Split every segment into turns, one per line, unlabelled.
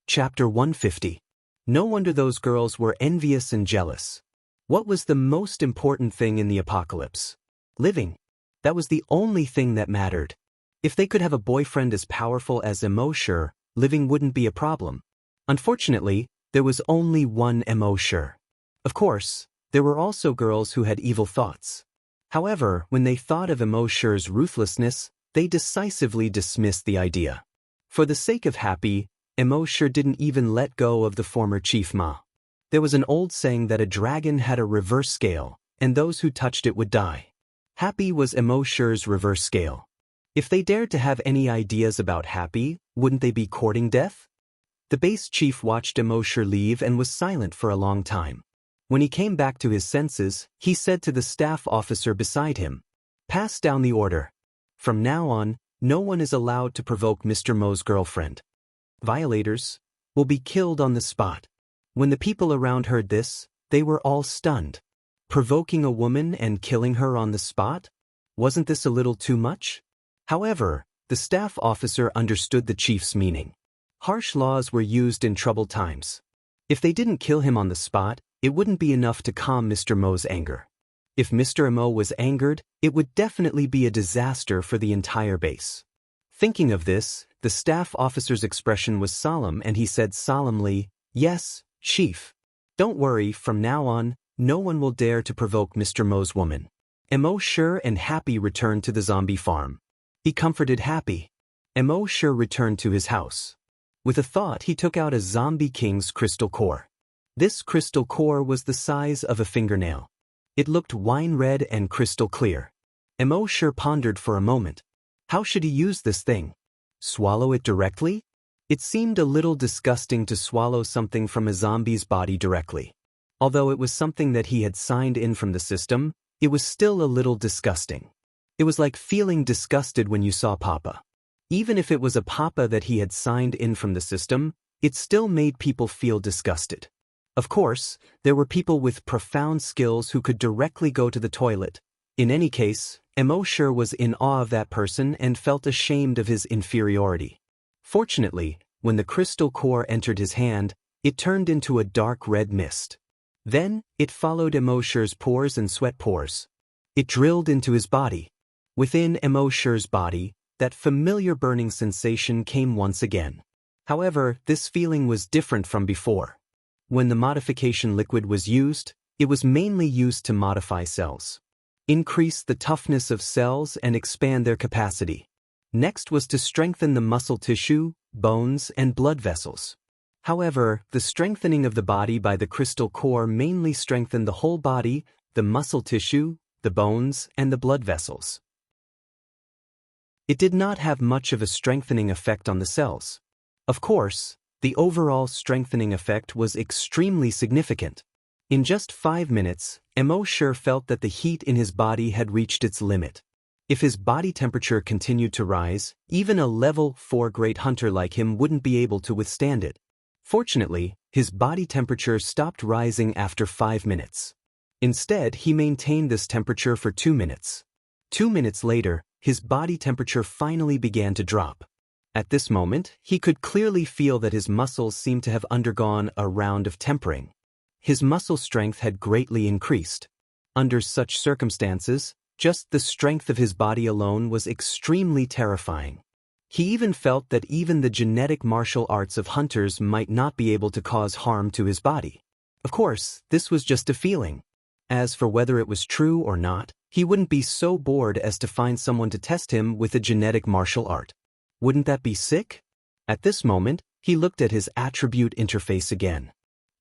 Chapter 150. No wonder those girls were envious and jealous. What was the most important thing in the apocalypse? Living. That was the only thing that mattered. If they could have a boyfriend as powerful as Immortal, living wouldn't be a problem. Unfortunately, there was only one Immortal. Of course, there were also girls who had evil thoughts. However, when they thought of Immortal's ruthlessness, they decisively dismissed the idea. For the sake of happy, Immortal didn't even let go of the former Chief Ma. There was an old saying that a dragon had a reverse scale, and those who touched it would die. Happy was Immortal's reverse scale. If they dared to have any ideas about Happy, wouldn't they be courting death? The base chief watched Immortal leave and was silent for a long time. When he came back to his senses, he said to the staff officer beside him, "Pass down the order. From now on, no one is allowed to provoke Mr. Mo's girlfriend. Violators will be killed on the spot." When the people around heard this, they were all stunned. Provoking a woman and killing her on the spot? Wasn't this a little too much? However, the staff officer understood the chief's meaning. Harsh laws were used in troubled times. If they didn't kill him on the spot, it wouldn't be enough to calm Mr. Mo's anger. If Mr. Mo was angered, it would definitely be a disaster for the entire base. Thinking of this, the staff officer's expression was solemn and he said solemnly, "Yes, Chief. Don't worry, from now on, no one will dare to provoke Mr. Mo's woman." Immortal and Happy returned to the zombie farm. He comforted Happy. Immortal returned to his house. With a thought, he took out a zombie king's crystal core. This crystal core was the size of a fingernail. It looked wine red and crystal clear. Immortal pondered for a moment. How should he use this thing? Swallow it directly? It seemed a little disgusting to swallow something from a zombie's body directly. Although it was something that he had signed in from the system, it was still a little disgusting. It was like feeling disgusted when you saw Papa. Even if it was a Papa that he had signed in from the system, it still made people feel disgusted. Of course, there were people with profound skills who could directly go to the toilet. In any case, Immortal was in awe of that person and felt ashamed of his inferiority. Fortunately, when the crystal core entered his hand, it turned into a dark red mist. Then, it followed Immortal's pores and sweat pores. It drilled into his body. Within Immortal's body, that familiar burning sensation came once again. However, this feeling was different from before. When the modification liquid was used, it was mainly used to modify cells. Increase the toughness of cells and expand their capacity. Next was to strengthen the muscle tissue, bones, and blood vessels. However, the strengthening of the body by the crystal core mainly strengthened the whole body, the muscle tissue, the bones, and the blood vessels. It did not have much of a strengthening effect on the cells. Of course, the overall strengthening effect was extremely significant. In just 5 minutes, Immortal felt that the heat in his body had reached its limit. If his body temperature continued to rise, even a level 4 great hunter like him wouldn't be able to withstand it. Fortunately, his body temperature stopped rising after 5 minutes. Instead, he maintained this temperature for 2 minutes. 2 minutes later, his body temperature finally began to drop. At this moment, he could clearly feel that his muscles seemed to have undergone a round of tempering. His muscle strength had greatly increased. Under such circumstances, just the strength of his body alone was extremely terrifying. He even felt that even the genetic martial arts of hunters might not be able to cause harm to his body. Of course, this was just a feeling. As for whether it was true or not, he wouldn't be so bored as to find someone to test him with a genetic martial art. Wouldn't that be sick? At this moment, he looked at his attribute interface again.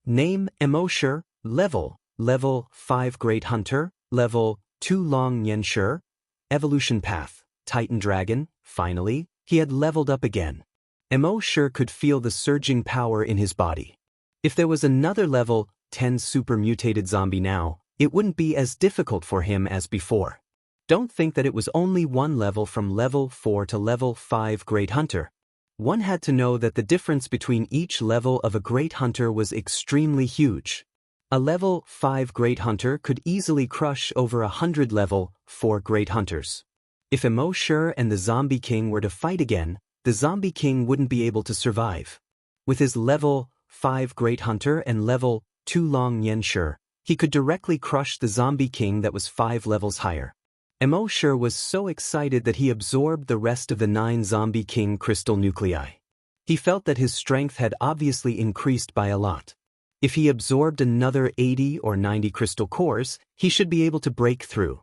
Name Immortal, level 5 Great Hunter, level 2 Long Xianxia, evolution path, Titan Dragon. Finally, he had leveled up again. Immortal could feel the surging power in his body. If there was another level 10 super mutated zombie now, it wouldn't be as difficult for him as before. Don't think that it was only one level from level 4 to level 5 Great Hunter. One had to know that the difference between each level of a Great Hunter was extremely huge. A level 5 Great Hunter could easily crush over 100 level 4 Great Hunters. If Immortal and the Zombie King were to fight again, the Zombie King wouldn't be able to survive. With his level 5 Great Hunter and level 2 Long Xianxia, he could directly crush the zombie king that was 5 levels higher. Immortal was so excited that he absorbed the rest of the 9 zombie king crystal nuclei. He felt that his strength had obviously increased by a lot. If he absorbed another 80 or 90 crystal cores, he should be able to break through.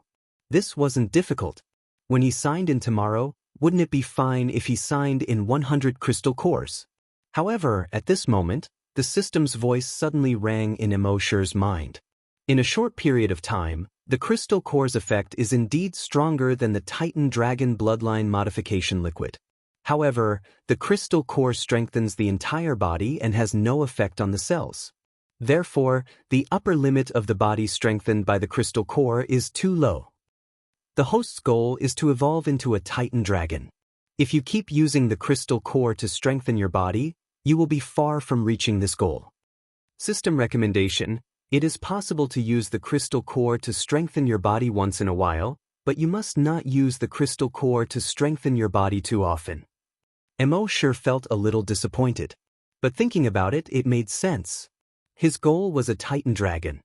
This wasn't difficult. When he signed in tomorrow, wouldn't it be fine if he signed in 100 crystal cores? However, at this moment, the system's voice suddenly rang in Immortal's mind. In a short period of time, the crystal cores effect is indeed stronger than the Titan Dragon bloodline modification liquid. However, the crystal core strengthens the entire body and has no effect on the cells. Therefore, the upper limit of the body strengthened by the crystal core is too low. The host's goal is to evolve into a Titan dragon. If you keep using the crystal core to strengthen your body, you will be far from reaching this goal. System recommendation: it is possible to use the crystal core to strengthen your body once in a while, but you must not use the crystal core to strengthen your body too often. Immortal felt a little disappointed. But thinking about it, it made sense. His goal was a Titan dragon.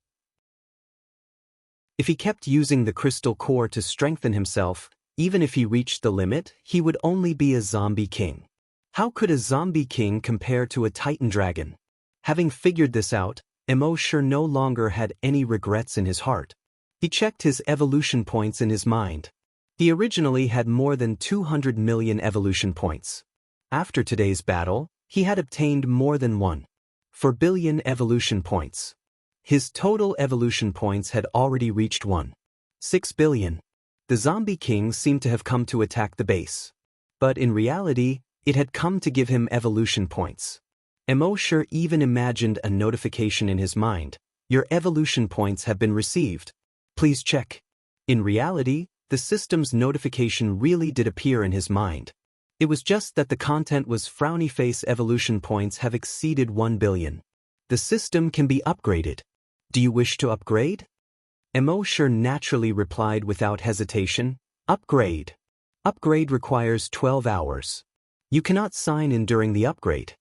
If he kept using the crystal core to strengthen himself, even if he reached the limit, he would only be a zombie king. How could a zombie king compare to a Titan dragon? Having figured this out, Immortal no longer had any regrets in his heart. He checked his evolution points in his mind. He originally had more than 200 million evolution points. After today's battle, he had obtained more than 1.4 billion evolution points. His total evolution points had already reached 1.6 billion. The zombie king seemed to have come to attack the base. But in reality, it had come to give him evolution points. Immortal even imagined a notification in his mind: your evolution points have been received. Please check. In reality, the system's notification really did appear in his mind. It was just that the content was frowny face evolution points have exceeded 1 billion. The system can be upgraded. Do you wish to upgrade? Immortal naturally replied without hesitation: upgrade. Upgrade requires 12 hours. You cannot sign in during the upgrade.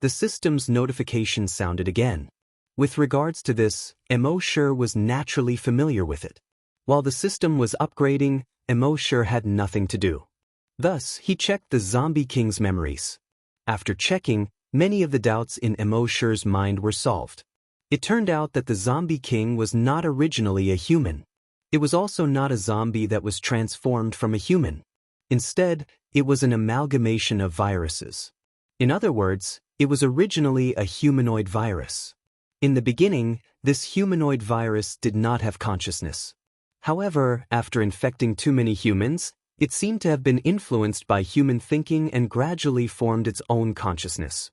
The system's notification sounded again. With regards to this, Immortal was naturally familiar with it. While the system was upgrading, Immortal had nothing to do. Thus, he checked the zombie king's memories. After checking, many of the doubts in Immortal's mind were solved. It turned out that the zombie king was not originally a human. It was also not a zombie that was transformed from a human. Instead, it was an amalgamation of viruses. In other words, it was originally a humanoid virus. In the beginning, this humanoid virus did not have consciousness. However, after infecting too many humans, it seemed to have been influenced by human thinking and gradually formed its own consciousness.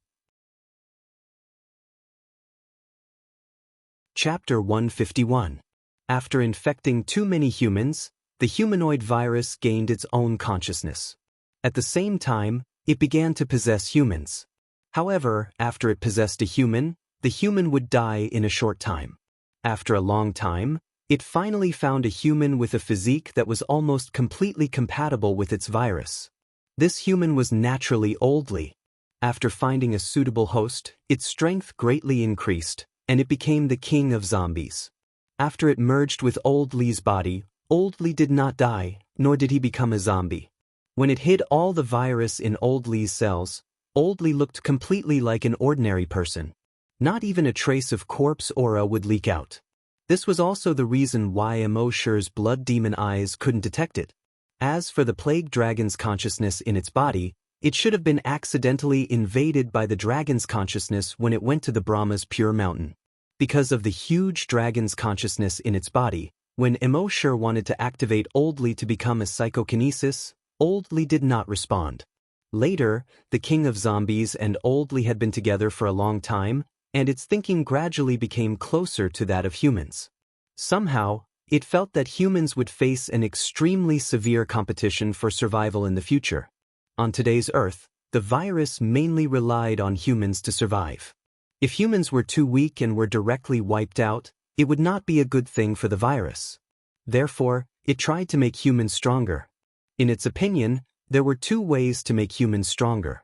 Chapter 151. After infecting too many humans, the humanoid virus gained its own consciousness. At the same time, it began to possess humans. However, after it possessed a human, the human would die in a short time. After a long time, it finally found a human with a physique that was almost completely compatible with its virus. This human was naturally oldly. After finding a suitable host, its strength greatly increased, and it became the king of zombies. After it merged with Old Li's body, Old Li did not die, nor did he become a zombie. When it hid all the virus in Old Li's cells, Old Li looked completely like an ordinary person. Not even a trace of corpse aura would leak out. This was also the reason why Immortal's blood demon eyes couldn't detect it. As for the plague dragon's consciousness in its body, it should have been accidentally invaded by the dragon's consciousness when it went to the Brahma's pure mountain. Because of the huge dragon's consciousness in its body, when Immortal wanted to activate Old Li to become a psychokinesis, Old Li did not respond. Later, the king of zombies and Old Li had been together for a long time, and its thinking gradually became closer to that of humans. Somehow, it felt that humans would face an extremely severe competition for survival in the future. On today's Earth, the virus mainly relied on humans to survive. If humans were too weak and were directly wiped out, it would not be a good thing for the virus. Therefore, it tried to make humans stronger. In its opinion, there were two ways to make humans stronger.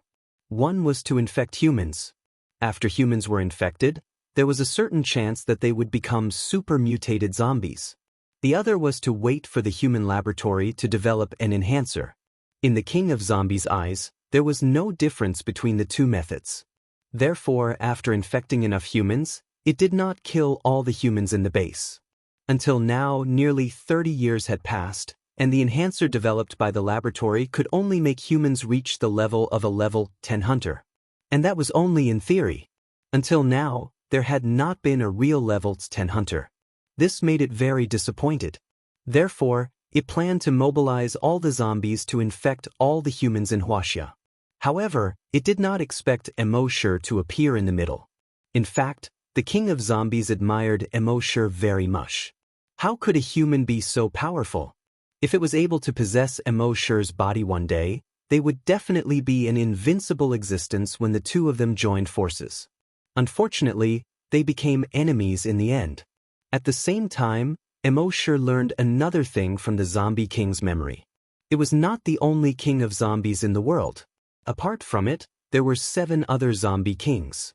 One was to infect humans. After humans were infected, there was a certain chance that they would become super mutated zombies. The other was to wait for the human laboratory to develop an enhancer. In the King of Zombies' eyes, there was no difference between the two methods. Therefore, after infecting enough humans, it did not kill all the humans in the base. Until now, nearly 30 years had passed, and the enhancer developed by the laboratory could only make humans reach the level of a level 10 hunter. And that was only in theory. Until now, there had not been a real level 10 hunter. This made it very disappointed. Therefore, it planned to mobilize all the zombies to infect all the humans in Wuxia. However, it did not expect Immortal to appear in the middle. In fact, the King of Zombies admired Immortal very much. How could a human be so powerful? If it was able to possess Immortal's body one day, they would definitely be an invincible existence when the two of them joined forces. Unfortunately, they became enemies in the end. At the same time, Immortal learned another thing from the Zombie King's memory. It was not the only king of zombies in the world. Apart from it, there were 7 other zombie kings.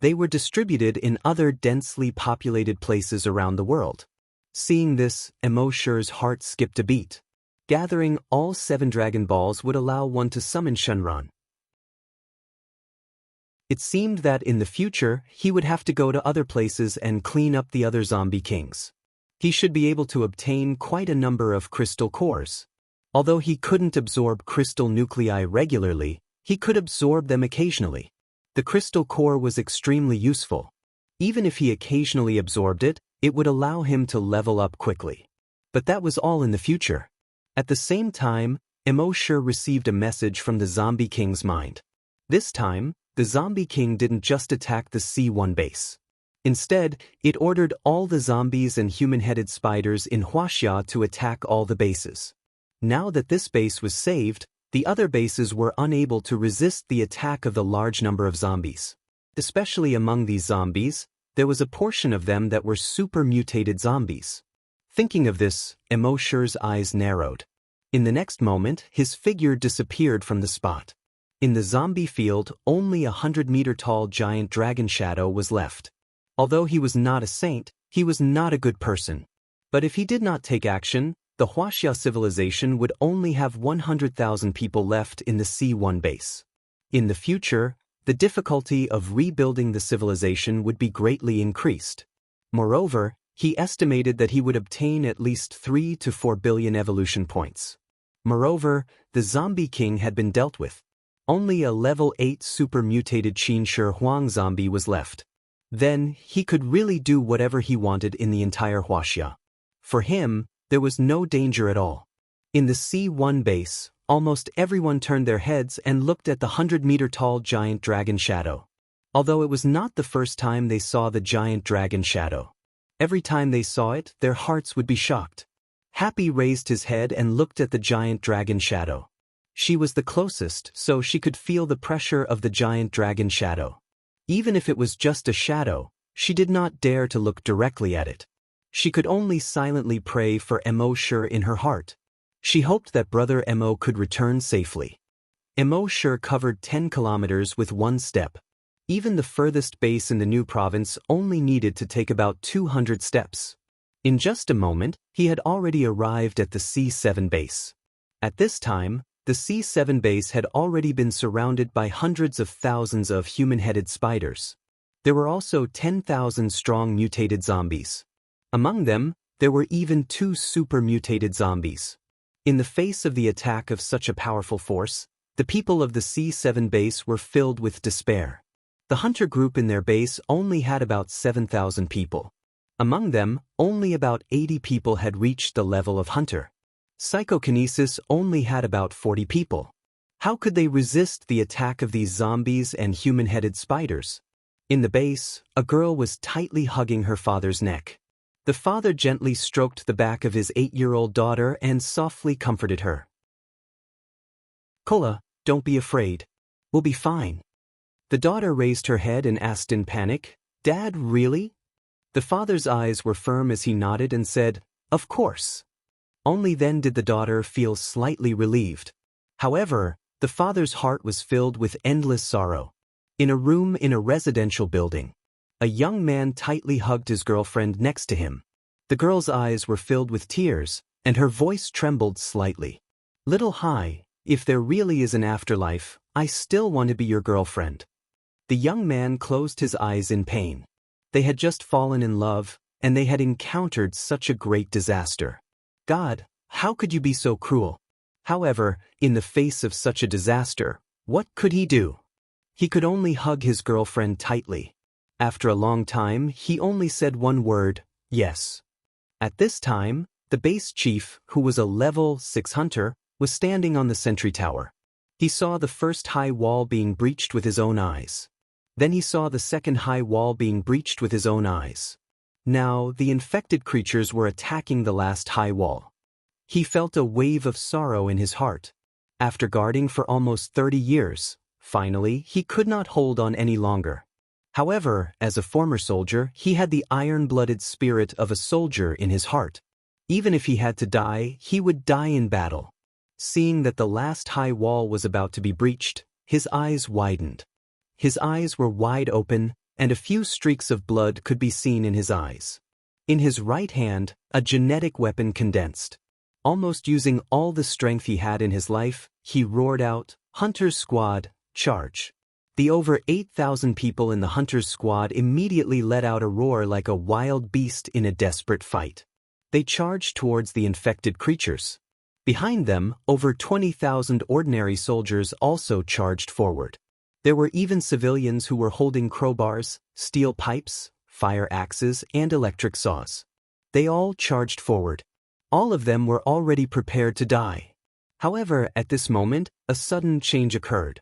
They were distributed in other densely populated places around the world. Seeing this, Immortal's heart skipped a beat. Gathering all 7 Dragon Balls would allow one to summon Shenron. It seemed that in the future, he would have to go to other places and clean up the other zombie kings. He should be able to obtain quite a number of crystal cores. Although he couldn't absorb crystal nuclei regularly, he could absorb them occasionally. The crystal core was extremely useful. Even if he occasionally absorbed it, it would allow him to level up quickly. But that was all in the future. At the same time, Immortal received a message from the Zombie King's mind. This time, the Zombie King didn't just attack the C1 base. Instead, it ordered all the zombies and human-headed spiders in Wuxia to attack all the bases. Now that this base was saved, the other bases were unable to resist the attack of the large number of zombies. Especially among these zombies, there was a portion of them that were super mutated zombies. Thinking of this, Immortal's eyes narrowed. In the next moment, his figure disappeared from the spot. In the zombie field, only a 100-meter-tall giant dragon shadow was left. Although he was not a saint, he was not a good person. But if he did not take action, the Wuxia civilization would only have 100,000 people left in the C1 base. In the future, the difficulty of rebuilding the civilization would be greatly increased. Moreover, he estimated that he would obtain at least 3 to 4 billion evolution points. Moreover, the Zombie King had been dealt with. Only a level 8 super mutated Qinshi Huang zombie was left. Then, he could really do whatever he wanted in the entire Wuxia. For him, there was no danger at all. In the C1 base, almost everyone turned their heads and looked at the 100-meter-tall giant dragon shadow. Although it was not the first time they saw the giant dragon shadow. Every time they saw it, their hearts would be shocked. Happy raised his head and looked at the giant dragon shadow. She was the closest, so she could feel the pressure of the giant dragon shadow. Even if it was just a shadow, she did not dare to look directly at it. She could only silently pray for Immortal in her heart. She hoped that brother Emo could return safely. Immortal covered 10 kilometers with one step. Even the furthest base in the new province only needed to take about 200 steps. In just a moment, he had already arrived at the C7 base. At this time, the C7 base had already been surrounded by hundreds of thousands of human-headed spiders. There were also 10,000 strong mutated zombies. Among them, there were even 2 super mutated zombies. In the face of the attack of such a powerful force, the people of the C7 base were filled with despair. The hunter group in their base only had about 7,000 people. Among them, only about 80 people had reached the level of hunter. Psychokinesis only had about 40 people. How could they resist the attack of these zombies and human-headed spiders? In the base, a girl was tightly hugging her father's neck. The father gently stroked the back of his 8-year-old daughter and softly comforted her. "Kola, don't be afraid. We'll be fine." The daughter raised her head and asked in panic, "Dad, really?" The father's eyes were firm as he nodded and said, "Of course." Only then did the daughter feel slightly relieved. However, the father's heart was filled with endless sorrow. In a room in a residential building, a young man tightly hugged his girlfriend next to him. The girl's eyes were filled with tears, and her voice trembled slightly. "Little Hai, if there really is an afterlife, I still want to be your girlfriend." The young man closed his eyes in pain. They had just fallen in love, and they had encountered such a great disaster. God, how could you be so cruel? However, in the face of such a disaster, what could he do? He could only hug his girlfriend tightly. After a long time, he only said one word, yes. At this time, the base chief, who was a level 6 hunter, was standing on the sentry tower. He saw the first high wall being breached with his own eyes. Then he saw the second high wall being breached with his own eyes. Now, the infected creatures were attacking the last high wall. He felt a wave of sorrow in his heart. After guarding for almost 30 years, finally, he could not hold on any longer. However, as a former soldier, he had the iron-blooded spirit of a soldier in his heart. Even if he had to die, he would die in battle. Seeing that the last high wall was about to be breached, his eyes widened. His eyes were wide open, and a few streaks of blood could be seen in his eyes. In his right hand, a genetic weapon condensed. Almost using all the strength he had in his life, he roared out, "Hunter's squad, charge!" The over 8,000 people in the Hunter's squad immediately let out a roar like a wild beast in a desperate fight. They charged towards the infected creatures. Behind them, over 20,000 ordinary soldiers also charged forward. There were even civilians who were holding crowbars, steel pipes, fire axes, and electric saws. They all charged forward. All of them were already prepared to die. However, at this moment, a sudden change occurred.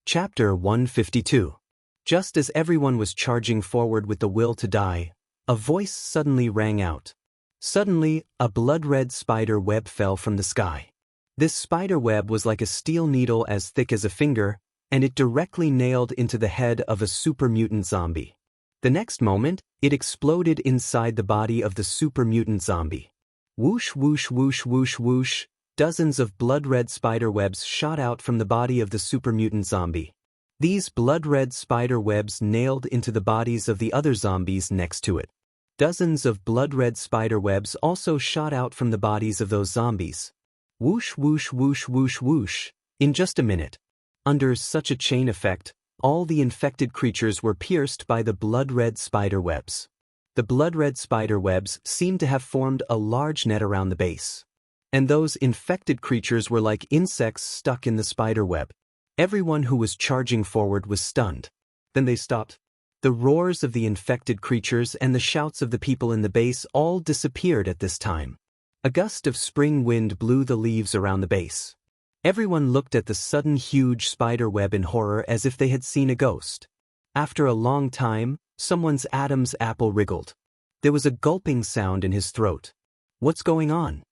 Chapter 152. Just as everyone was charging forward with the will to die, a voice suddenly rang out. Suddenly, a blood-red spider web fell from the sky. This spider web was like a steel needle as thick as a finger, and it directly nailed into the head of a super mutant zombie. The next moment, it exploded inside the body of the super mutant zombie. Whoosh, whoosh, whoosh, whoosh, whoosh. Dozens of blood-red spider webs shot out from the body of the super mutant zombie. These blood-red spider webs nailed into the bodies of the other zombies next to it. Dozens of blood-red spider webs also shot out from the bodies of those zombies. Whoosh, whoosh, whoosh, whoosh, whoosh. In just a minute. Under such a chain effect, all the infected creatures were pierced by the blood-red spider webs. The blood-red spider webs seemed to have formed a large net around the base. And those infected creatures were like insects stuck in the spider web. Everyone who was charging forward was stunned. Then they stopped. The roars of the infected creatures and the shouts of the people in the base all disappeared at this time. A gust of spring wind blew the leaves around the base. Everyone looked at the sudden huge spider web in horror as if they had seen a ghost. After a long time, someone's Adam's apple wriggled. There was a gulping sound in his throat. What's going on?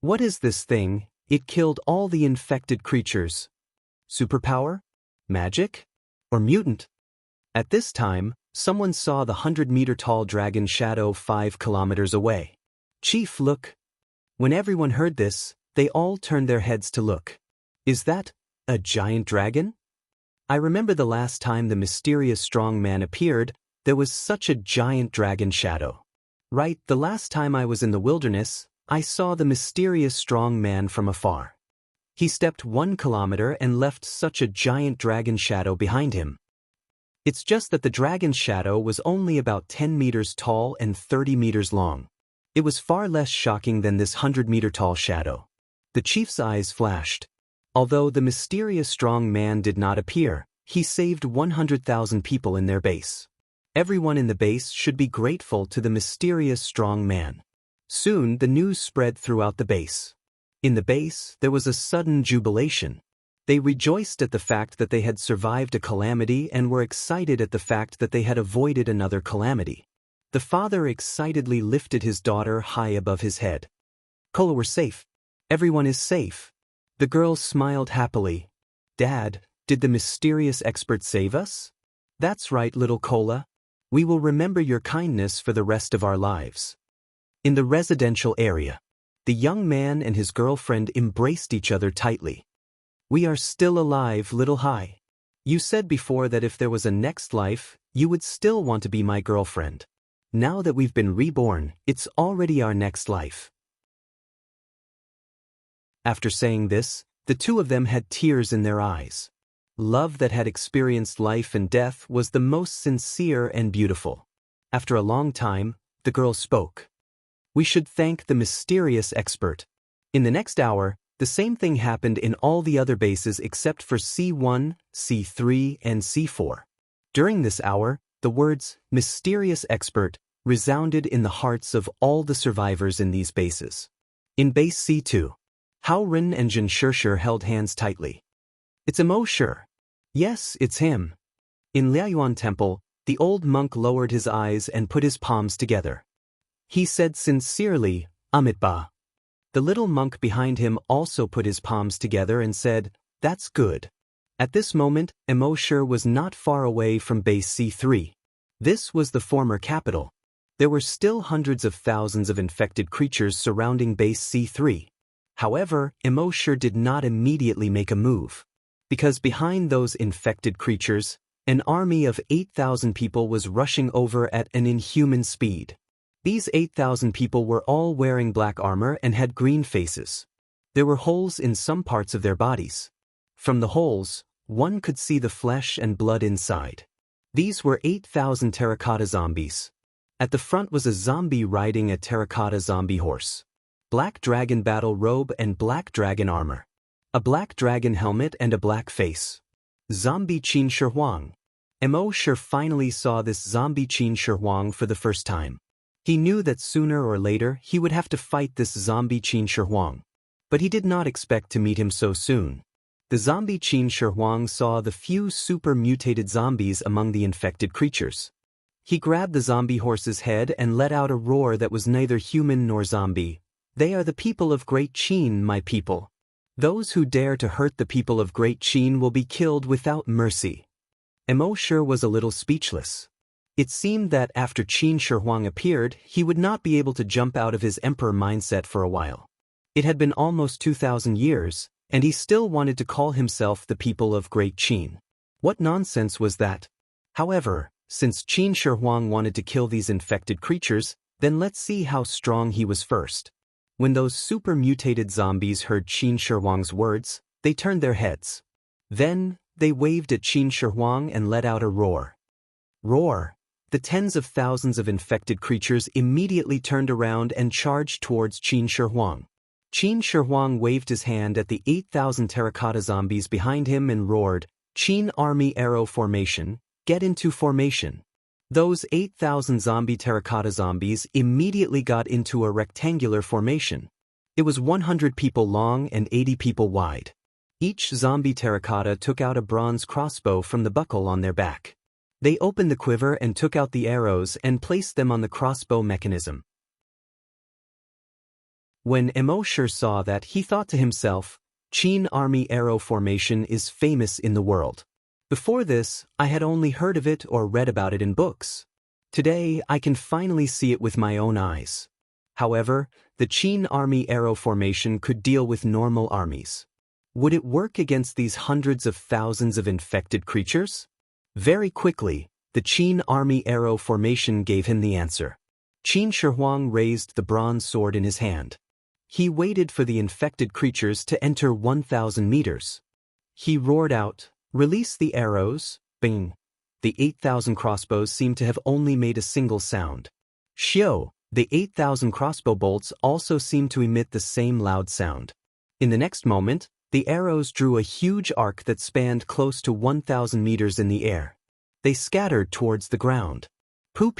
What is this thing? It killed all the infected creatures. Superpower? Magic? Or mutant? At this time, someone saw the 100-meter-tall dragon shadow 5 kilometers away. Chief, look. When everyone heard this, they all turned their heads to look. Is that a giant dragon? I remember the last time the mysterious strong man appeared, there was such a giant dragon shadow. Right, the last time I was in the wilderness, I saw the mysterious strong man from afar. He stepped 1 kilometer and left such a giant dragon shadow behind him. It's just that the dragon shadow was only about 10 meters tall and 30 meters long. It was far less shocking than this 100-meter-tall shadow. The chief's eyes flashed. Although the mysterious strong man did not appear, he saved 100,000 people in their base. Everyone in the base should be grateful to the mysterious strong man. Soon the news spread throughout the base. In the base, there was a sudden jubilation. They rejoiced at the fact that they had survived a calamity and were excited at the fact that they had avoided another calamity. The father excitedly lifted his daughter high above his head. Kola, we're safe. Everyone is safe. The girl smiled happily. Dad, did the mysterious expert save us? That's right, little Kola. We will remember your kindness for the rest of our lives. In the residential area, the young man and his girlfriend embraced each other tightly. We are still alive, little Hai. You said before that if there was a next life, you would still want to be my girlfriend. Now that we've been reborn, it's already our next life. After saying this, the two of them had tears in their eyes. Love that had experienced life and death was the most sincere and beautiful. After a long time, the girl spoke. We should thank the mysterious expert. In the next hour, the same thing happened in all the other bases except for C1, C3, and C4. During this hour, the words, mysterious expert, resounded in the hearts of all the survivors in these bases. In base C2, Hao Ren and Jin Shishir held hands tightly. It's Immortal. Yes, it's him. In Liayuan Temple, the old monk lowered his eyes and put his palms together. He said sincerely, Amitabha. The little monk behind him also put his palms together and said, that's good. At this moment, Immortal was not far away from base C3. This was the former capital. There were still hundreds of thousands of infected creatures surrounding base C3. However, Immortal did not immediately make a move. Because behind those infected creatures, an army of 8,000 people was rushing over at an inhuman speed. These 8,000 people were all wearing black armor and had green faces. There were holes in some parts of their bodies. From the holes, one could see the flesh and blood inside. These were 8,000 terracotta zombies. At the front was a zombie riding a terracotta zombie horse. Black dragon battle robe and black dragon armor. A black dragon helmet and a black face. Zombie Qin Shi Huang. Immortal finally saw this zombie Qin Shi Huang for the first time. He knew that sooner or later he would have to fight this zombie Qin Shi Huang. But he did not expect to meet him so soon. The zombie Qin Shi Huang saw the few super-mutated zombies among the infected creatures. He grabbed the zombie horse's head and let out a roar that was neither human nor zombie. They are the people of Great Qin, my people. Those who dare to hurt the people of Great Qin will be killed without mercy. Immortal was a little speechless. It seemed that after Qin Shi Huang appeared, he would not be able to jump out of his emperor mindset for a while. It had been almost 2,000 years, and he still wanted to call himself the people of Great Qin. What nonsense was that? However, since Qin Shi Huang wanted to kill these infected creatures, then let's see how strong he was first. When those super-mutated zombies heard Qin Shi Huang's words, they turned their heads. Then, they waved at Qin Shi Huang and let out a roar. Roar! The tens of thousands of infected creatures immediately turned around and charged towards Qin Shi Huang. Qin Shi Huang waved his hand at the 8,000 terracotta zombies behind him and roared, Qin Army Arrow Formation, get into formation. Those 8,000 zombie terracotta zombies immediately got into a rectangular formation. It was 100 people long and 80 people wide. Each zombie terracotta took out a bronze crossbow from the buckle on their back. They opened the quiver and took out the arrows and placed them on the crossbow mechanism. When Immortal saw that, he thought to himself, Qin Army Arrow Formation is famous in the world. Before this, I had only heard of it or read about it in books. Today, I can finally see it with my own eyes. However, the Qin Army Arrow Formation could deal with normal armies. Would it work against these hundreds of thousands of infected creatures? Very quickly, the Qin Army Arrow Formation gave him the answer. Qin Shi Huang raised the bronze sword in his hand. He waited for the infected creatures to enter 1,000 meters. He roared out, release the arrows, bing. The 8,000 crossbows seemed to have only made a single sound. Xiao, the 8,000 crossbow bolts also seemed to emit the same loud sound. In the next moment, the arrows drew a huge arc that spanned close to 1,000 meters in the air. They scattered towards the ground. Pu.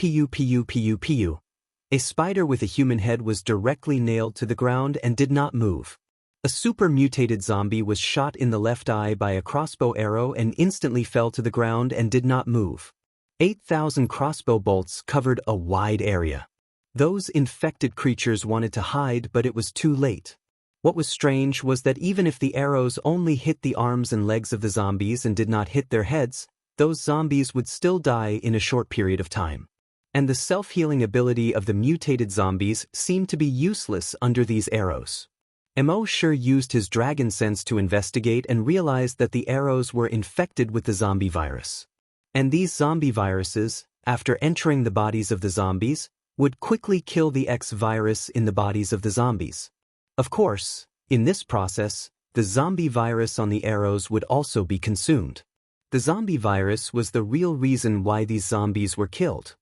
A spider with a human head was directly nailed to the ground and did not move. A super-mutated zombie was shot in the left eye by a crossbow arrow and instantly fell to the ground and did not move. 8,000 crossbow bolts covered a wide area. Those infected creatures wanted to hide, but it was too late. What was strange was that even if the arrows only hit the arms and legs of the zombies and did not hit their heads, those zombies would still die in a short period of time. And the self-healing ability of the mutated zombies seemed to be useless under these arrows. Mo sure used his dragon sense to investigate and realized that the arrows were infected with the zombie virus. And these zombie viruses, after entering the bodies of the zombies, would quickly kill the X virus in the bodies of the zombies. Of course, in this process, the zombie virus on the arrows would also be consumed. The zombie virus was the real reason why these zombies were killed.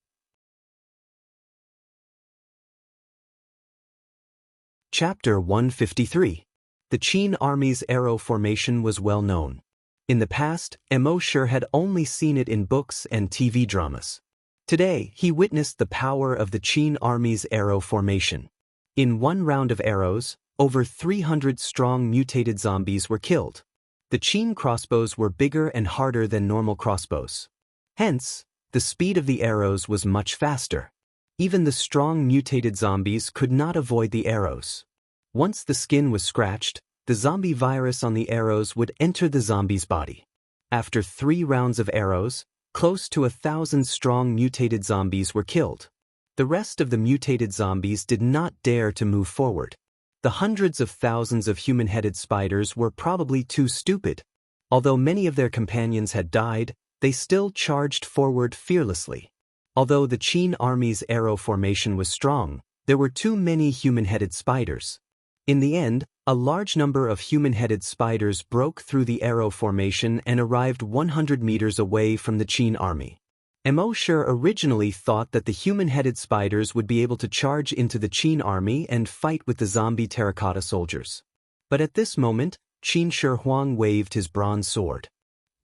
Chapter 153. The Qin Army's arrow formation was well known. In the past, Mo sure had only seen it in books and TV dramas. Today, he witnessed the power of the Qin Army's arrow formation. In one round of arrows, over 300 strong mutated zombies were killed. The Qin crossbows were bigger and harder than normal crossbows. Hence, the speed of the arrows was much faster. Even the strong mutated zombies could not avoid the arrows. Once the skin was scratched, the zombie virus on the arrows would enter the zombie's body. After 3 rounds of arrows, close to 1,000 strong mutated zombies were killed. The rest of the mutated zombies did not dare to move forward. The hundreds of thousands of human-headed spiders were probably too stupid. Although many of their companions had died, they still charged forward fearlessly. Although the Qin Army's arrow formation was strong, there were too many human-headed spiders. In the end, a large number of human-headed spiders broke through the arrow formation and arrived 100 meters away from the Qin Army. Mo sure originally thought that the human-headed spiders would be able to charge into the Qin Army and fight with the zombie terracotta soldiers. But at this moment, Qin Shi Huang waved his bronze sword.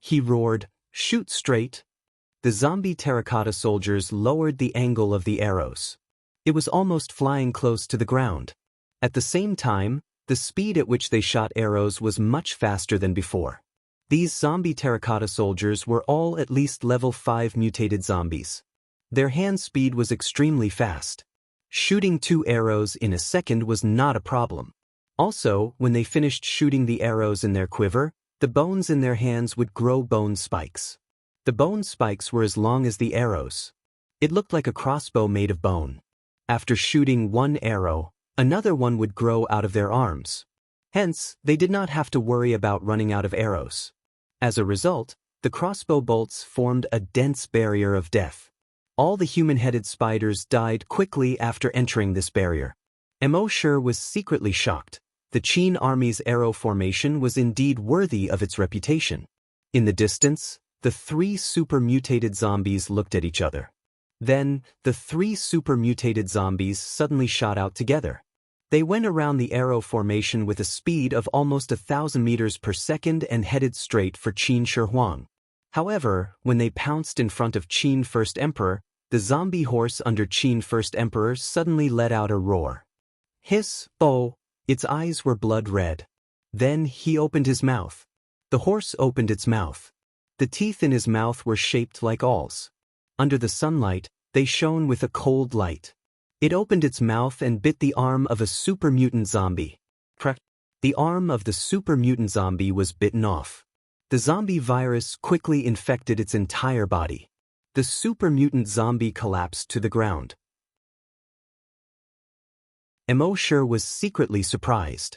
He roared, "Shoot straight!" The zombie terracotta soldiers lowered the angle of the arrows. It was almost flying close to the ground. At the same time, the speed at which they shot arrows was much faster than before. These zombie terracotta soldiers were all at least level 5 mutated zombies. Their hand speed was extremely fast. Shooting 2 arrows in a second was not a problem. Also, when they finished shooting the arrows in their quiver, the bones in their hands would grow bone spikes. The bone spikes were as long as the arrows. It looked like a crossbow made of bone. After shooting 1 arrow, another one would grow out of their arms. Hence, they did not have to worry about running out of arrows. As a result, the crossbow bolts formed a dense barrier of death. All the human-headed spiders died quickly after entering this barrier. Mo sure was secretly shocked. The Qin Army's arrow formation was indeed worthy of its reputation. In the distance, the 3 super-mutated zombies looked at each other. Then, the 3 super-mutated zombies suddenly shot out together. They went around the arrow formation with a speed of almost 1,000 meters per second and headed straight for Qin Shi Huang. However, when they pounced in front of Qin First Emperor, the zombie horse under Qin First Emperor suddenly let out a roar. Hiss, oh! Its eyes were blood red. Then he opened his mouth. The horse opened its mouth. The teeth in his mouth were shaped like awls. Under the sunlight, they shone with a cold light. It opened its mouth and bit the arm of a super mutant zombie. The arm of the super mutant zombie was bitten off. The zombie virus quickly infected its entire body. The super mutant zombie collapsed to the ground. Mo sure was secretly surprised.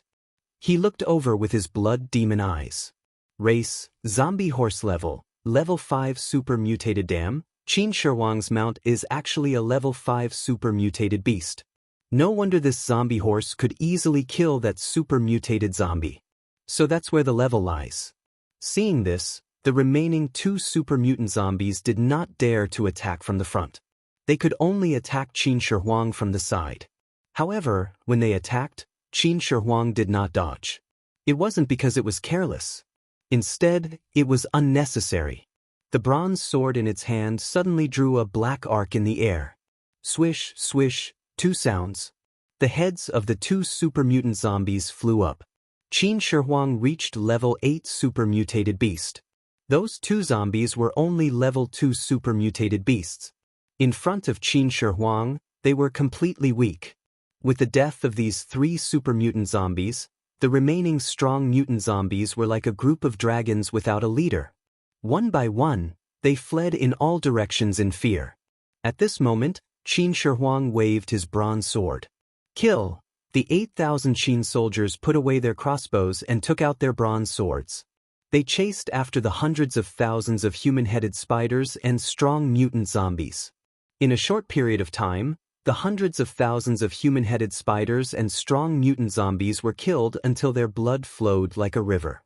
He looked over with his blood demon eyes. Race, zombie horse level 5 super mutated dam. Qin Shi Huang's mount is actually a level 5 super mutated beast. No wonder this zombie horse could easily kill that super mutated zombie. So that's where the level lies. Seeing this, the remaining 2 super mutant zombies did not dare to attack from the front. They could only attack Qin Shi Huang from the side. However, when they attacked, Qin Shi Huang did not dodge. It wasn't because it was careless. Instead, it was unnecessary. The bronze sword in its hand suddenly drew a black arc in the air. Swish, swish, 2 sounds. The heads of the 2 super mutant zombies flew up. Qin Shi Huang reached level 8 super mutated beast. Those 2 zombies were only level 2 super mutated beasts. In front of Qin Shi Huang, they were completely weak. With the death of these 3 super mutant zombies, the remaining strong mutant zombies were like a group of dragons without a leader. One by one, they fled in all directions in fear. At this moment, Qin Shi Huang waved his bronze sword. Kill! The 8,000 Qin soldiers put away their crossbows and took out their bronze swords. They chased after the hundreds of thousands of human-headed spiders and strong mutant zombies. In a short period of time, the hundreds of thousands of human-headed spiders and strong mutant zombies were killed until their blood flowed like a river.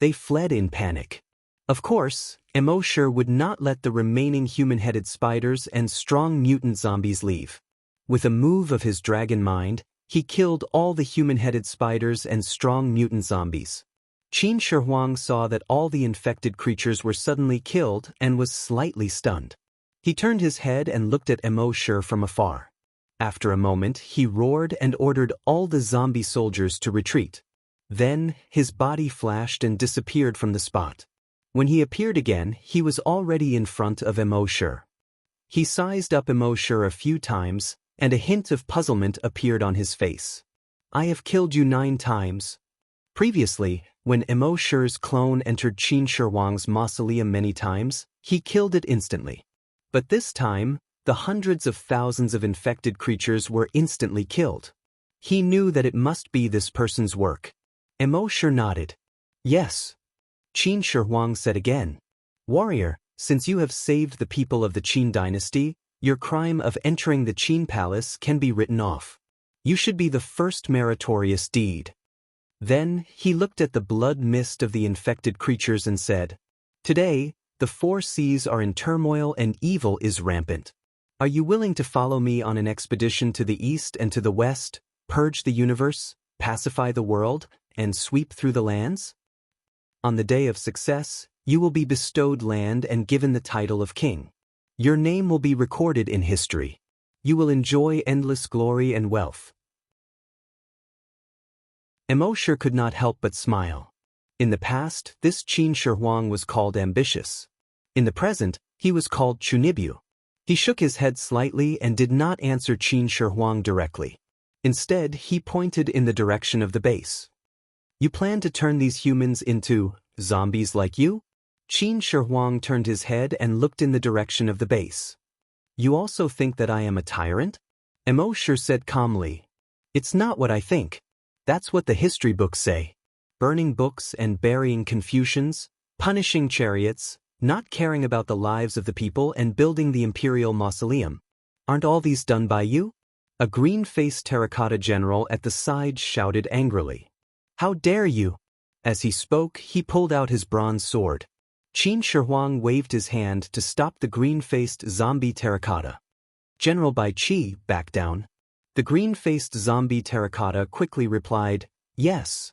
They fled in panic. Of course, Immortal would not let the remaining human-headed spiders and strong mutant zombies leave. With a move of his dragon mind, he killed all the human-headed spiders and strong mutant zombies. Qin Shi Huang saw that all the infected creatures were suddenly killed and was slightly stunned. He turned his head and looked at Immortal from afar. After a moment, he roared and ordered all the zombie soldiers to retreat. Then, his body flashed and disappeared from the spot. When he appeared again, he was already in front of Immortal. He sized up Immortal a few times, and a hint of puzzlement appeared on his face. "I have killed you 9 times. Previously, when Immortal's clone entered Qin Shi Huang's mausoleum many times, he killed it instantly. But this time, the hundreds of thousands of infected creatures were instantly killed. He knew that it must be this person's work. Immortal nodded. "Yes." Qin Shi Huang said again. "Warrior, since you have saved the people of the Qin dynasty, your crime of entering the Qin palace can be written off. You should be the first meritorious deed." Then, he looked at the blood mist of the infected creatures and said, "Today, the 4 seas are in turmoil and evil is rampant. Are you willing to follow me on an expedition to the east and to the west, purge the universe, pacify the world, and sweep through the lands? On the day of success, you will be bestowed land and given the title of king. Your name will be recorded in history. You will enjoy endless glory and wealth." Immortal could not help but smile. In the past, this Qin Shi Huang was called ambitious. In the present, he was called Chunibyu. He shook his head slightly and did not answer Qin Shi Huang directly. Instead, he pointed in the direction of the base. "You plan to turn these humans into zombies like you?" Qin Shi Huang turned his head and looked in the direction of the base. "You also think that I am a tyrant?" Immortal said calmly. "It's not what I think. That's what the history books say. Burning books and burying Confucians, punishing chariots, not caring about the lives of the people and building the imperial mausoleum. Aren't all these done by you?" A green-faced terracotta general at the side shouted angrily. "How dare you!" As he spoke, he pulled out his bronze sword. Qin Shi Huang waved his hand to stop the green-faced zombie terracotta. "General Bai Qi, back down." The green-faced zombie terracotta quickly replied, "Yes."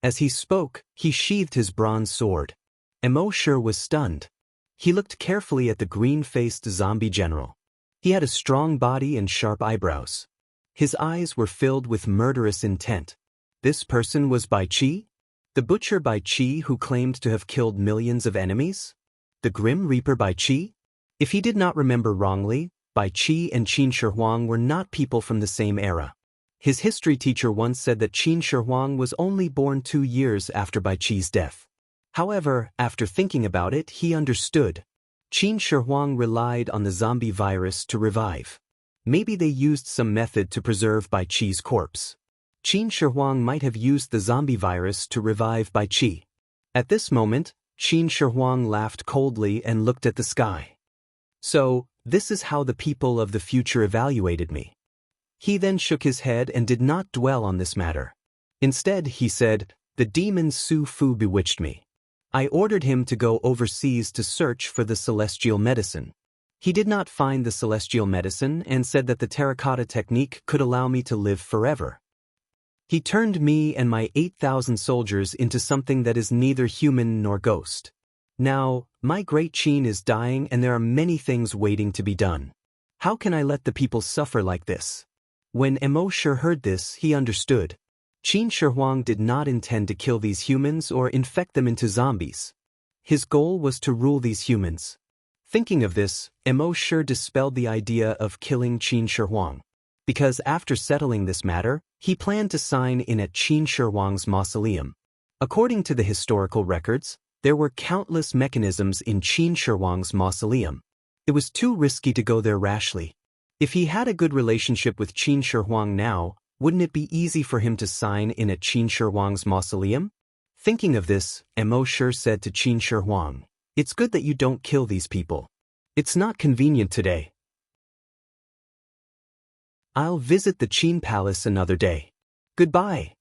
As he spoke, he sheathed his bronze sword. Immortal was stunned. He looked carefully at the green-faced zombie general. He had a strong body and sharp eyebrows. His eyes were filled with murderous intent. This person was Bai Qi? The butcher Bai Qi who claimed to have killed millions of enemies? The Grim Reaper Bai Qi? If he did not remember wrongly, Bai Qi and Qin Shi Huang were not people from the same era. His history teacher once said that Qin Shi Huang was only born 2 years after Bai Qi's death. However, after thinking about it, he understood. Qin Shi Huang relied on the zombie virus to revive. Maybe they used some method to preserve Bai Qi's corpse. Qin Shi Huang might have used the zombie virus to revive Bai Qi. At this moment, Qin Shi Huang laughed coldly and looked at the sky. "So, this is how the people of the future evaluated me." He then shook his head and did not dwell on this matter. Instead, he said, "The demon Su Fu bewitched me. I ordered him to go overseas to search for the celestial medicine. He did not find the celestial medicine and said that the terracotta technique could allow me to live forever. He turned me and my 8,000 soldiers into something that is neither human nor ghost. Now, my great Qin is dying and there are many things waiting to be done. How can I let the people suffer like this?" When Immortal heard this, he understood. Qin Shi Huang did not intend to kill these humans or infect them into zombies. His goal was to rule these humans. Thinking of this, Immortal dispelled the idea of killing Qin Shi Huang. Because after settling this matter, he planned to sign in at Qin Shi Huang's mausoleum. According to the historical records, there were countless mechanisms in Qin Shi Huang's mausoleum. It was too risky to go there rashly. If he had a good relationship with Qin Shi Huang now, Wouldn't it be easy for him to sign in at Qin Shi Huang's mausoleum? Thinking of this, Shi said to Qin Shi Huang, "It's good that you don't kill these people. It's not convenient today. I'll visit the Qin Palace another day. Goodbye."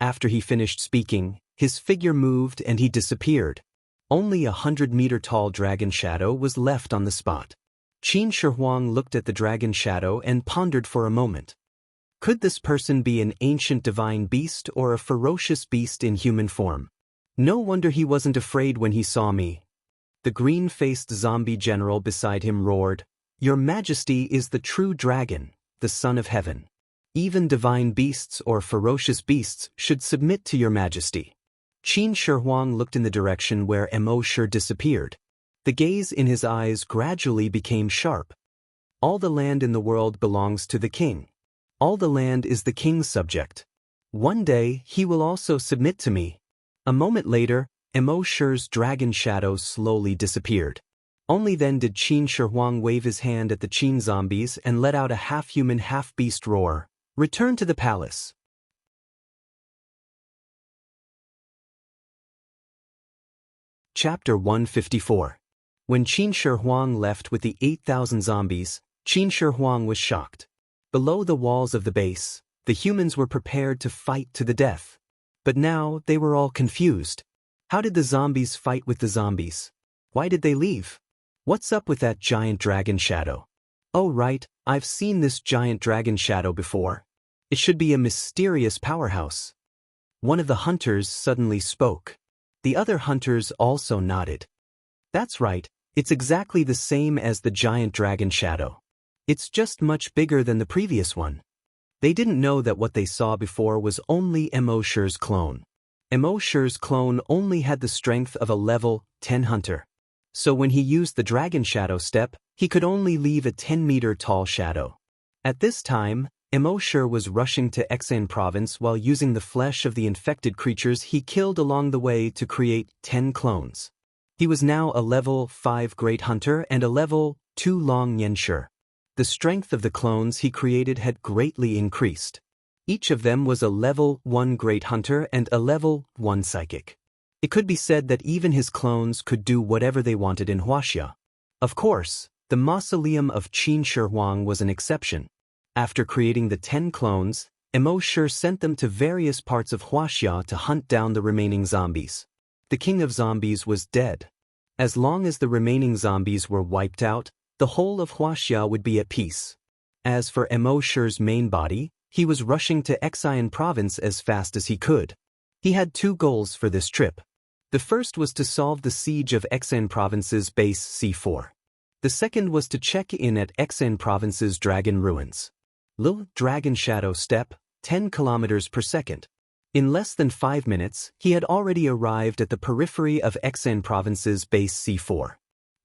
After he finished speaking, his figure moved and he disappeared. Only 100-meter tall dragon shadow was left on the spot. Qin Shi Huang looked at the dragon shadow and pondered for a moment. Could this person be an ancient divine beast or a ferocious beast in human form? No wonder he wasn't afraid when he saw me. The green-faced zombie general beside him roared, "Your Majesty is the true dragon, the son of heaven. Even divine beasts or ferocious beasts should submit to your Majesty." Qin Shi Huang looked in the direction where Shi disappeared. The gaze in his eyes gradually became sharp. All the land in the world belongs to the king. All the land is the king's subject. One day he will also submit to me. A moment later, Shi's dragon shadow slowly disappeared. Only then did Qin Shi Huang wave his hand at the Qin zombies and let out a half-human half-beast roar. "Return to the palace." Chapter 154. When Qin Shi Huang left with the 8,000 zombies, Qin Shi Huang was shocked. Below the walls of the base, the humans were prepared to fight to the death. But now they were all confused. How did the zombies fight with the zombies? Why did they leave? What's up with that giant dragon shadow? Oh right, I've seen this giant dragon shadow before. It should be a mysterious powerhouse. One of the hunters suddenly spoke. The other hunters also nodded. That's right, it's exactly the same as the giant dragon shadow. It's just much bigger than the previous one. They didn't know that what they saw before was only Shi's clone. Shi's clone only had the strength of a level 10 hunter. So when he used the dragon shadow step, he could only leave a 10-meter tall shadow. At this time, Shi was rushing to Xian province while using the flesh of the infected creatures he killed along the way to create 10 clones. He was now a level 5 great hunter and a level 2 long Yanshi. The strength of the clones he created had greatly increased. Each of them was a level 1 great hunter and a level 1 psychic. It could be said that even his clones could do whatever they wanted in Wuxia. Of course, the mausoleum of Qin Shi Huang was an exception. After creating the 10 clones, Shi sent them to various parts of Wuxia to hunt down the remaining zombies. The king of zombies was dead. As long as the remaining zombies were wiped out, the whole of Wuxia would be at peace. As for Shi's main body, he was rushing to Xian province as fast as he could. He had 2 goals for this trip. The first was to solve the siege of Xian province's base C4. The second was to check in at Xian province's dragon ruins. Lil Dragon Shadow Step, 10 kilometers per second. In less than 5 minutes, he had already arrived at the periphery of Xian province's base C4.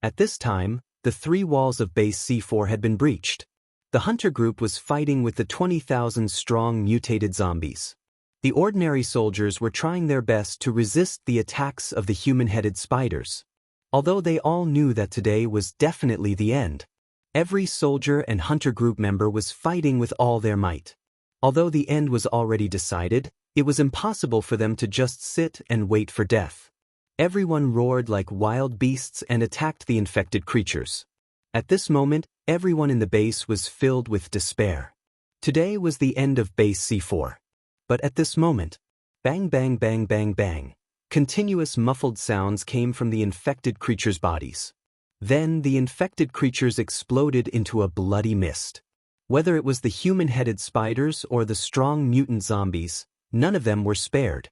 At this time, the 3 walls of base C4 had been breached. The hunter group was fighting with the 20,000 strong mutated zombies. The ordinary soldiers were trying their best to resist the attacks of the human-headed spiders. Although they all knew that today was definitely the end, every soldier and hunter group member was fighting with all their might. Although the end was already decided, it was impossible for them to just sit and wait for death. Everyone roared like wild beasts and attacked the infected creatures. At this moment, everyone in the base was filled with despair. Today was the end of base C4. But at this moment, bang bang bang bang bang, continuous muffled sounds came from the infected creatures' bodies. Then the infected creatures exploded into a bloody mist. Whether it was the human-headed spiders or the strong mutant zombies, none of them were spared.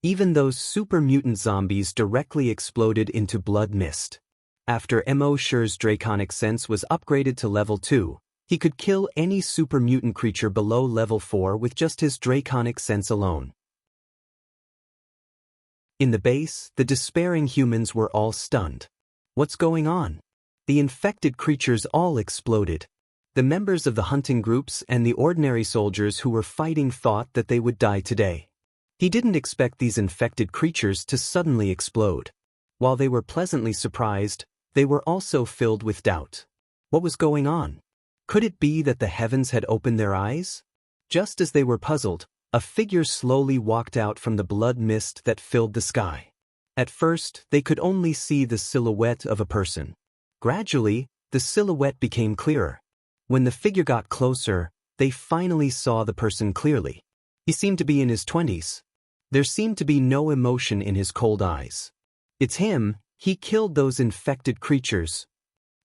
Even those super mutant zombies directly exploded into blood mist. After Shi's draconic sense was upgraded to level 2, he could kill any super mutant creature below level 4 with just his draconic sense alone. In the base, the despairing humans were all stunned. What's going on? The infected creatures all exploded. The members of the hunting groups and the ordinary soldiers who were fighting thought that they would die today. He didn't expect these infected creatures to suddenly explode. While they were pleasantly surprised, they were also filled with doubt. What was going on? Could it be that the heavens had opened their eyes? Just as they were puzzled, a figure slowly walked out from the blood mist that filled the sky. At first, they could only see the silhouette of a person. Gradually, the silhouette became clearer. When the figure got closer, they finally saw the person clearly. He seemed to be in his 20s. There seemed to be no emotion in his cold eyes. It's him, he killed those infected creatures.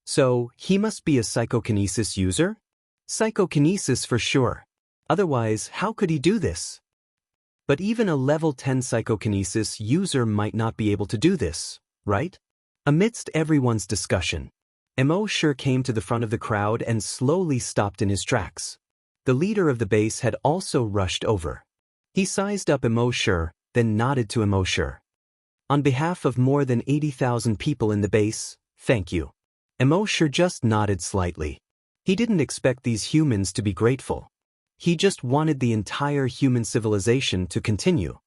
So, he must be a psychokinesis user? Psychokinesis for sure. Otherwise, how could he do this? But even a level 10 psychokinesis user might not be able to do this, right? Amidst everyone's discussion, Immortal came to the front of the crowd and slowly stopped in his tracks. The leader of the base had also rushed over. He sized up Immortal, then nodded to Immortal. On behalf of more than 80,000 people in the base, thank you. Immortal just nodded slightly. He didn't expect these humans to be grateful. He just wanted the entire human civilization to continue.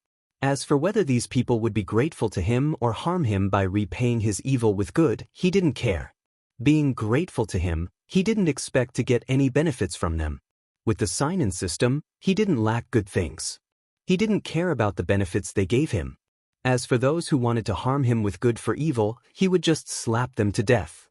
As for whether these people would be grateful to him or harm him by repaying his evil with good, he didn't care. Being grateful to him, he didn't expect to get any benefits from them. With the sign-in system, he didn't lack good things. He didn't care about the benefits they gave him. As for those who wanted to harm him with good for evil, he would just slap them to death.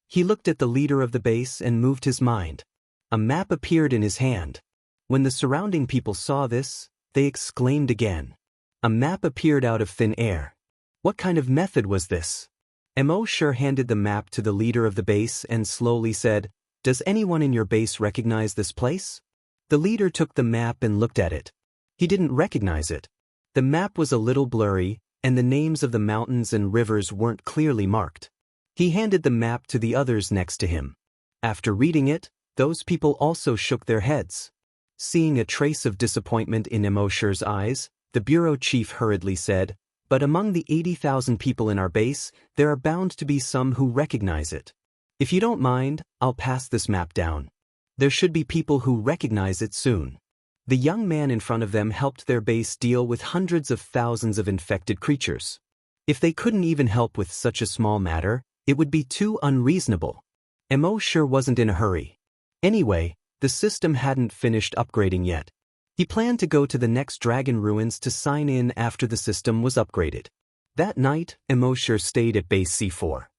He looked at the leader of the base and moved his mind. A map appeared in his hand. When the surrounding people saw this, they exclaimed again. A map appeared out of thin air. What kind of method was this? Immortal handed the map to the leader of the base and slowly said, "Does anyone in your base recognize this place?" The leader took the map and looked at it. He didn't recognize it. The map was a little blurry, and the names of the mountains and rivers weren't clearly marked. He handed the map to the others next to him. After reading it, those people also shook their heads. Seeing a trace of disappointment in Immortal's eyes, the bureau chief hurriedly said, "But among the 80,000 people in our base, there are bound to be some who recognize it. If you don't mind, I'll pass this map down. There should be people who recognize it soon." The young man in front of them helped their base deal with hundreds of thousands of infected creatures. If they couldn't even help with such a small matter, it would be too unreasonable. Immortal wasn't in a hurry. Anyway, the system hadn't finished upgrading yet. He planned to go to the next dragon ruins to sign in after the system was upgraded. That night, Immortal stayed at base C4.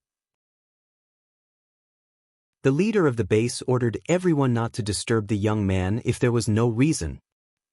The leader of the base ordered everyone not to disturb the young man if there was no reason.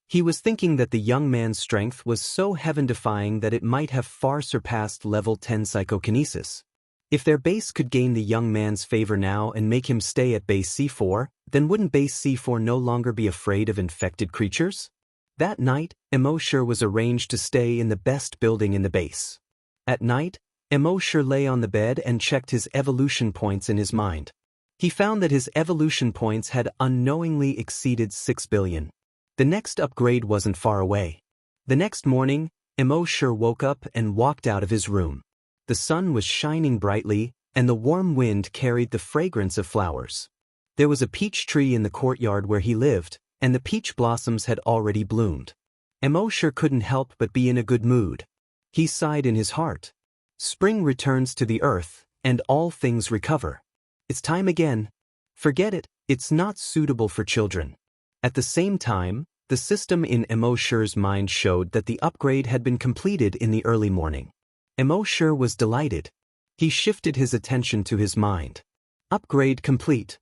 He was thinking that the young man's strength was so heaven-defying that it might have far surpassed level 10 psychokinesis. If their base could gain the young man's favor now and make him stay at base C4, then wouldn't base C4 no longer be afraid of infected creatures? That night, Immortal was arranged to stay in the best building in the base. At night, Immortal lay on the bed and checked his evolution points in his mind. He found that his evolution points had unknowingly exceeded 6 billion. The next upgrade wasn't far away. The next morning, Immortal woke up and walked out of his room. The sun was shining brightly, and the warm wind carried the fragrance of flowers. There was a peach tree in the courtyard where he lived, and the peach blossoms had already bloomed. Immortal couldn't help but be in a good mood. He sighed in his heart. Spring returns to the earth, and all things recover. It's time again. Forget it, it's not suitable for children. At the same time, the system in Immortal's mind showed that the upgrade had been completed in the early morning. Immortal was delighted. He shifted his attention to his mind. Upgrade complete.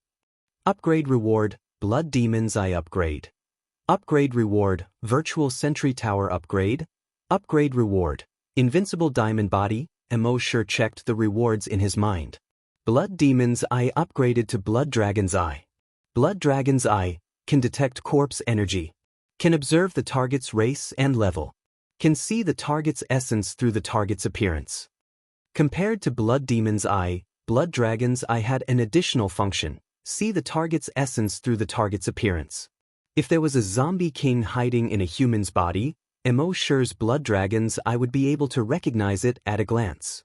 Upgrade reward, Blood Demon's Eye upgrade. Upgrade reward, Virtual Sentry Tower upgrade. Upgrade reward, Invincible Diamond Body. Immortal checked the rewards in his mind. Blood Demon's Eye upgraded to Blood Dragon's Eye. Blood Dragon's Eye can detect corpse energy, can observe the target's race and level, can see the target's essence through the target's appearance. Compared to Blood Demon's Eye, Blood Dragon's Eye had an additional function, see the target's essence through the target's appearance. If there was a zombie king hiding in a human's body, Immortal's Blood Dragon's Eye would be able to recognize it at a glance.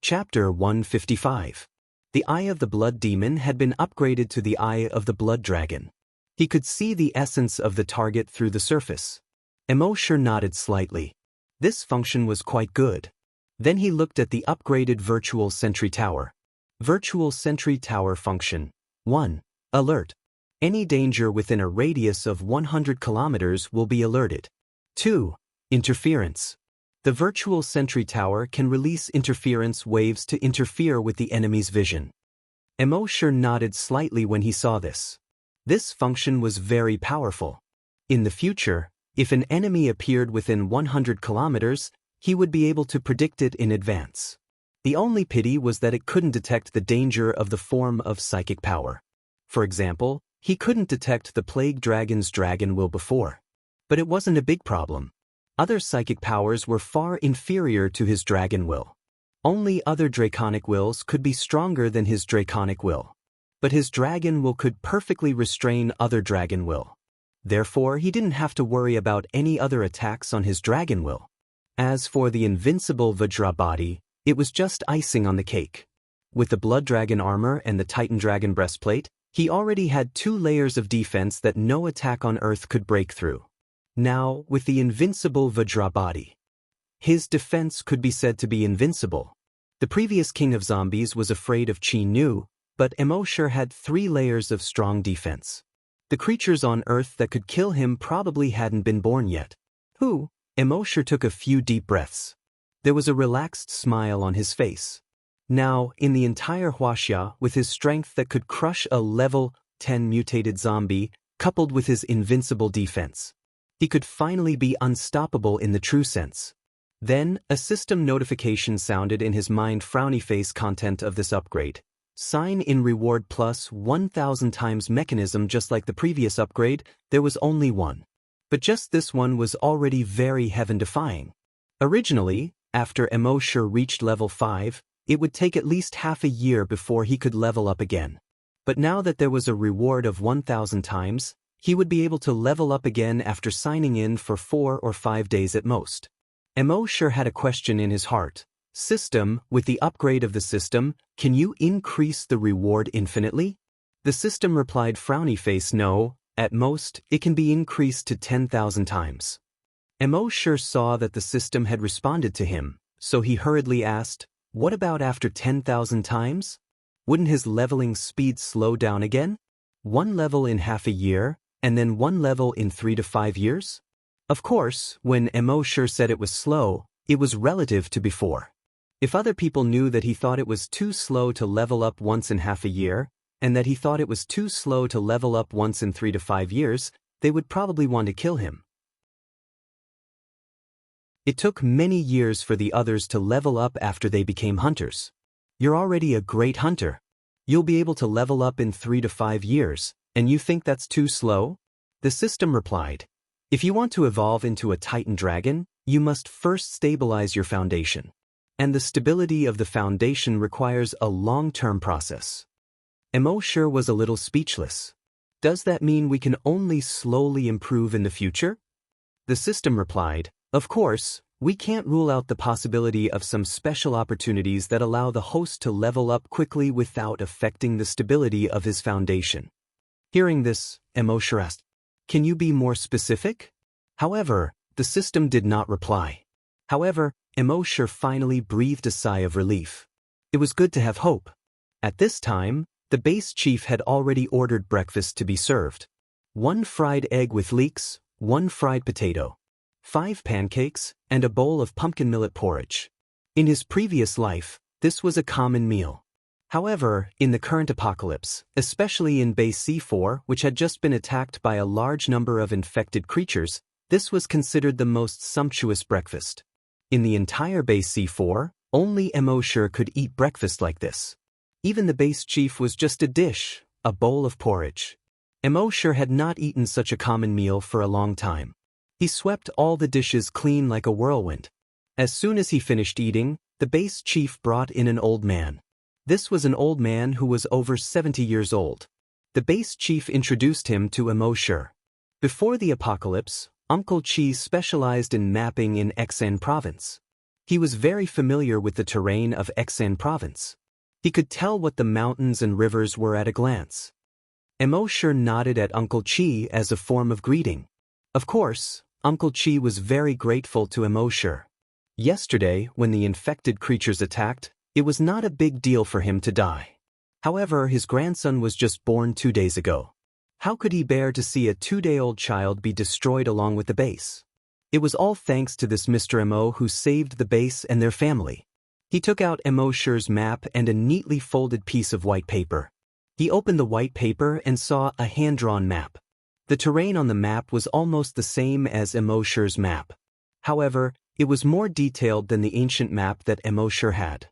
Chapter 155. The Eye of the Blood Demon had been upgraded to the Eye of the Blood Dragon. He could see the essence of the target through the surface. Immortal nodded slightly. This function was quite good. Then he looked at the upgraded Virtual Sentry Tower. Virtual Sentry Tower Function. 1. Alert. Any danger within a radius of 100 kilometers will be alerted. 2. Interference. The virtual sentry tower can release interference waves to interfere with the enemy's vision. Immortal nodded slightly when he saw this. This function was very powerful. In the future, if an enemy appeared within 100 kilometers, he would be able to predict it in advance. The only pity was that it couldn't detect the danger of the form of psychic power. For example, he couldn't detect the plague dragon's dragon will before. But it wasn't a big problem. Other psychic powers were far inferior to his dragon will. Only other draconic wills could be stronger than his draconic will. But his dragon will could perfectly restrain other dragon will. Therefore, he didn't have to worry about any other attacks on his dragon will. As for the invincible Vajra body, it was just icing on the cake. With the blood dragon armor and the titan dragon breastplate, he already had 2 layers of defense that no attack on Earth could break through. Now, with the invincible Vajra body, his defense could be said to be invincible. The previous king of zombies was afraid of Chi Nu, but Immortal had 3 layers of strong defense. The creatures on Earth that could kill him probably hadn't been born yet. Immortal took a few deep breaths. There was a relaxed smile on his face. Now, in the entire Wuxia, with his strength that could crush a level 10 mutated zombie, coupled with his invincible defense, he could finally be unstoppable in the true sense. Then, a system notification sounded in his mind. Frowny face. Content of this upgrade. Sign in reward plus 1,000 times mechanism. Just like the previous upgrade, there was only one. But just this one was already very heaven-defying. Originally, after Immortal reached level 5, it would take at least half a year before he could level up again. But now that there was a reward of 1,000 times, he would be able to level up again after signing in for 4 or 5 days at most. Immortal had a question in his heart. System, with the upgrade of the system, can you increase the reward infinitely? The system replied. Frowny face. No, at most, it can be increased to 10,000 times. Immortal saw that the system had responded to him, so he hurriedly asked, what about after 10,000 times? Wouldn't his leveling speed slow down again? 1 level in half a year, and then 1 level in 3 to 5 years? Of course, when Immortal said it was slow, it was relative to before. If other people knew that he thought it was too slow to level up once in half a year, and that he thought it was too slow to level up once in 3 to 5 years, they would probably want to kill him. It took many years for the others to level up after they became hunters. You're already a great hunter. You'll be able to level up in 3 to 5 years, and you think that's too slow? The system replied, if you want to evolve into a Titan dragon, you must first stabilize your foundation. And the stability of the foundation requires a long-term process. Immortal was a little speechless. Does that mean we can only slowly improve in the future? The system replied, of course, we can't rule out the possibility of some special opportunities that allow the host to level up quickly without affecting the stability of his foundation. Hearing this, Immortal asked, can you be more specific? However, the system did not reply. However, Immortal finally breathed a sigh of relief. It was good to have hope. At this time, the base chief had already ordered breakfast to be served. 1 fried egg with leeks, 1 fried potato, 5 pancakes, and a bowl of pumpkin millet porridge. In his previous life, this was a common meal. However, in the current apocalypse, especially in base C4, which had just been attacked by a large number of infected creatures, this was considered the most sumptuous breakfast. In the entire base C4, only Immortal could eat breakfast like this. Even the base chief was just a dish, a bowl of porridge. Immortal had not eaten such a common meal for a long time. He swept all the dishes clean like a whirlwind. As soon as he finished eating, the base chief brought in an old man. This was an old man who was over 70 years old. The base chief introduced him to Immortal. Before the apocalypse, Uncle Chi specialized in mapping in Xan province. He was very familiar with the terrain of Xan province. He could tell what the mountains and rivers were at a glance. Immortal nodded at Uncle Chi as a form of greeting. Of course, Uncle Chi was very grateful to Immortal. Yesterday, when the infected creatures attacked, It was not a big deal for him to die. However, his grandson was just born 2 days ago. How could he bear to see a 2-day-old child be destroyed along with the base? It was all thanks to this Mr. Mo who saved the base and their family. He took out Emo's map and a neatly folded piece of white paper. He opened the white paper and saw a hand-drawn map. The terrain on the map was almost the same as Emo's map. However, it was more detailed than the ancient map that Emo had.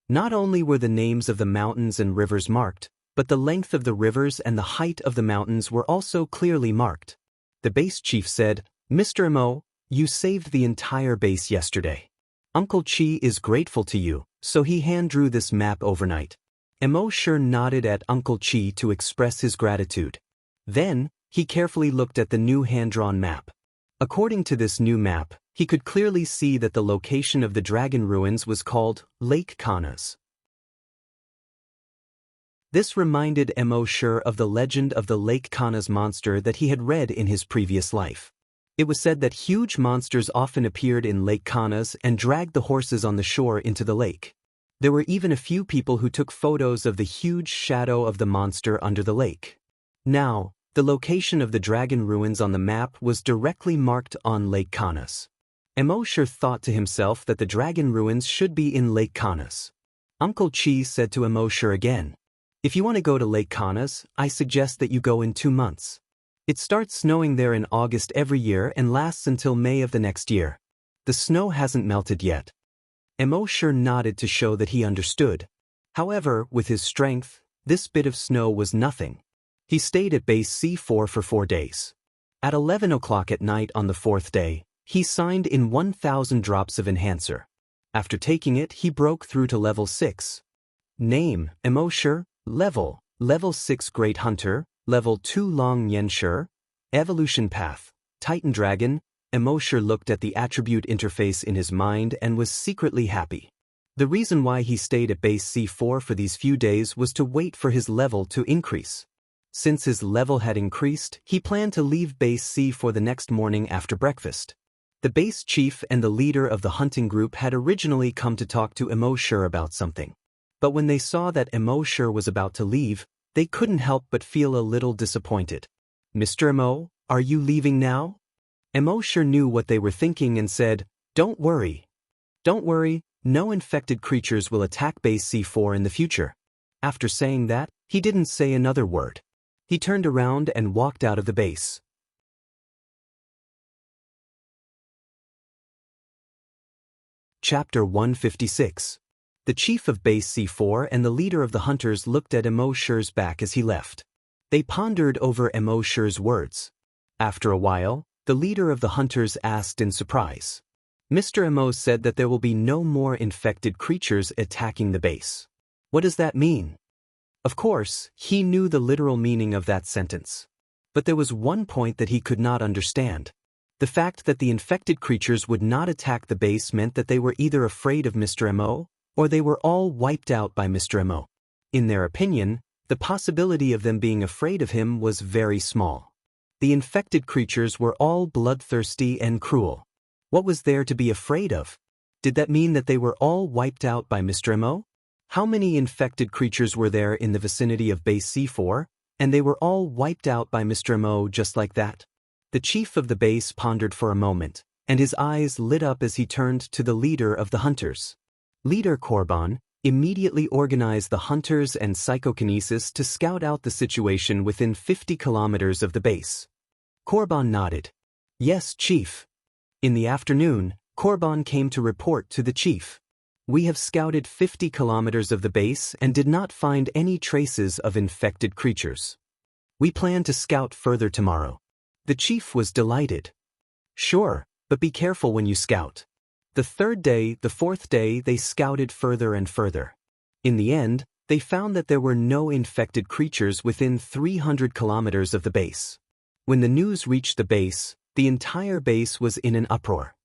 Not only were the names of the mountains and rivers marked, but the length of the rivers and the height of the mountains were also clearly marked. The base chief said, "Mr. Emo, you saved the entire base yesterday. Uncle Chi is grateful to you, so he hand-drew this map overnight." Emo nodded at Uncle Chi to express his gratitude. Then, he carefully looked at the new hand-drawn map. According to this new map, he could clearly see that the location of the dragon ruins was called Lake Kanas. This reminded Emo of the legend of the Lake Kanas monster that he had read in his previous life. It was said that huge monsters often appeared in Lake Kanas and dragged the horses on the shore into the lake. There were even a few people who took photos of the huge shadow of the monster under the lake. Now, the location of the dragon ruins on the map was directly marked on Lake Kanas. Emo thought to himself that the dragon ruins should be in Lake Kanas. Uncle Chi said to Emo again, "If you want to go to Lake Kanas, I suggest that you go in 2 months. It starts snowing there in August every year and lasts until May of the next year. The snow hasn't melted yet." Emo nodded to show that he understood. However, with his strength, this bit of snow was nothing. He stayed at base C4 for 4 days. At 11 o'clock at night on the 4th day, he signed in 1,000 drops of enhancer. After taking it, he broke through to level 6. Name, Emo level 6 Great Hunter, level 2 Long Yen. Evolution path, Titan Dragon. Emo looked at the attribute interface in his mind and was secretly happy. The reason why he stayed at base C4 for these few days was to wait for his level to increase. Since his level had increased, he planned to leave base C for the next morning after breakfast. The base chief and the leader of the hunting group had originally come to talk to Emo about something. But when they saw that Emo was about to leave, they couldn't help but feel a little disappointed. "Mr. Emo, are you leaving now?" Emo knew what they were thinking and said, Don't worry, no infected creatures will attack base C4 in the future." After saying that, he didn't say another word. He turned around and walked out of the base. Chapter 156. The chief of base C4 and the leader of the hunters looked at Emo's back as he left. They pondered over Emo's words. After a while, the leader of the hunters asked in surprise. Mr. Emo said that there will be no more infected creatures attacking the base. What does that mean? Of course, he knew the literal meaning of that sentence. But there was one point that he could not understand. The fact that the infected creatures would not attack the base meant that they were either afraid of Mr. Emo, or they were all wiped out by Mr. Emo. In their opinion, the possibility of them being afraid of him was very small. The infected creatures were all bloodthirsty and cruel. What was there to be afraid of? Did that mean that they were all wiped out by Mr. Emo? How many infected creatures were there in the vicinity of base C4, and they were all wiped out by Mr. Emo just like that? The chief of the base pondered for a moment, and his eyes lit up as he turned to the leader of the hunters. Leader Korban immediately organized the hunters and psychokinesis to scout out the situation within 50 kilometers of the base. Korban nodded. "Yes, chief." In the afternoon, Korban came to report to the chief. "We have scouted 50 kilometers of the base and did not find any traces of infected creatures. We plan to scout further tomorrow." The chief was delighted. "Sure, but be careful when you scout." The 3rd day, the 4th day, they scouted further and further. In the end, they found that there were no infected creatures within 300 kilometers of the base. When the news reached the base, the entire base was in an uproar.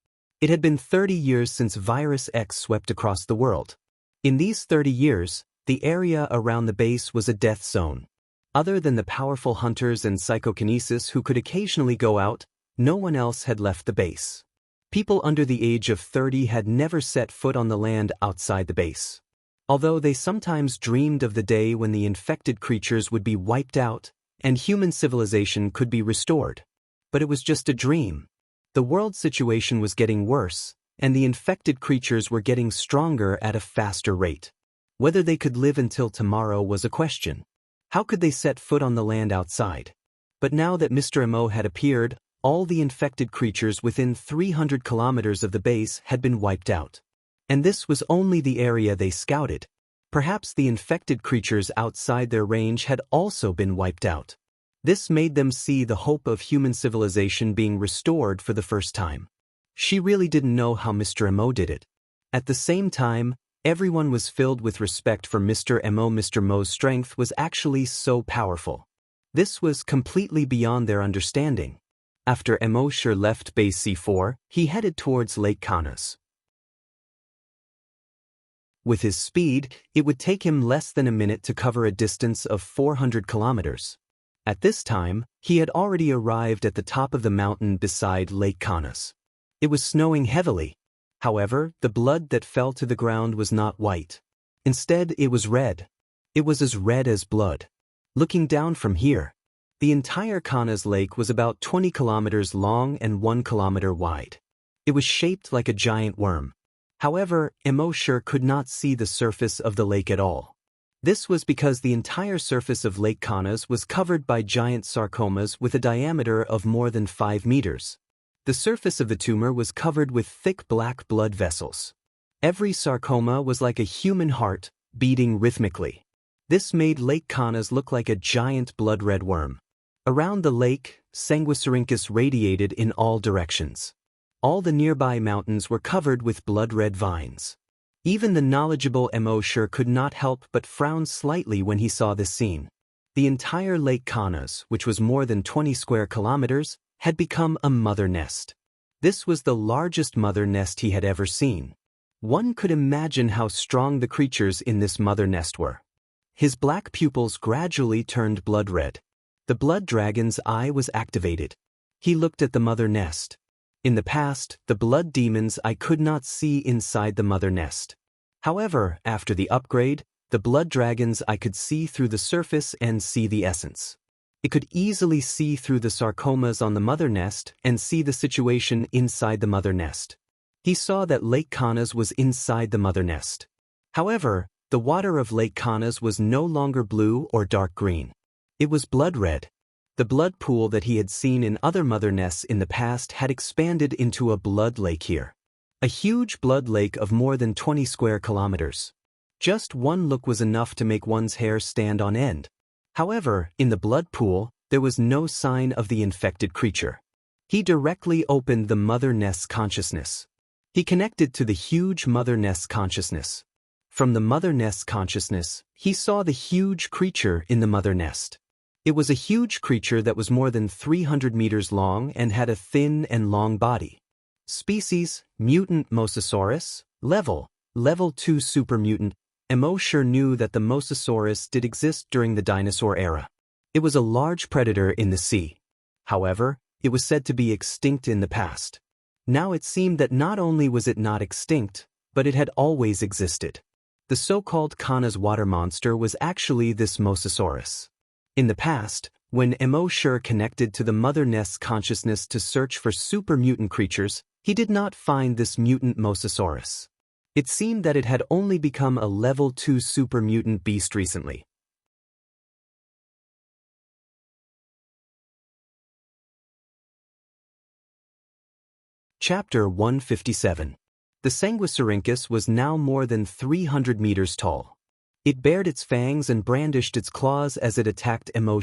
It had been 30 years since Virus X swept across the world. In these 30 years, the area around the base was a death zone. Other than the powerful hunters and psychokinesis who could occasionally go out, no one else had left the base. People under the age of 30 had never set foot on the land outside the base. Although they sometimes dreamed of the day when the infected creatures would be wiped out and human civilization could be restored. But it was just a dream. The world situation was getting worse, and the infected creatures were getting stronger at a faster rate. Whether they could live until tomorrow was a question. How could they set foot on the land outside? But now that Mr. Mo had appeared, all the infected creatures within 300 kilometers of the base had been wiped out. And this was only the area they scouted. Perhaps the infected creatures outside their range had also been wiped out. This made them see the hope of human civilization being restored for the first time. She really didn't know how Mr. Mo did it. At the same time, everyone was filled with respect for Mr. Mo. Mr. Mo's strength was actually so powerful. This was completely beyond their understanding. After Mo left base C4, he headed towards Lake Canas. With his speed, it would take him less than a minute to cover a distance of 400 kilometers. At this time, he had already arrived at the top of the mountain beside Lake Canas. It was snowing heavily. However, the blood that fell to the ground was not white. Instead, it was red. It was as red as blood. Looking down from here, the entire Canas Lake was about 20 kilometers long and 1 kilometer wide. It was shaped like a giant worm. However, Mo could not see the surface of the lake at all. This was because the entire surface of Lake Canas was covered by giant sarcomas with a diameter of more than 5 meters. The surface of the tumor was covered with thick black blood vessels. Every sarcoma was like a human heart, beating rhythmically. This made Lake Canas look like a giant blood-red worm. Around the lake, Sanguisurincus radiated in all directions. All the nearby mountains were covered with blood-red vines. Even the knowledgeable Mo could not help but frown slightly when he saw this scene. The entire Lake Canas, which was more than 20 square kilometers, had become a mother nest. This was the largest mother nest he had ever seen. One could imagine how strong the creatures in this mother nest were. His black pupils gradually turned blood red. The blood dragon's eye was activated. He looked at the mother nest. In the past, the blood demon's eye could not see inside the mother nest. However, after the upgrade, the blood dragon's eye could see through the surface and see the essence. It could easily see through the sarcomas on the mother nest and see the situation inside the mother nest. He saw that Lake Canas was inside the mother nest. However, the water of Lake Canas was no longer blue or dark green. It was blood red. The blood pool that he had seen in other mother nests in the past had expanded into a blood lake here. A huge blood lake of more than 20 square kilometers. Just one look was enough to make one's hair stand on end. However, in the blood pool, there was no sign of the infected creature. He directly opened the mother nest's consciousness. He connected to the huge mother nest's consciousness. From the mother nest's consciousness, he saw the huge creature in the mother nest. It was a huge creature that was more than 300 meters long and had a thin and long body. Species, mutant Mosasaurus. Level 2 super mutant. Mo knew that the Mosasaurus did exist during the dinosaur era. It was a large predator in the sea. However, it was said to be extinct in the past. Now it seemed that not only was it not extinct, but it had always existed. The so-called Canas water monster was actually this Mosasaurus. In the past, when Mo connected to the mother nest's consciousness to search for super mutant creatures, he did not find this mutant Mosasaurus. It seemed that it had only become a level 2 super mutant beast recently. Chapter 157. The Sanguisurincus was now more than 300 meters tall. It bared its fangs and brandished its claws as it attacked Mo.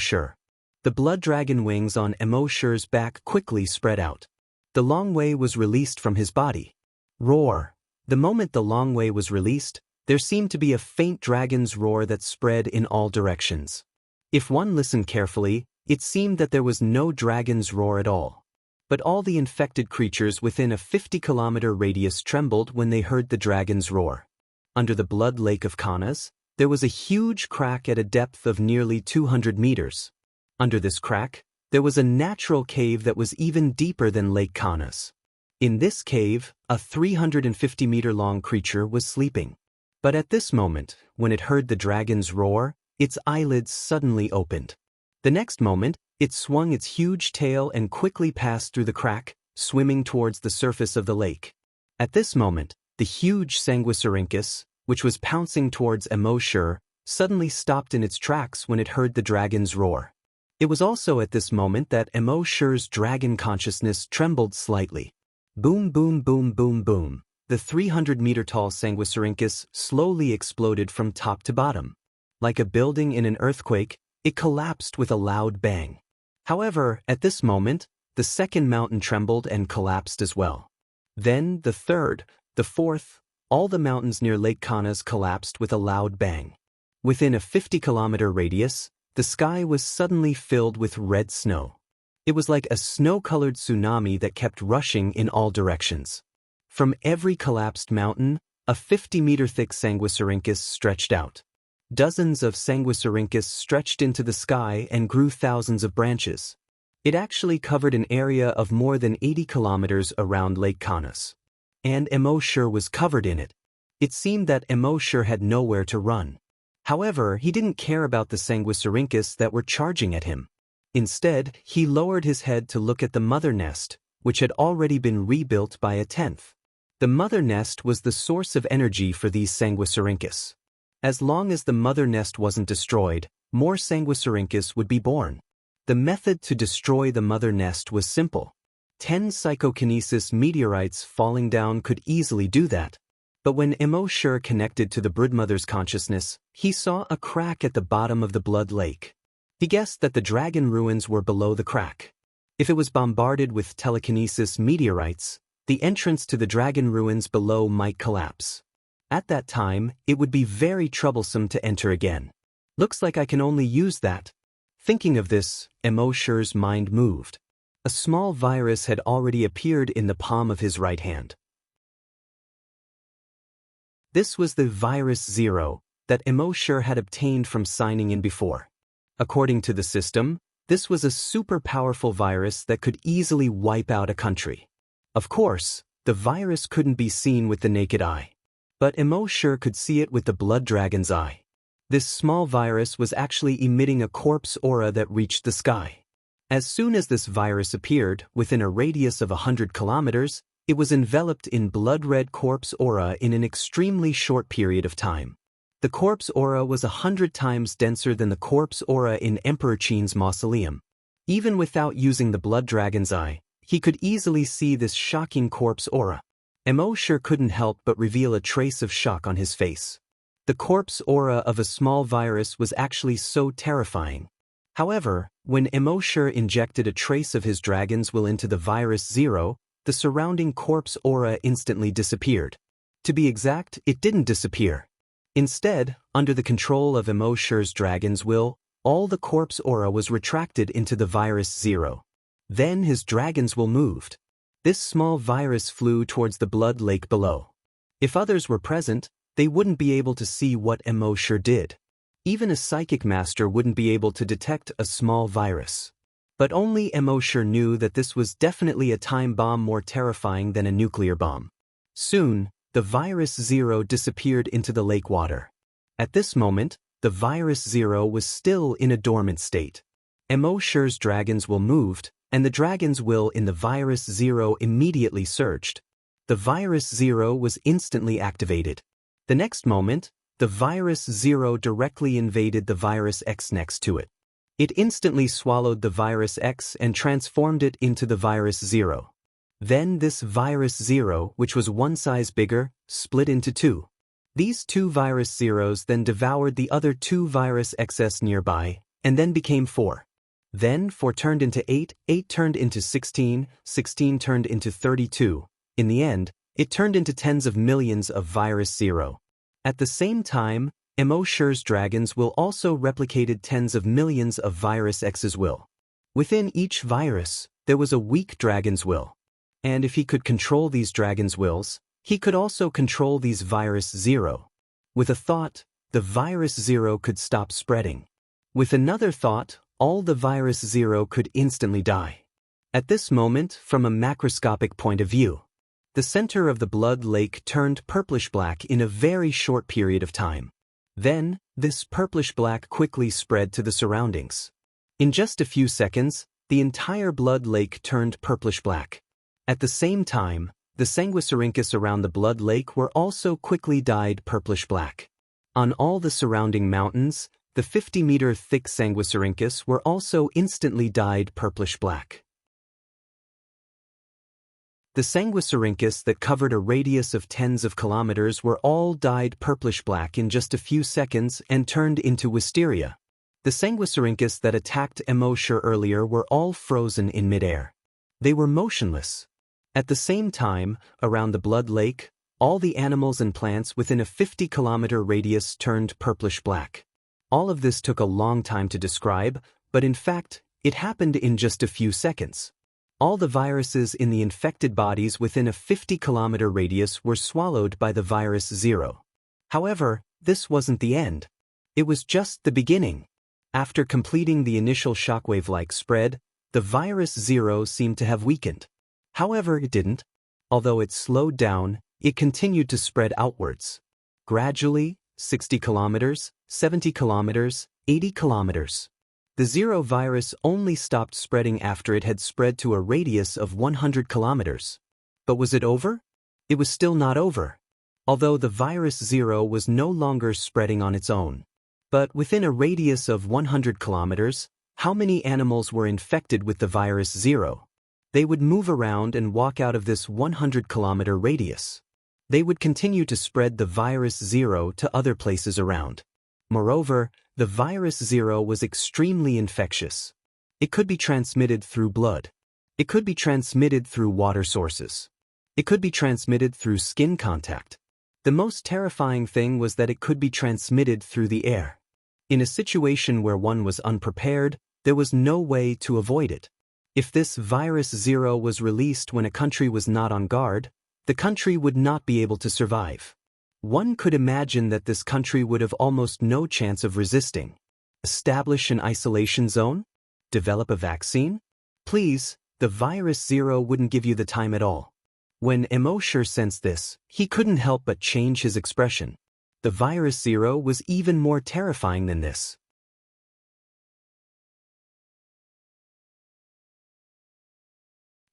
The blood dragon wings on Mo's back quickly spread out. The long way was released from his body. Roar! The moment the long way was released, there seemed to be a faint dragon's roar that spread in all directions. If one listened carefully, it seemed that there was no dragon's roar at all. But all the infected creatures within a 50-kilometer radius trembled when they heard the dragon's roar. Under the blood lake of Canas, there was a huge crack at a depth of nearly 200 meters. Under this crack, there was a natural cave that was even deeper than Lake Canas. In this cave, a 350-meter-long creature was sleeping. But at this moment, when it heard the dragon's roar, its eyelids suddenly opened. The next moment, it swung its huge tail and quickly passed through the crack, swimming towards the surface of the lake. At this moment, the huge Sanguisurincus, which was pouncing towards Emoshur, suddenly stopped in its tracks when it heard the dragon's roar. It was also at this moment that Emoshur's dragon consciousness trembled slightly. Boom boom boom boom boom. The 300-meter-tall Sanguisurincus slowly exploded from top to bottom. Like a building in an earthquake, it collapsed with a loud bang. However, at this moment, the second mountain trembled and collapsed as well. Then, the third, the fourth, all the mountains near Lake Kanas collapsed with a loud bang. Within a 50-kilometer radius, the sky was suddenly filled with red snow. It was like a snow-colored tsunami that kept rushing in all directions. From every collapsed mountain, a 50-meter-thick Sanguisurincus stretched out. Dozens of Sanguisurincus stretched into the sky and grew thousands of branches. It actually covered an area of more than 80 kilometers around Lake Kanas. And Emoshur was covered in it. It seemed that Emoshur had nowhere to run. However, he didn't care about the Sanguisurincus that were charging at him. Instead, he lowered his head to look at the mother nest, which had already been rebuilt by a 10th. The mother nest was the source of energy for these Sanguisurincus. As long as the mother nest wasn't destroyed, more Sanguisurincus would be born. The method to destroy the mother nest was simple. 10 psychokinesis meteorites falling down could easily do that. But when Emoshur connected to the broodmother's consciousness, he saw a crack at the bottom of the blood lake. He guessed that the dragon ruins were below the crack. If it was bombarded with telekinesis meteorites, the entrance to the dragon ruins below might collapse. At that time, it would be very troublesome to enter again. Looks like I can only use that. Thinking of this, Emoshur's mind moved. A small virus had already appeared in the palm of his right hand. This was the virus 0 that Emoshur had obtained from signing in before. According to the system, this was a super powerful virus that could easily wipe out a country. Of course, the virus couldn't be seen with the naked eye. But Emoshur could see it with the blood dragon's eye. This small virus was actually emitting a corpse aura that reached the sky. As soon as this virus appeared, within a radius of 100 kilometers, it was enveloped in blood-red corpse aura in an extremely short period of time. The corpse aura was 100 times denser than the corpse aura in Emperor Qin's mausoleum. Even without using the blood dragon's eye, he could easily see this shocking corpse aura. Emoshur couldn't help but reveal a trace of shock on his face. The corpse aura of a small virus was actually so terrifying. However, when Emoshur injected a trace of his dragon's will into the virus 0, the surrounding corpse aura instantly disappeared. To be exact, it didn't disappear. Instead, under the control of Emoshur's dragon's will, all the corpse aura was retracted into the virus 0. Then his dragon's will moved. This small virus flew towards the blood lake below. If others were present, they wouldn't be able to see what Emoshur did. Even a psychic master wouldn't be able to detect a small virus. But only Emoshur knew that this was definitely a time bomb more terrifying than a nuclear bomb. Soon, the virus 0 disappeared into the lake water. At this moment, the virus 0 was still in a dormant state. Emoshur's dragon's will moved, and the dragon's will in the virus 0 immediately surged. The virus 0 was instantly activated. The next moment, the virus 0 directly invaded the virus X next to it. It instantly swallowed the virus X and transformed it into the virus 0. Then this virus 0, which was one size bigger, split into two. These two virus 0s then devoured the other two virus XS nearby, and then became 4. Then 4 turned into 8, 8 turned into 16, 16 turned into 32. In the end, it turned into tens of millions of virus 0. At the same time, Emoshur's dragon's will also replicated tens of millions of virus X's will. Within each virus, there was a weak dragon's will. And if he could control these dragon's wills, he could also control these virus 0. With a thought, the virus 0 could stop spreading. With another thought, all the virus 0 could instantly die. At this moment, from a macroscopic point of view, The center of the blood lake turned purplish-black in a very short period of time. Then, this purplish-black quickly spread to the surroundings. In just a few seconds, the entire blood lake turned purplish-black. At the same time, the sanguisurincus around the blood lake were also quickly dyed purplish-black. On all the surrounding mountains, the 50-meter-thick sanguisurincus were also instantly dyed purplish-black. The sanguisurincus that covered a radius of tens of kilometers were all dyed purplish-black in just a few seconds and turned into wisteria. The sanguisurincus that attacked Immortal earlier were all frozen in midair. They were motionless. At the same time, around the blood lake, all the animals and plants within a 50-kilometer radius turned purplish-black. All of this took a long time to describe, but in fact, it happened in just a few seconds. All the viruses in the infected bodies within a 50-kilometer radius were swallowed by the virus 0. However, this wasn't the end. It was just the beginning. After completing the initial shockwave-like spread, the virus 0 seemed to have weakened. However, it didn't. Although it slowed down, it continued to spread outwards. Gradually, 60 kilometers, 70 kilometers, 80 kilometers. The 0 virus only stopped spreading after it had spread to a radius of 100 kilometers. But was it over? It was still not over. Although the virus 0 was no longer spreading on its own. But within a radius of 100 kilometers, how many animals were infected with the virus 0? They would move around and walk out of this 100-kilometer radius. They would continue to spread the virus 0 to other places around. Moreover, the virus 0 was extremely infectious. It could be transmitted through blood. It could be transmitted through water sources. It could be transmitted through skin contact. The most terrifying thing was that it could be transmitted through the air. In a situation where one was unprepared, there was no way to avoid it. If this virus 0 was released when a country was not on guard, the country would not be able to survive. One could imagine that this country would have almost no chance of resisting. Establish an isolation zone? Develop a vaccine? Please, the virus 0 wouldn't give you the time at all. When Immortal sensed this, he couldn't help but change his expression. The virus 0 was even more terrifying than this.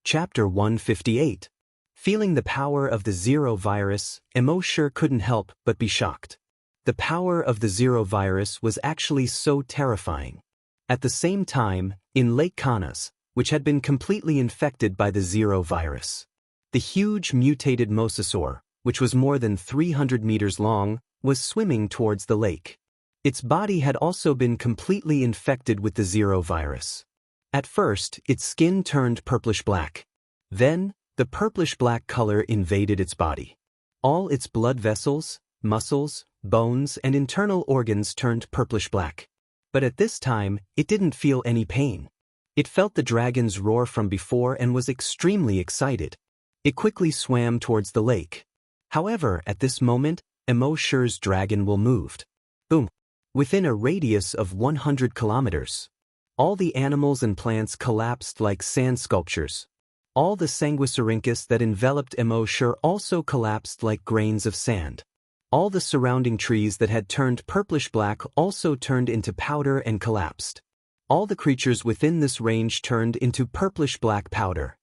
Chapter 158. Feeling the power of the 0 virus, Immortal couldn't help but be shocked. The power of the 0 virus was actually so terrifying. At the same time, in Lake Canas, which had been completely infected by the 0 virus, the huge mutated mosasaur, which was more than 300 meters long, was swimming towards the lake. Its body had also been completely infected with the 0 virus. At first, its skin turned purplish-black. Then, the purplish-black color invaded its body. All its blood vessels, muscles, bones, and internal organs turned purplish-black. But at this time, it didn't feel any pain. It felt the dragon's roar from before and was extremely excited. It quickly swam towards the lake. However, at this moment, Immortal's dragon will moved. Boom! Within a radius of 100 kilometers. All the animals and plants collapsed like sand sculptures. All the sanguisurincus that enveloped Immortal also collapsed like grains of sand. All the surrounding trees that had turned purplish-black also turned into powder and collapsed. All the creatures within this range turned into purplish-black powder.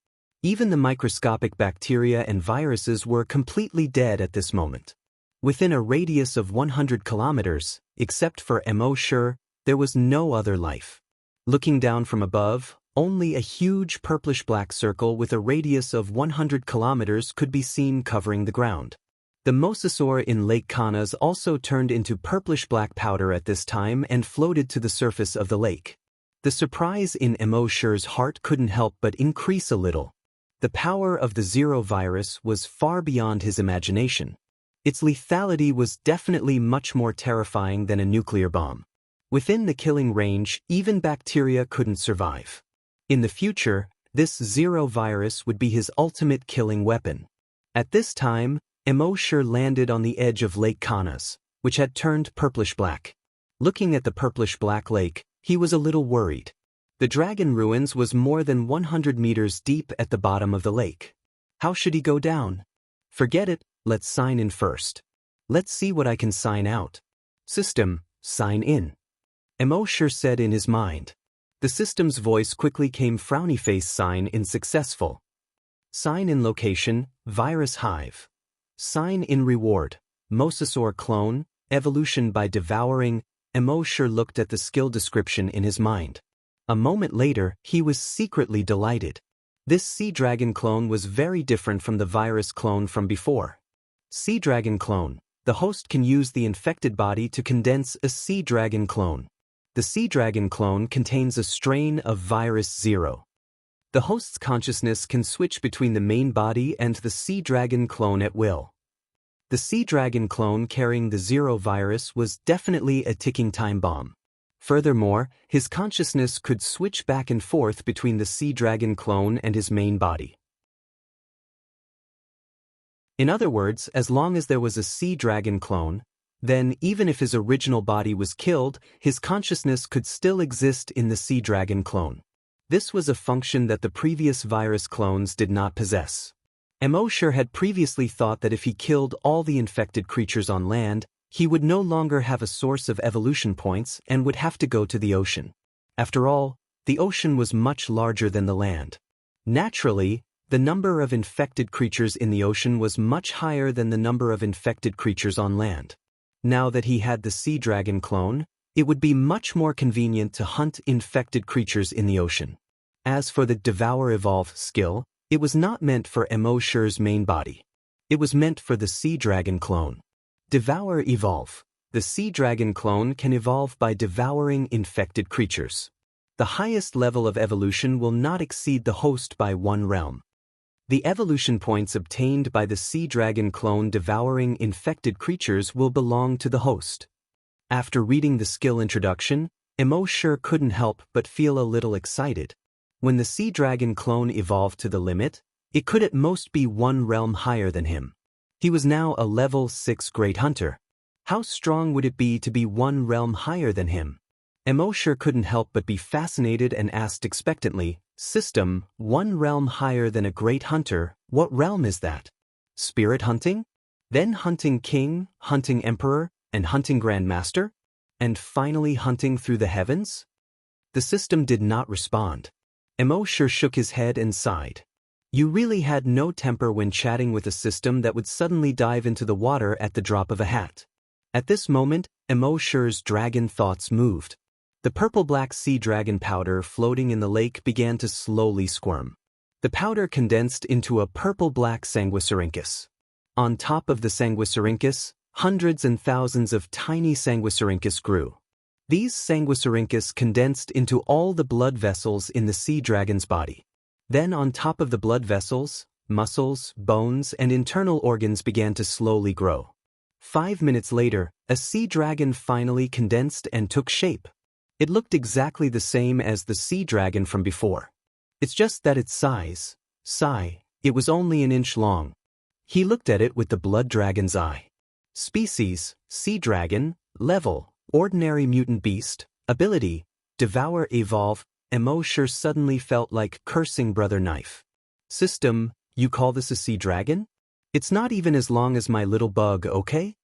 Even the microscopic bacteria and viruses were completely dead at this moment. Within a radius of 100 kilometers, except for Immortal, there was no other life. Looking down from above, only a huge purplish-black circle with a radius of 100 kilometers could be seen covering the ground. The mosasaur in Lake Canas also turned into purplish-black powder at this time and floated to the surface of the lake. The surprise in Immortal's heart couldn't help but increase a little. The power of the 0 virus was far beyond his imagination. Its lethality was definitely much more terrifying than a nuclear bomb. Within the killing range, even bacteria couldn't survive. In the future, this 0 virus would be his ultimate killing weapon. At this time, Immortal landed on the edge of Lake Canas, which had turned purplish-black. Looking at the purplish-black lake, he was a little worried. The dragon ruins was more than 100 meters deep at the bottom of the lake. How should he go down? Forget it, let's sign in first. Let's see what I can sign out. System, sign in. Immortal said in his mind. The system's voice quickly came frowny face sign in successful. Sign in location, virus hive. Sign in reward, mosasaur clone, evolution by devouring. Immortal looked at the skill description in his mind. A moment later, he was secretly delighted. This sea dragon clone was very different from the virus clone from before. Sea dragon clone. The host can use the infected body to condense a sea dragon clone. The sea dragon clone contains a strain of virus 0. The host's consciousness can switch between the main body and the sea dragon clone at will. The sea dragon clone carrying the 0 virus was definitely a ticking time bomb. Furthermore, his consciousness could switch back and forth between the sea dragon clone and his main body. In other words, as long as there was a sea dragon clone, then even if his original body was killed, his consciousness could still exist in the sea dragon clone. This was a function that the previous virus clones did not possess. Immortal had previously thought that if he killed all the infected creatures on land, he would no longer have a source of evolution points and would have to go to the ocean. After all, the ocean was much larger than the land. Naturally, the number of infected creatures in the ocean was much higher than the number of infected creatures on land. Now that he had the sea dragon clone, it would be much more convenient to hunt infected creatures in the ocean. As for the Devour Evolve skill, it was not meant for Immortal's main body. It was meant for the sea dragon clone. Devour Evolve. The sea dragon clone can evolve by devouring infected creatures. The highest level of evolution will not exceed the host by 1 realm. The evolution points obtained by the sea dragon clone devouring infected creatures will belong to the host. After reading the skill introduction, Immortal couldn't help but feel a little excited. When the sea dragon clone evolved to the limit, it could at most be 1 realm higher than him. He was now a level 6 great hunter. How strong would it be to be 1 realm higher than him? Immortal couldn't help but be fascinated and asked expectantly, System, 1 realm higher than a great hunter, what realm is that? Spirit hunting? Then hunting king, hunting emperor, and hunting grandmaster? And finally hunting through the heavens? The system did not respond. Immortal shook his head and sighed. You really had no temper when chatting with a system that would suddenly dive into the water at the drop of a hat. At this moment, Immortal's dragon thoughts moved. The purple-black sea dragon powder floating in the lake began to slowly squirm. The powder condensed into a purple-black sanguisurincus. On top of the sanguisurincus, hundreds and thousands of tiny sanguisurincus grew. These sanguisurincus condensed into all the blood vessels in the sea dragon's body. Then on top of the blood vessels, muscles, bones, and internal organs began to slowly grow. 5 minutes later, a sea dragon finally condensed and took shape. It looked exactly the same as the sea dragon from before. It's just that its size, it was only 1 inch long. He looked at it with the blood dragon's eye. Species, sea dragon, level, ordinary mutant beast, ability, devour evolve. Immortal suddenly felt like cursing Brother Knife. System, you call this a sea dragon? It's not even as long as my little bug, okay?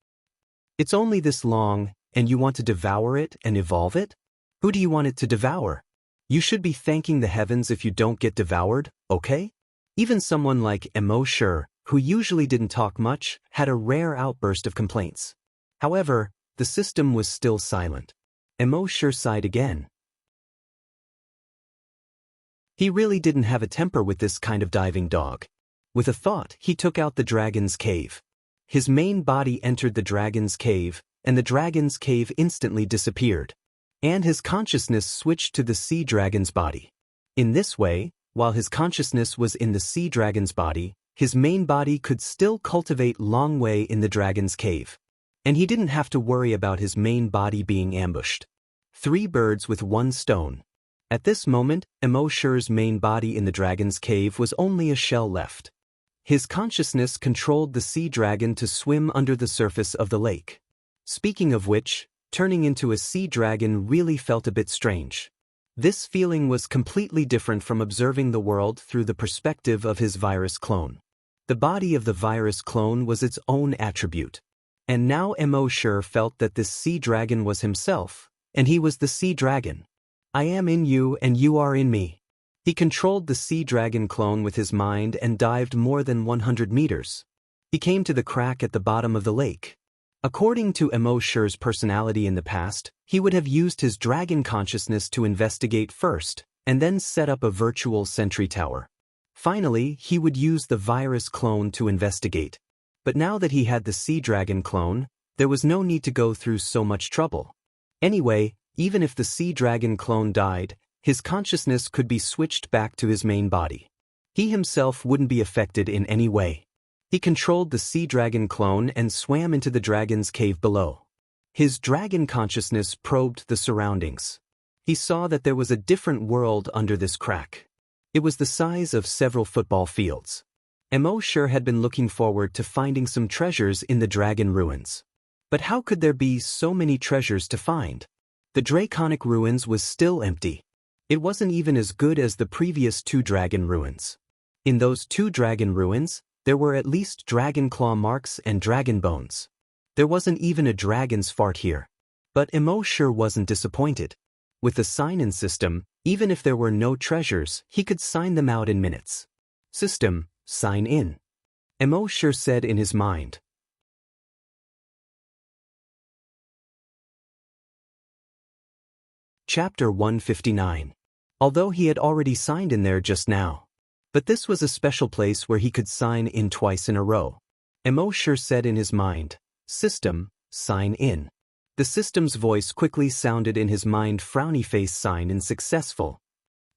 It's only this long, and you want to devour it and evolve it? Who do you want it to devour? You should be thanking the heavens if you don't get devoured, okay? Even someone like Immortal, who usually didn't talk much, had a rare outburst of complaints. However, the system was still silent. Immortal sighed again. He really didn't have a temper with this kind of diving dog. With a thought, he took out the dragon's cave. His main body entered the dragon's cave, and the dragon's cave instantly disappeared. And his consciousness switched to the sea dragon's body. In this way, while his consciousness was in the sea dragon's body, his main body could still cultivate long way in the dragon's cave. And he didn't have to worry about his main body being ambushed. 3 birds with 1 stone. At this moment, Immortal's main body in the dragon's cave was only a shell left. His consciousness controlled the sea dragon to swim under the surface of the lake. Speaking of which, turning into a sea dragon really felt a bit strange. This feeling was completely different from observing the world through the perspective of his virus clone. The body of the virus clone was its own attribute. And now Mo felt that this sea dragon was himself, and he was the sea dragon. I am in you and you are in me. He controlled the sea dragon clone with his mind and dived more than 100 meters. He came to the crack at the bottom of the lake. According to Mo's personality in the past, he would have used his dragon consciousness to investigate first, and then set up a virtual sentry tower. Finally, he would use the virus clone to investigate. But now that he had the sea dragon clone, there was no need to go through so much trouble. Anyway, even if the sea dragon clone died, his consciousness could be switched back to his main body. He himself wouldn't be affected in any way. He controlled the sea dragon clone and swam into the dragon's cave below. His dragon consciousness probed the surroundings. He saw that there was a different world under this crack. It was the size of several football fields. Mo had been looking forward to finding some treasures in the dragon ruins. But how could there be so many treasures to find? The draconic ruins was still empty. It wasn't even as good as the previous 2 dragon ruins. In those 2 dragon ruins, there were at least dragon claw marks and dragon bones. There wasn't even a dragon's fart here. But Mo wasn't disappointed. With the sign-in system, even if there were no treasures, he could sign them out in minutes. System, sign in. Mo said in his mind. Chapter 159. Although he had already signed in there just now. But this was a special place where he could sign in twice in a row. Mo said in his mind, System, sign in. The system's voice quickly sounded in his mind, frowny face, sign in successful.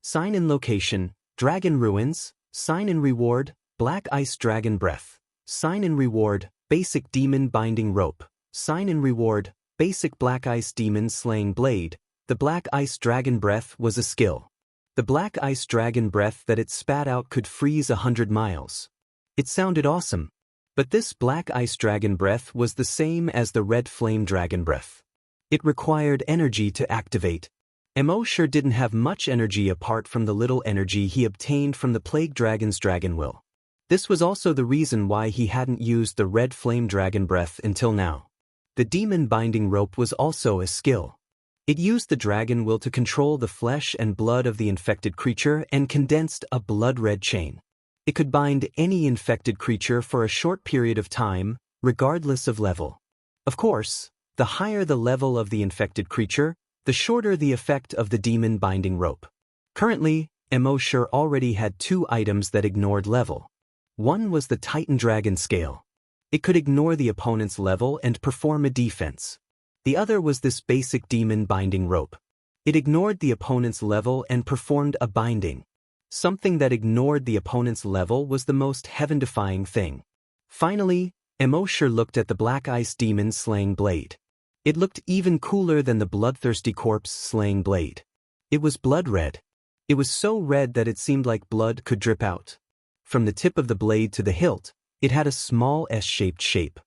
Sign in location, dragon ruins, sign in reward, black ice dragon breath. Sign in reward, basic demon binding rope. Sign in reward, basic black ice demon slaying blade. The black ice dragon breath was a skill. The black ice dragon breath that it spat out could freeze 100 miles. It sounded awesome. But this black ice dragon breath was the same as the red flame dragon breath. It required energy to activate. Mo didn't have much energy apart from the little energy he obtained from the plague dragon's dragon will. This was also the reason why he hadn't used the red flame dragon breath until now. The demon binding rope was also a skill. It used the dragon will to control the flesh and blood of the infected creature and condensed a blood-red chain. It could bind any infected creature for a short period of time, regardless of level. Of course, the higher the level of the infected creature, the shorter the effect of the demon binding rope. Currently, Mo already had 2 items that ignored level. One was the Titan Dragon Scale. It could ignore the opponent's level and perform a defense. The other was this basic demon binding rope. It ignored the opponent's level and performed a binding. Something that ignored the opponent's level was the most heaven-defying thing. Finally, Mo looked at the black ice demon slaying blade. It looked even cooler than the bloodthirsty corpse slaying blade. It was blood red. It was so red that it seemed like blood could drip out. From the tip of the blade to the hilt, it had a small S-shaped shape.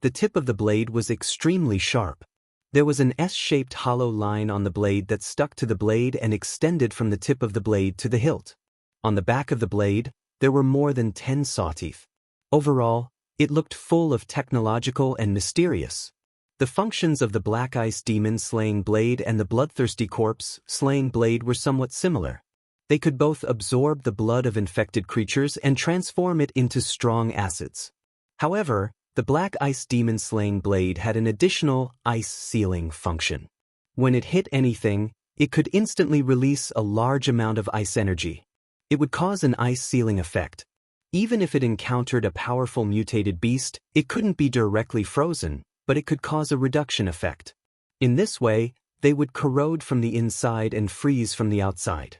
The tip of the blade was extremely sharp. There was an S-shaped hollow line on the blade that stuck to the blade and extended from the tip of the blade to the hilt. On the back of the blade, there were more than 10 saw teeth. Overall, it looked full of technological and mysterious. The functions of the black ice demon slaying blade and the bloodthirsty corpse slaying blade were somewhat similar. They could both absorb the blood of infected creatures and transform it into strong acids. However, the black ice demon slaying blade had an additional ice sealing function. When it hit anything, it could instantly release a large amount of ice energy. It would cause an ice sealing effect. Even if it encountered a powerful mutated beast, it couldn't be directly frozen, but it could cause a reduction effect. In this way, they would corrode from the inside and freeze from the outside.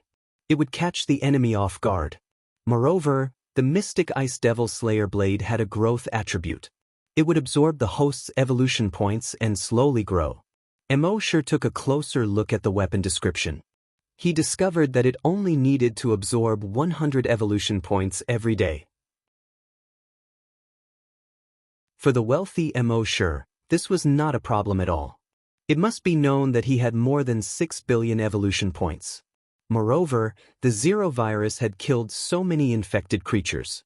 It would catch the enemy off guard. Moreover, the mystic ice devil slayer blade had a growth attribute. It would absorb the host's evolution points and slowly grow. Mo took a closer look at the weapon description. He discovered that it only needed to absorb 100 evolution points every day. For the wealthy Mo, this was not a problem at all. It must be known that he had more than 6 billion evolution points. Moreover, the Zero virus had killed so many infected creatures.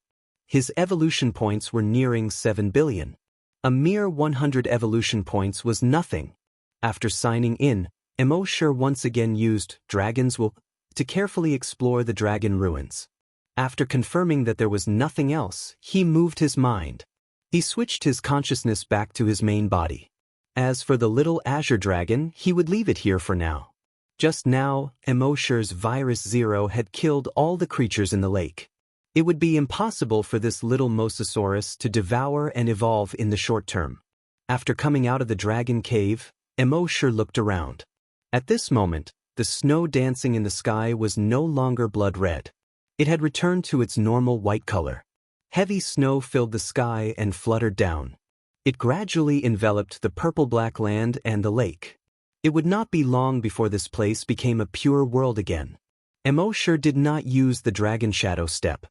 his evolution points were nearing 7 billion. A mere 100 evolution points was nothing. After signing in, Immortal once again used Dragon's Will to carefully explore the dragon ruins. After confirming that there was nothing else, he moved his mind. He switched his consciousness back to his main body. As for the little azure dragon, he would leave it here for now. Just now, Immortal's Virus Zero had killed all the creatures in the lake. It would be impossible for this little mosasaurus to devour and evolve in the short term. After coming out of the dragon cave, Immortal looked around. At this moment, the snow dancing in the sky was no longer blood red. It had returned to its normal white color. Heavy snow filled the sky and fluttered down. It gradually enveloped the purple-black land and the lake. It would not be long before this place became a pure world again. Immortal did not use the dragon shadow step.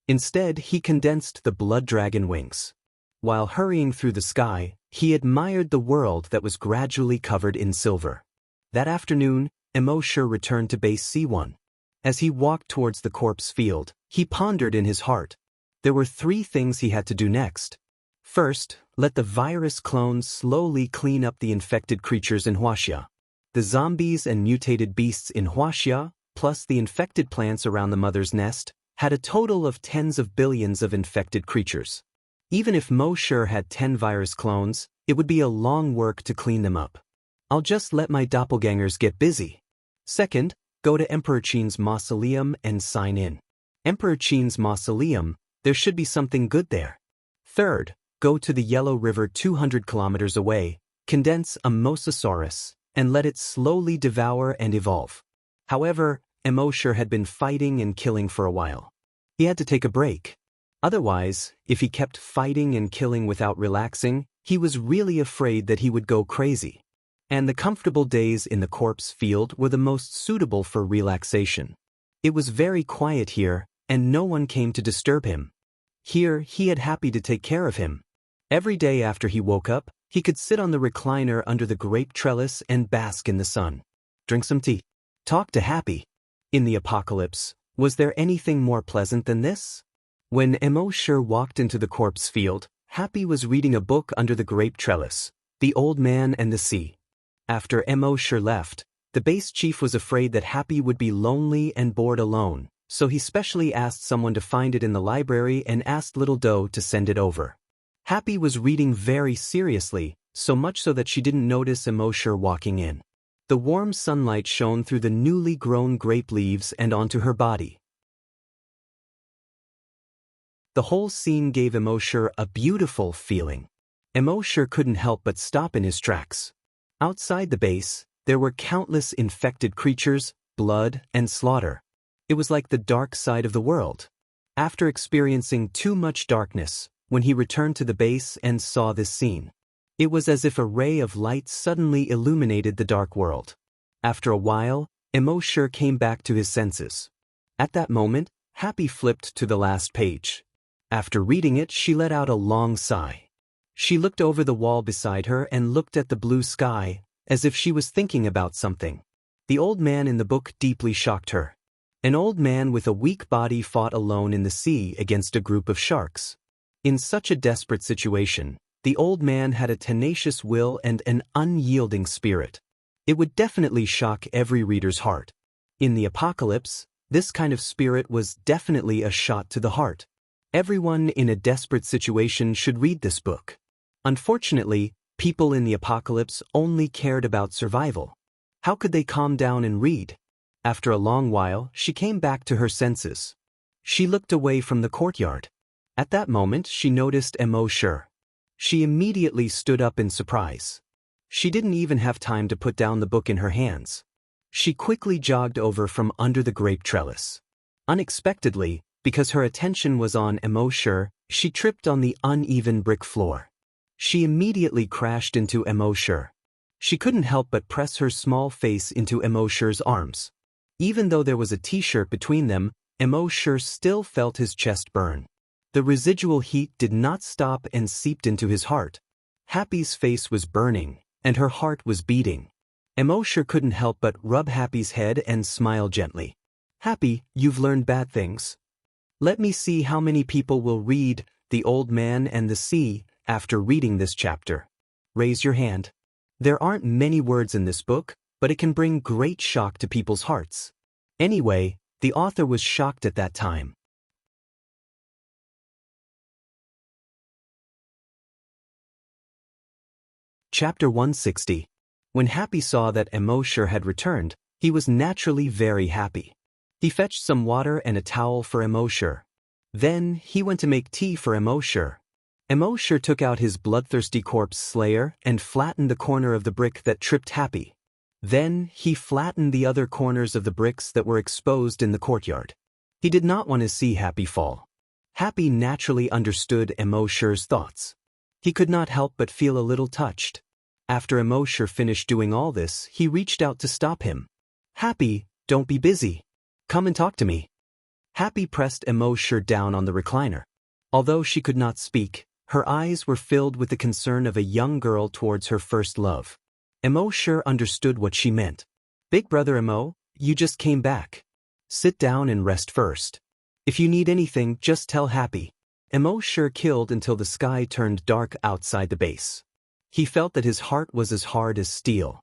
Instead, he condensed the blood dragon wings. While hurrying through the sky, he admired the world that was gradually covered in silver. That afternoon, Immortal returned to base C1. As he walked towards the corpse field, he pondered in his heart. There were 3 things he had to do next. First, let the virus clones slowly clean up the infected creatures in Wuxia. The zombies and mutated beasts in Wuxia, plus the infected plants around the mother's nest, had a total of tens of billions of infected creatures. Even if Immortal had 10 virus clones, it would be a long work to clean them up. I'll just let my doppelgangers get busy. Second, go to Emperor Qin's mausoleum and sign in. Emperor Qin's mausoleum, there should be something good there. Third, go to the Yellow River 200 kilometers away, condense a mosasaurus, and let it slowly devour and evolve. However, Immortal had been fighting and killing for a while. He had to take a break. Otherwise, if he kept fighting and killing without relaxing, he was really afraid that he would go crazy. And the comfortable days in the corpse field were the most suitable for relaxation. It was very quiet here, and no one came to disturb him. Here, he had Happy to take care of him. Every day after he woke up, he could sit on the recliner under the grape trellis and bask in the sun. Drink some tea. Talk to Happy. In the apocalypse, was there anything more pleasant than this? When Immortal walked into the corpse field, Happy was reading a book under the grape trellis, The Old Man and the Sea. After Immortal left, the base chief was afraid that Happy would be lonely and bored alone, so he specially asked someone to find it in the library and asked Little Doe to send it over. Happy was reading very seriously, so much so that she didn't notice Immortal walking in. The warm sunlight shone through the newly grown grape leaves and onto her body. The whole scene gave Immortal a beautiful feeling. Immortal couldn't help but stop in his tracks. Outside the base, there were countless infected creatures, blood, and slaughter. It was like the dark side of the world. After experiencing too much darkness, when he returned to the base and saw this scene, it was as if a ray of light suddenly illuminated the dark world. After a while, Immortal came back to his senses. At that moment, Happy flipped to the last page. After reading it, she let out a long sigh. She looked over the wall beside her and looked at the blue sky, as if she was thinking about something. The old man in the book deeply shocked her. An old man with a weak body fought alone in the sea against a group of sharks. In such a desperate situation, the old man had a tenacious will and an unyielding spirit. It would definitely shock every reader's heart. In the apocalypse, this kind of spirit was definitely a shot to the heart. Everyone in a desperate situation should read this book. Unfortunately, people in the apocalypse only cared about survival. How could they calm down and read? After a long while, she came back to her senses. She looked away from the courtyard. At that moment, she noticed Immortal. She immediately stood up in surprise. She didn't even have time to put down the book in her hands. She quickly jogged over from under the grape trellis. Unexpectedly, because her attention was on Immortal, she tripped on the uneven brick floor. She immediately crashed into Immortal. She couldn't help but press her small face into Immortal's arms. Even though there was a t-shirt between them, Immortal still felt his chest burn. The residual heat did not stop and seeped into his heart. Happy's face was burning, and her heart was beating. Immortal couldn't help but rub Happy's head and smile gently. "Happy, you've learned bad things." Let me see how many people will read The Old Man and the Sea after reading this chapter. Raise your hand. There aren't many words in this book, but it can bring great shock to people's hearts. Anyway, the author was shocked at that time. Chapter 160. When Happy saw that Immortal had returned, he was naturally very happy. He fetched some water and a towel for Immortal. Then he went to make tea for Immortal. Immortal took out his bloodthirsty corpse slayer and flattened the corner of the brick that tripped Happy. Then he flattened the other corners of the bricks that were exposed in the courtyard. He did not want to see Happy fall. Happy naturally understood Immortal's thoughts. He could not help but feel a little touched. After Immortal finished doing all this, he reached out to stop him. Happy, don't be busy. Come and talk to me. Happy pressed Immortal down on the recliner. Although she could not speak, her eyes were filled with the concern of a young girl towards her first love. Immortal understood what she meant. Big brother Immo, you just came back. Sit down and rest first. If you need anything, just tell Happy. Immortal killed until the sky turned dark outside the base. He felt that his heart was as hard as steel.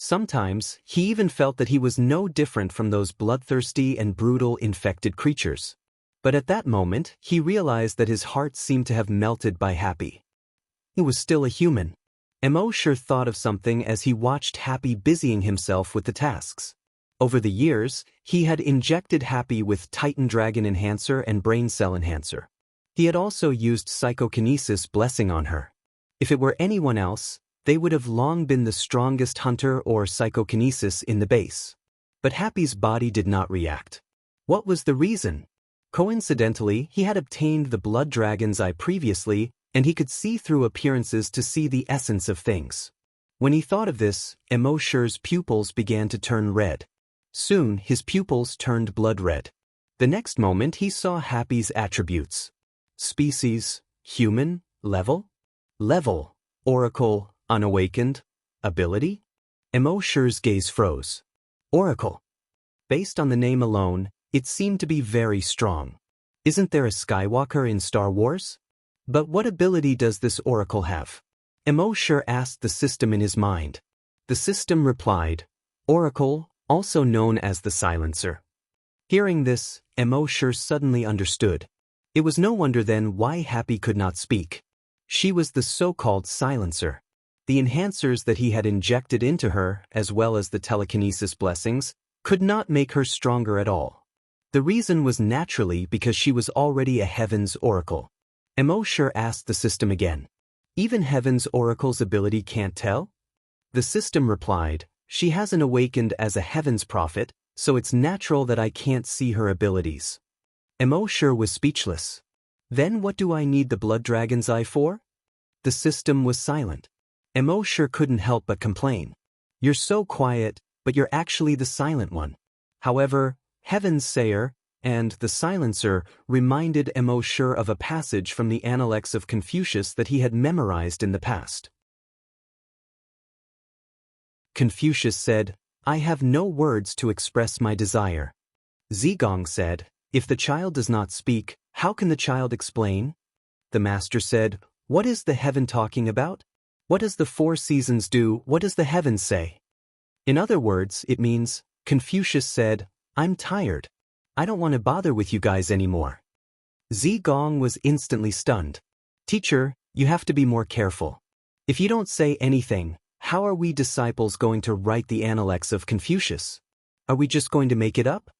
Sometimes, he even felt that he was no different from those bloodthirsty and brutal infected creatures. But at that moment, he realized that his heart seemed to have melted by Happy. He was still a human. Immortal thought of something as he watched Happy busying himself with the tasks. Over the years, he had injected Happy with Titan Dragon Enhancer and Brain Cell Enhancer. He had also used Psychokinesis Blessing on her. If it were anyone else, they would have long been the strongest hunter or psychokinesis in the base. But Happy's body did not react. What was the reason? Coincidentally, he had obtained the Blood Dragon's Eye previously, and he could see through appearances to see the essence of things. When he thought of this, Immortal's pupils began to turn red. Soon, his pupils turned blood red. The next moment, he saw Happy's attributes. Species, human, level, oracle, unawakened, ability. Immortal's gaze froze. Oracle. Based on the name alone, it seemed to be very strong. Isn't there a Skywalker in Star Wars? But what ability does this oracle have? Immortal asked the system in his mind. The system replied, Oracle, also known as the Silencer. Hearing this, Immortal suddenly understood. It was no wonder then why Happy could not speak. She was the so-called Silencer. The enhancers that he had injected into her, as well as the telekinesis blessings, could not make her stronger at all. The reason was naturally because she was already a Heaven's Oracle. Immortal asked the system again. Even Heaven's Oracle's ability can't tell? The system replied, she hasn't awakened as a Heaven's Prophet, so it's natural that I can't see her abilities. Immortal was speechless. Then what do I need the Blood Dragon's Eye for? The system was silent. Immortal couldn't help but complain. You're so quiet, but you're actually the silent one. However, Heaven's Sayer and the Silencer reminded Immortal of a passage from the Analects of Confucius that he had memorized in the past. Confucius said, I have no words to express my desire. Zigong said, if the child does not speak, how can the child explain? The master said, what is the heaven talking about? What does the 4 seasons do? What does the heaven say? In other words, it means, Confucius said, I'm tired. I don't want to bother with you guys anymore. Zigong was instantly stunned. Teacher, you have to be more careful. If you don't say anything, how are we disciples going to write the Analects of Confucius? Are we just going to make it up?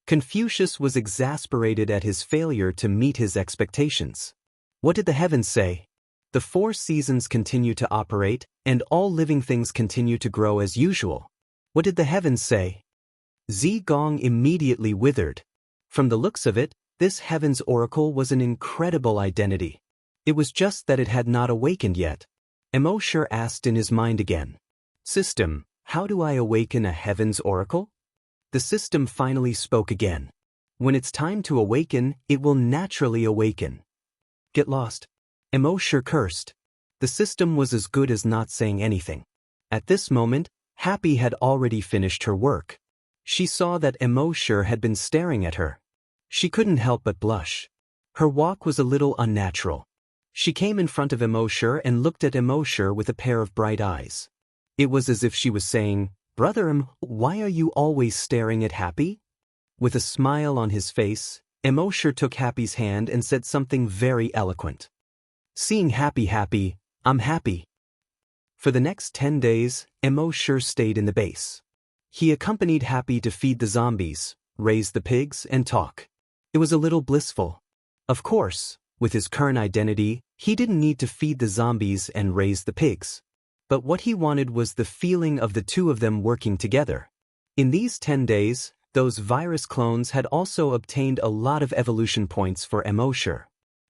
Confucius was exasperated at his failure to meet his expectations. What did the heavens say? The 4 seasons continue to operate, and all living things continue to grow as usual. What did the heavens say? Zigong immediately withered. From the looks of it, this heaven's oracle was an incredible identity. It was just that it had not awakened yet. Immortal asked in his mind again. System, how do I awaken a heaven's oracle? The system finally spoke again. When it's time to awaken, it will naturally awaken. Get lost. Immortal cursed. The system was as good as not saying anything. At this moment, Happy had already finished her work. She saw that Immortal had been staring at her. She couldn't help but blush. Her walk was a little unnatural. She came in front of Immortal and looked at Immortal with a pair of bright eyes. It was as if she was saying, "Brother, why are you always staring at Happy?" With a smile on his face, Immortal took Happy's hand and said something very eloquent. "Seeing Happy, I'm happy." For the next 10 days, Immortal stayed in the base. He accompanied Happy to feed the zombies, raise the pigs, and talk. It was a little blissful. Of course, with his current identity, he didn't need to feed the zombies and raise the pigs. But what he wanted was the feeling of the two of them working together. In these 10 days, those virus clones had also obtained a lot of evolution points for Immortal.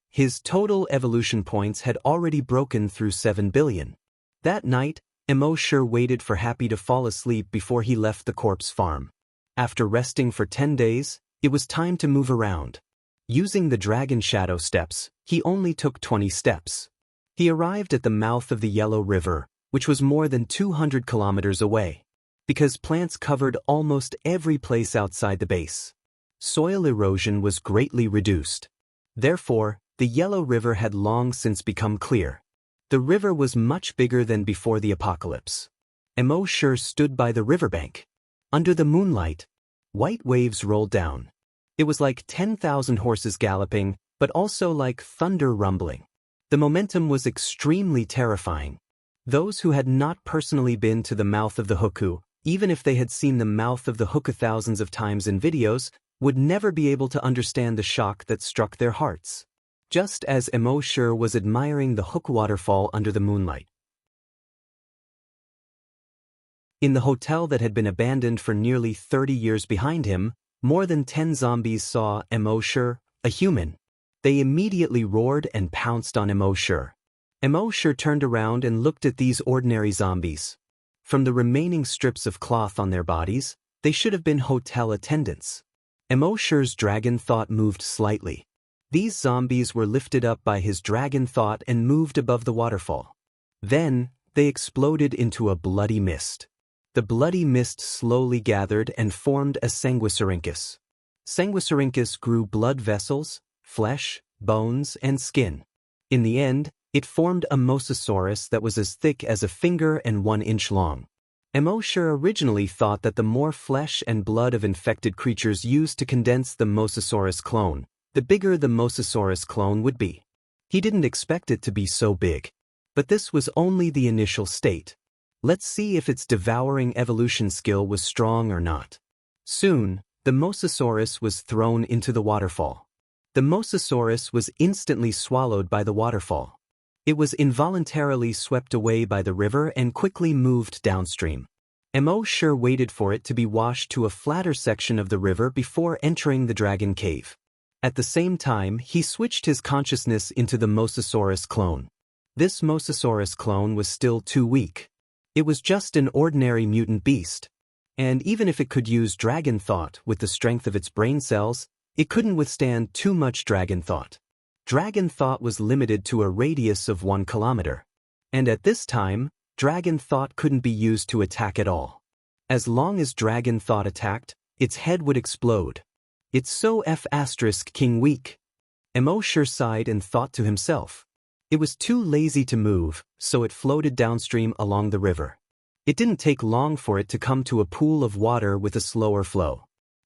His total evolution points had already broken through 7 billion. That night, Immortal waited for Happy to fall asleep before he left the corpse farm. After resting for 10 days, it was time to move around. Using the dragon shadow steps, he only took 20 steps. He arrived at the mouth of the Yellow River, which was more than 200 kilometers away. Because plants covered almost every place outside the base, soil erosion was greatly reduced. Therefore, the Yellow River had long since become clear. The river was much bigger than before the apocalypse. Immortal stood by the riverbank. Under the moonlight, white waves rolled down. It was like 10,000 horses galloping, but also like thunder rumbling. The momentum was extremely terrifying. Those who had not personally been to the mouth of the Huku, even if they had seen the mouth of the Huku thousands of times in videos, would never be able to understand the shock that struck their hearts. Just as Immortal was admiring the Huku waterfall under the moonlight. In the hotel that had been abandoned for nearly 30 years behind him, more than 10 zombies saw Immortal, a human. They immediately roared and pounced on Immortal. Immortal turned around and looked at these ordinary zombies. From the remaining strips of cloth on their bodies, they should have been hotel attendants. Immortal's dragon thought moved slightly. These zombies were lifted up by his dragon thought and moved above the waterfall. Then, they exploded into a bloody mist. The bloody mist slowly gathered and formed a sanguisurincus. Sanguisurincus grew blood vessels, flesh, bones, and skin. In the end, it formed a mosasaurus that was as thick as a finger and 1 inch long. Immortal originally thought that the more flesh and blood of infected creatures used to condense the mosasaurus clone, the bigger the mosasaurus clone would be. He didn't expect it to be so big. But this was only the initial state. Let's see if its devouring evolution skill was strong or not. Soon, the mosasaurus was thrown into the waterfall. The mosasaurus was instantly swallowed by the waterfall. It was involuntarily swept away by the river and quickly moved downstream. Immortal waited for it to be washed to a flatter section of the river before entering the dragon cave. At the same time, he switched his consciousness into the mosasaurus clone. This mosasaurus clone was still too weak. It was just an ordinary mutant beast. And even if it could use dragon thought with the strength of its brain cells, it couldn't withstand too much dragon thought. Dragon thought was limited to a radius of 1 kilometer. And at this time, dragon thought couldn't be used to attack at all. As long as dragon thought attacked, its head would explode. It's so King weak. Immortal sighed and thought to himself. It was too lazy to move, so it floated downstream along the river. It didn't take long for it to come to a pool of water with a slower flow.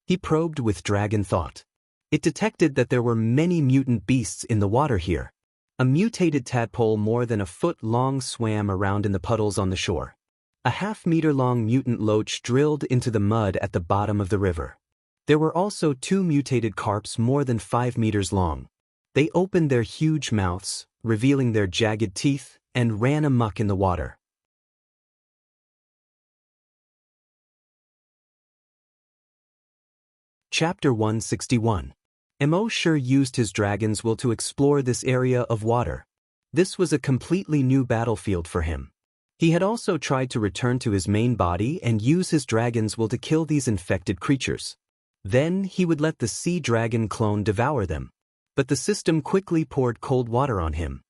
He probed with dragon thought. It detected that there were many mutant beasts in the water here. A mutated tadpole more than a foot long swam around in the puddles on the shore. A half-meter-long mutant loach drilled into the mud at the bottom of the river. There were also 2 mutated carps more than 5 meters long. They opened their huge mouths, revealing their jagged teeth, and ran amok in the water. Chapter 161. Immortal used his dragon's will to explore this area of water. This was a completely new battlefield for him. He had also tried to return to his main body and use his dragon's will to kill these infected creatures. Then he would let the sea dragon clone devour them. But the system quickly poured cold water on him.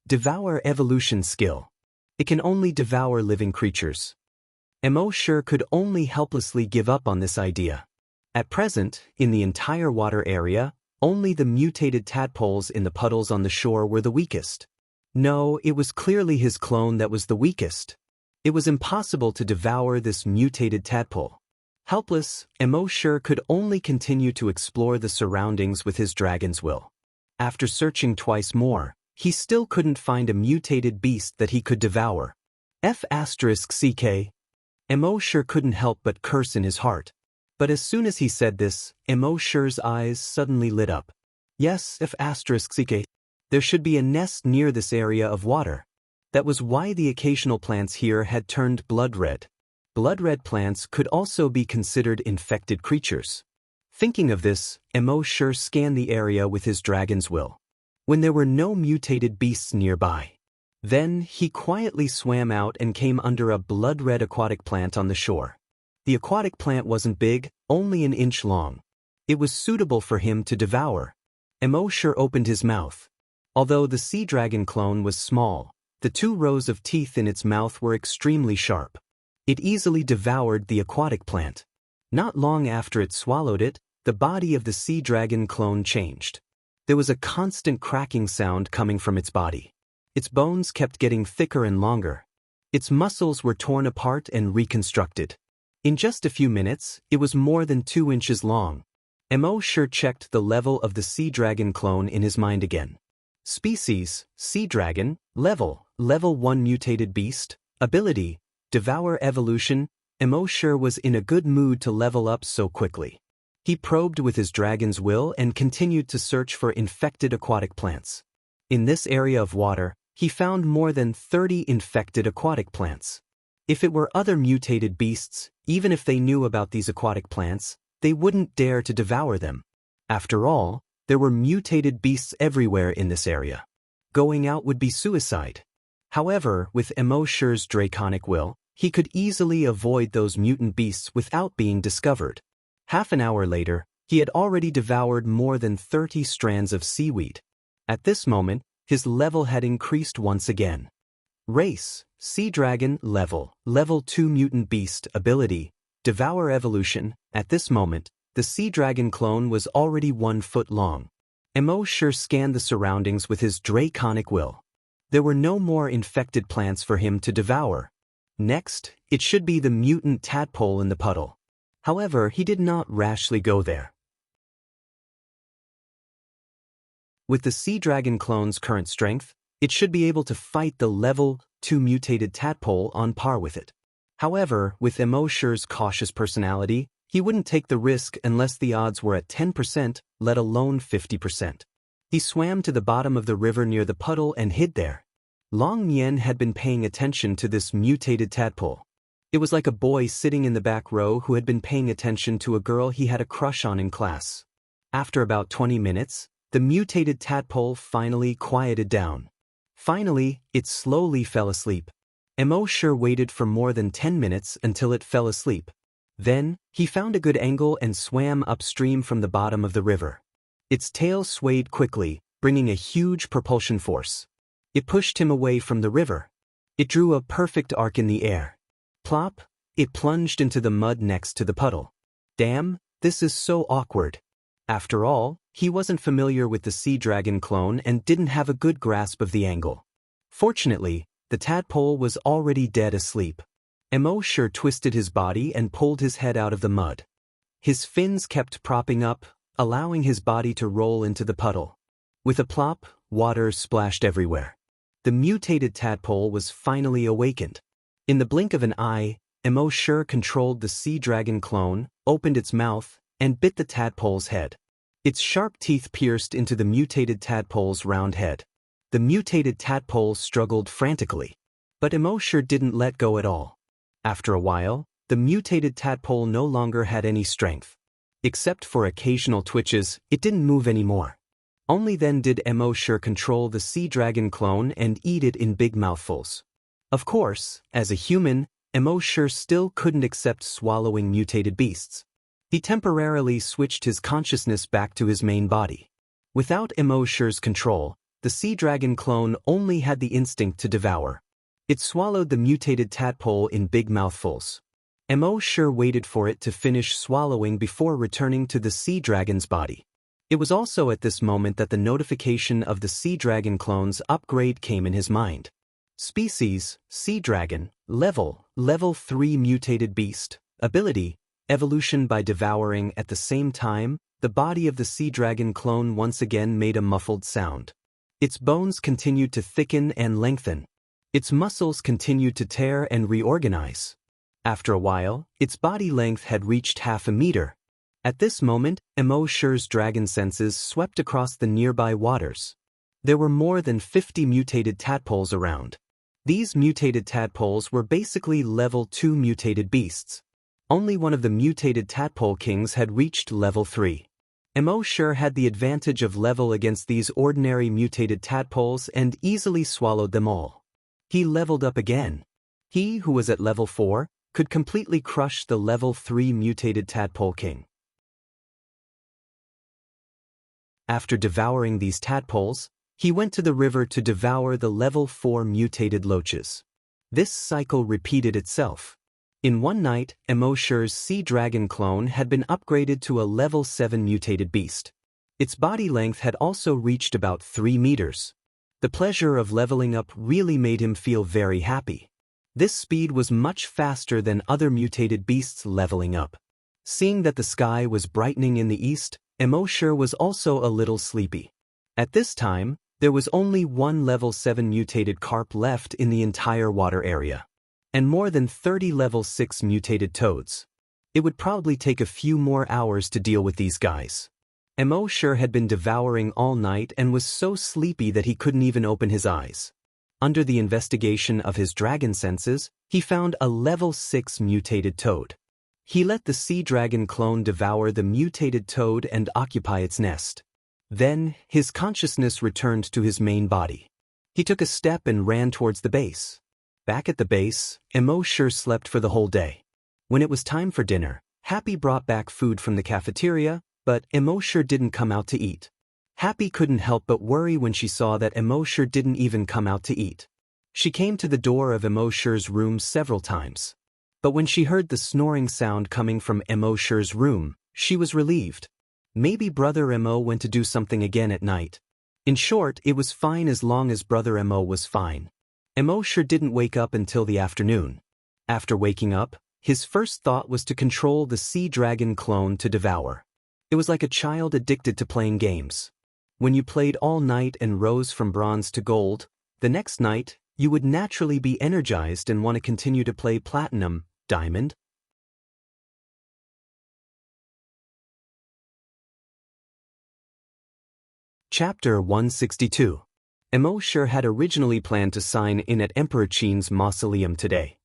Devour evolution skill. It can only devour living creatures. Immortal could only helplessly give up on this idea. At present, in the entire water area, Only the mutated tadpoles in the puddles on the shore were the weakest. No, it was clearly his clone that was the weakest. It was impossible to devour this mutated tadpole. Helpless, Immortal could only continue to explore the surroundings with his dragon's will. After searching twice more, he still couldn't find a mutated beast that he could devour. F***ck. Immortal couldn't help but curse in his heart. But as soon as he said this, Immortal's eyes suddenly lit up. Yes, F***ck. There should be a nest near this area of water. That was why the occasional plants here had turned blood red. Blood red plants could also be considered infected creatures. Thinking of this, Immortal scanned the area with his dragon's will. When there were no mutated beasts nearby. Then, he quietly swam out and came under a blood-red aquatic plant on the shore. The aquatic plant wasn't big, only an inch long. It was suitable for him to devour. Immortal opened his mouth. Although the sea dragon clone was small, the 2 rows of teeth in its mouth were extremely sharp. It easily devoured the aquatic plant. Not long after it swallowed it, the body of the sea dragon clone changed. There was a constant cracking sound coming from its body. Its bones kept getting thicker and longer. Its muscles were torn apart and reconstructed. In just a few minutes, it was more than 2 inches long. Immortal checked the level of the sea dragon clone in his mind again. Species, sea dragon, level 1 mutated beast, ability, devour evolution. Immortal was in a good mood to level up so quickly. He probed with his dragon's will and continued to search for infected aquatic plants. In this area of water, he found more than 30 infected aquatic plants. If it were other mutated beasts, even if they knew about these aquatic plants, they wouldn't dare to devour them. After all, there were mutated beasts everywhere in this area. Going out would be suicide. However, with Immortal's draconic will, he could easily avoid those mutant beasts without being discovered. Half an hour later, he had already devoured more than 30 strands of seaweed. At this moment, his level had increased once again. Race, sea dragon, level 2 mutant beast, ability, devour evolution. At this moment, the sea dragon clone was already 1 foot long. Immortal scanned the surroundings with his draconic will. There were no more infected plants for him to devour. Next, it should be the mutant tadpole in the puddle. However, he did not rashly go there. With the sea dragon clone's current strength, it should be able to fight the level 2 mutated tadpole on par with it. However, with Immortal's cautious personality, he wouldn't take the risk unless the odds were at 10%, let alone 50%. He swam to the bottom of the river near the puddle and hid there. Long Lin had been paying attention to this mutated tadpole. It was like a boy sitting in the back row who had been paying attention to a girl he had a crush on in class. After about 20 minutes, the mutated tadpole finally quieted down. Finally, it slowly fell asleep. Immortal waited for more than 10 minutes until it fell asleep. Then, he found a good angle and swam upstream from the bottom of the river. Its tail swayed quickly, bringing a huge propulsion force. It pushed him away from the river. It drew a perfect arc in the air. Plop! It plunged into the mud next to the puddle. Damn, this is so awkward. After all, he wasn't familiar with the sea dragon clone and didn't have a good grasp of the angle. Fortunately, the tadpole was already dead asleep. Immortal twisted his body and pulled his head out of the mud. His fins kept propping up, allowing his body to roll into the puddle. With a plop, water splashed everywhere. The mutated tadpole was finally awakened. In the blink of an eye, Immortal controlled the sea dragon clone, opened its mouth, and bit the tadpole's head. Its sharp teeth pierced into the mutated tadpole's round head. The mutated tadpole struggled frantically. But Immortal didn't let go at all. After a while, the mutated tadpole no longer had any strength. Except for occasional twitches, it didn't move anymore. Only then did Immortal control the sea dragon clone and eat it in big mouthfuls. Of course, as a human, Immortal still couldn't accept swallowing mutated beasts. He temporarily switched his consciousness back to his main body. Without Immortal's control, the sea dragon clone only had the instinct to devour. It swallowed the mutated tadpole in big mouthfuls. Immortal waited for it to finish swallowing before returning to the sea dragon's body. It was also at this moment that the notification of the Sea Dragon clone's upgrade came in his mind. Species, Sea Dragon, level 3 mutated beast, ability, evolution by devouring. At the same time, the body of the Sea Dragon clone once again made a muffled sound. Its bones continued to thicken and lengthen. Its muscles continued to tear and reorganize. After a while, its body length had reached half a meter. At this moment, Immortal's dragon senses swept across the nearby waters. There were more than 50 mutated tadpoles around. These mutated tadpoles were basically level 2 mutated beasts. Only one of the mutated tadpole kings had reached level 3. Immortal had the advantage of level against these ordinary mutated tadpoles and easily swallowed them all. He leveled up again. He, who was at level 4, could completely crush the level 3 mutated tadpole king. After devouring these tadpoles, he went to the river to devour the level 4 mutated loaches. This cycle repeated itself. In one night, Immortal's sea dragon clone had been upgraded to a level 7 mutated beast. Its body length had also reached about 3 meters. The pleasure of leveling up really made him feel very happy. This speed was much faster than other mutated beasts leveling up. Seeing that the sky was brightening in the east, Immortal was also a little sleepy. At this time, there was only one level 7 mutated carp left in the entire water area, and more than 30 level 6 mutated toads. It would probably take a few more hours to deal with these guys. Immortal had been devouring all night and was so sleepy that he couldn't even open his eyes. Under the investigation of his dragon senses, he found a level 6 mutated toad. He let the sea dragon clone devour the mutated toad and occupy its nest. Then, his consciousness returned to his main body. He took a step and ran towards the base. Back at the base, Immortal slept for the whole day. When it was time for dinner, Happy brought back food from the cafeteria, but Immortal didn't come out to eat. Happy couldn't help but worry when she saw that Immortal didn't even come out to eat. She came to the door of Immortal's room several times. But when she heard the snoring sound coming from Immortal's room, she was relieved. Maybe Brother Emo went to do something again at night. In short, it was fine as long as Brother Emo was fine. Immortal didn't wake up until the afternoon. After waking up, his first thought was to control the sea dragon clone to devour. It was like a child addicted to playing games. When you played all night and rose from bronze to gold, the next night, you would naturally be energized and want to continue to play platinum, diamond. Chapter 162. Immortal had originally planned to sign in at Emperor Qin's mausoleum today.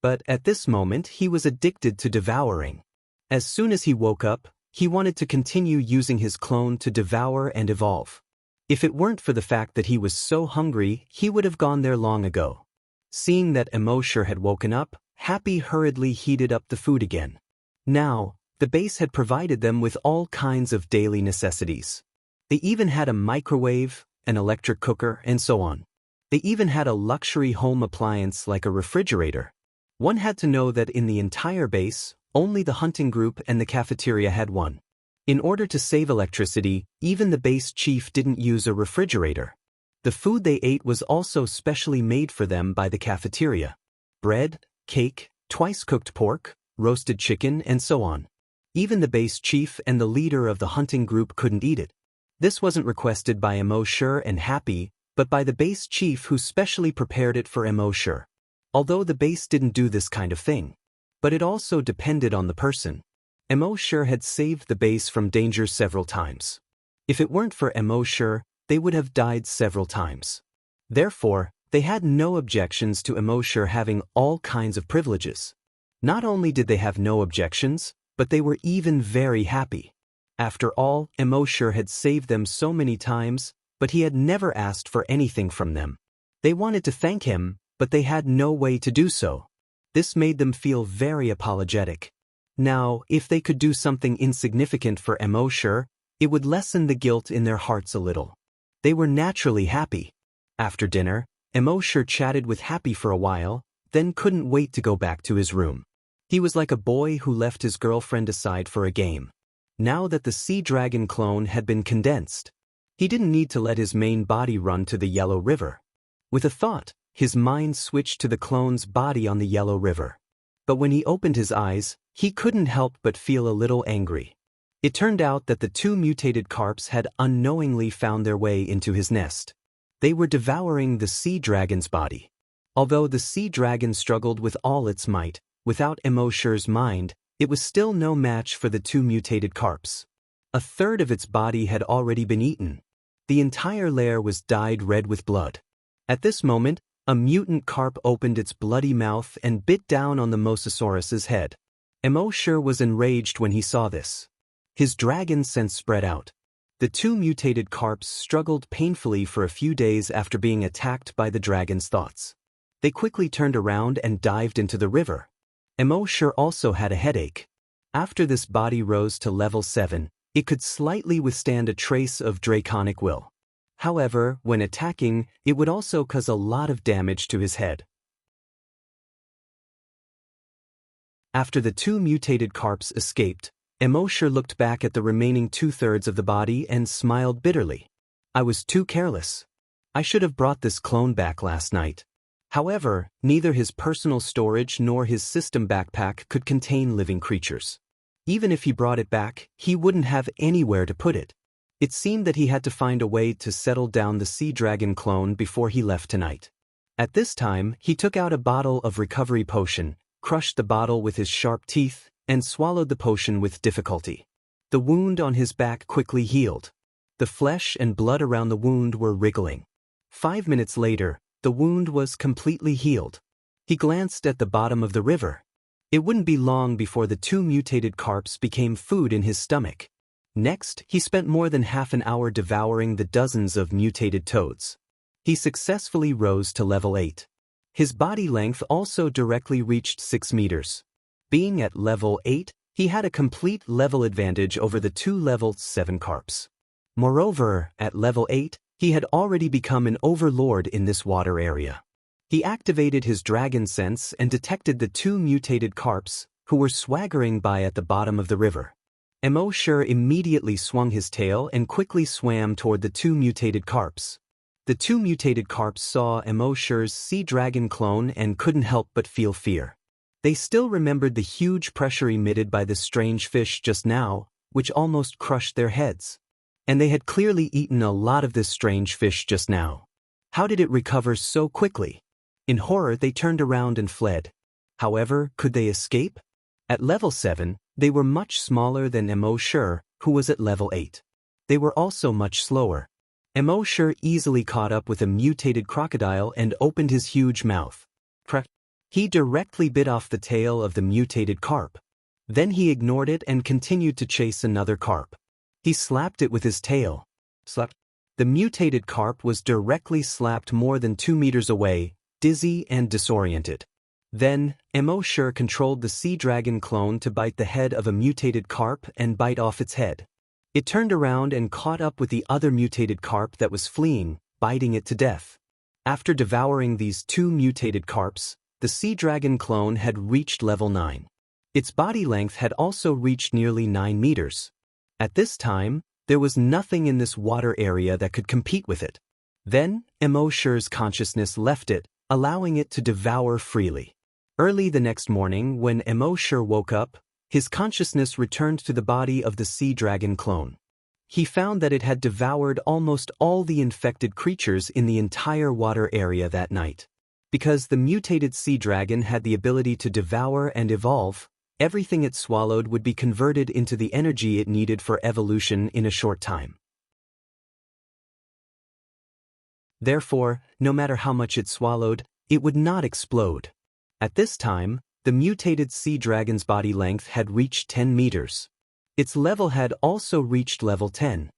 But at this moment he was addicted to devouring. As soon as he woke up, he wanted to continue using his clone to devour and evolve. If it weren't for the fact that he was so hungry, he would have gone there long ago. Seeing that Immortal had woken up, Happy hurriedly heated up the food again. Now, the base had provided them with all kinds of daily necessities. They even had a microwave, an electric cooker, and so on. They even had a luxury home appliance like a refrigerator. One had to know that in the entire base, only the hunting group and the cafeteria had one. In order to save electricity, even the base chief didn't use a refrigerator. The food they ate was also specially made for them by the cafeteria. Bread, cake, twice-cooked pork, roasted chicken, and so on. Even the base chief and the leader of the hunting group couldn't eat it. This wasn't requested by Immortal and Happy, but by the base chief who specially prepared it for Immortal. Although the base didn't do this kind of thing. But it also depended on the person. Immortal had saved the base from danger several times. If it weren't for Immortal, they would have died several times. Therefore, they had no objections to Immortal having all kinds of privileges. Not only did they have no objections, but they were even very happy. After all, Immortal had saved them so many times, but he had never asked for anything from them. They wanted to thank him, but they had no way to do so. This made them feel very apologetic. Now, if they could do something insignificant for Immortal, it would lessen the guilt in their hearts a little. They were naturally happy. After dinner, Immortal chatted with Happy for a while, then couldn't wait to go back to his room. He was like a boy who left his girlfriend aside for a game. now that the sea dragon clone had been condensed. He didn't need to let his main body run to the Yellow River. With a thought, his mind switched to the clone's body on the Yellow River. But when he opened his eyes, he couldn't help but feel a little angry. It turned out that the two mutated carps had unknowingly found their way into his nest. They were devouring the sea dragon's body. Although the sea dragon struggled with all its might, without Immortal's mind, it was still no match for the two mutated carps. A third of its body had already been eaten. The entire lair was dyed red with blood. At this moment, a mutant carp opened its bloody mouth and bit down on the Mosasaurus's head. Immortal was enraged when he saw this. His dragon sense spread out. The two mutated carps struggled painfully for a few days after being attacked by the dragon's thoughts. They quickly turned around and dived into the river. Immortal also had a headache. After this body rose to level 7, it could slightly withstand a trace of draconic will. However, when attacking, it would also cause a lot of damage to his head. After the two mutated carps escaped, Immortal looked back at the remaining 2/3 of the body and smiled bitterly. I was too careless. I should have brought this clone back last night. However, neither his personal storage nor his system backpack could contain living creatures. Even if he brought it back, he wouldn't have anywhere to put it. It seemed that he had to find a way to settle down the sea dragon clone before he left tonight. At this time, he took out a bottle of recovery potion, crushed the bottle with his sharp teeth, and swallowed the potion with difficulty. The wound on his back quickly healed. The flesh and blood around the wound were wriggling. 5 minutes later, the wound was completely healed. He glanced at the bottom of the river. It wouldn't be long before the two mutated carps became food in his stomach. Next, he spent more than half an hour devouring the dozens of mutated toads. He successfully rose to level 8. His body length also directly reached 6 meters. Being at level 8, he had a complete level advantage over the two level 7 carps. Moreover, at level 8, he had already become an overlord in this water area. He activated his dragon sense and detected the two mutated carps, who were swaggering by at the bottom of the river. Immortal immediately swung his tail and quickly swam toward the two mutated carps. The two mutated carps saw Immortal's sea dragon clone and couldn't help but feel fear. They still remembered the huge pressure emitted by the strange fish just now, which almost crushed their heads. And they had clearly eaten a lot of this strange fish just now. How did it recover so quickly? In horror, they turned around and fled. However, could they escape? At level 7, they were much smaller than Immortal, who was at level 8. They were also much slower. Immortal easily caught up with a mutated crocodile and opened his huge mouth. He directly bit off the tail of the mutated carp. Then he ignored it and continued to chase another carp. He slapped it with his tail. Slap. The mutated carp was directly slapped more than 2 meters away, dizzy and disoriented. Then, Immortal controlled the sea dragon clone to bite the head of a mutated carp and bite off its head. It turned around and caught up with the other mutated carp that was fleeing, biting it to death. After devouring these two mutated carps, the sea dragon clone had reached level 9. Its body length had also reached nearly 9 meters. At this time, there was nothing in this water area that could compete with it. Then, Immortal's consciousness left it, allowing it to devour freely. Early the next morning, when Immortal woke up, his consciousness returned to the body of the sea dragon clone. He found that it had devoured almost all the infected creatures in the entire water area that night. Because the mutated sea dragon had the ability to devour and evolve, everything it swallowed would be converted into the energy it needed for evolution in a short time. Therefore, no matter how much it swallowed, it would not explode. At this time, the mutated sea dragon's body length had reached 10 meters. Its level had also reached level 10.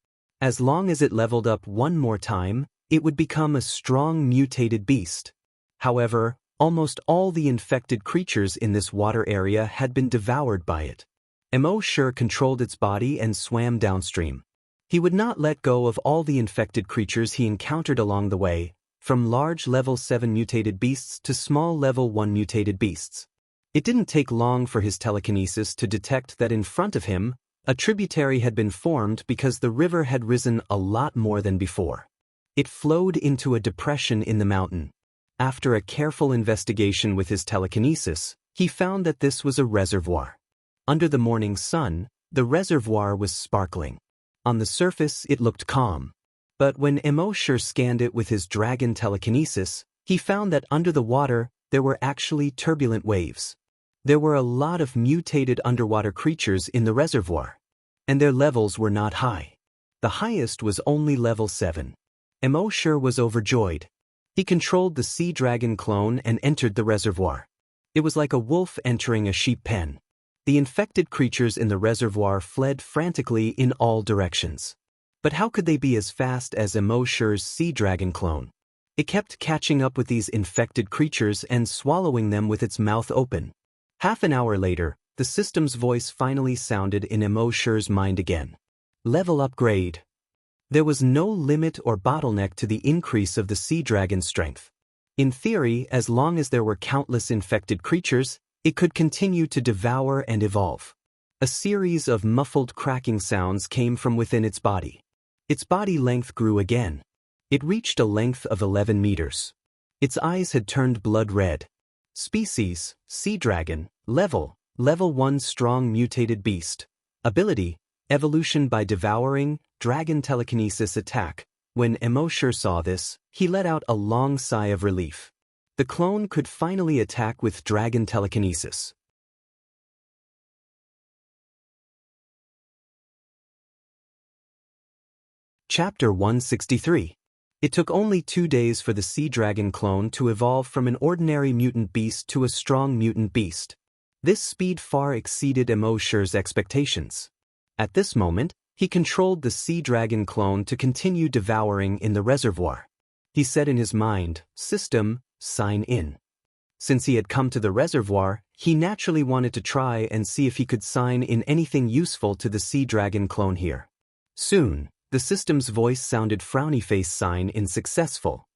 As long as it leveled up one more time, it would become a strong mutated beast. However, almost all the infected creatures in this water area had been devoured by it. Immortal controlled its body and swam downstream. He would not let go of all the infected creatures he encountered along the way, from large level 7 mutated beasts to small level 1 mutated beasts. It didn't take long for his telekinesis to detect that in front of him, A tributary had been formed because the river had risen a lot more than before. It flowed into a depression in the mountain. After a careful investigation with his telekinesis, he found that this was a reservoir. Under the morning sun, the reservoir was sparkling. On the surface, it looked calm. But when Immortal scanned it with his dragon telekinesis, he found that under the water, there were actually turbulent waves. There were a lot of mutated underwater creatures in the reservoir, and their levels were not high. The highest was only level 7. Immortal was overjoyed. He controlled the sea dragon clone and entered the reservoir. It was like a wolf entering a sheep pen. The infected creatures in the reservoir fled frantically in all directions. But how could they be as fast as Immortal's sea dragon clone? It kept catching up with these infected creatures and swallowing them with its mouth open. Half an hour later, the system's voice finally sounded in Immortal's mind again. Level upgrade. There was no limit or bottleneck to the increase of the sea dragon's strength. In theory, as long as there were countless infected creatures, it could continue to devour and evolve. A series of muffled cracking sounds came from within its body. Its body length grew again. It reached a length of 11 meters. Its eyes had turned blood red. Species, sea dragon. Level 1 strong mutated beast. Ability, evolution by devouring, dragon telekinesis attack. When Immortal saw this, he let out a long sigh of relief. The clone could finally attack with dragon telekinesis. Chapter 163. It took only 2 days for the sea dragon clone to evolve from an ordinary mutant beast to a strong mutant beast. This speed far exceeded Immortal's expectations. At this moment, he controlled the sea dragon clone to continue devouring in the reservoir. He said in his mind, "System, sign in." Since he had come to the reservoir, he naturally wanted to try and see if he could sign in anything useful to the sea dragon clone here. Soon, the system's voice sounded frowny face sign in successful.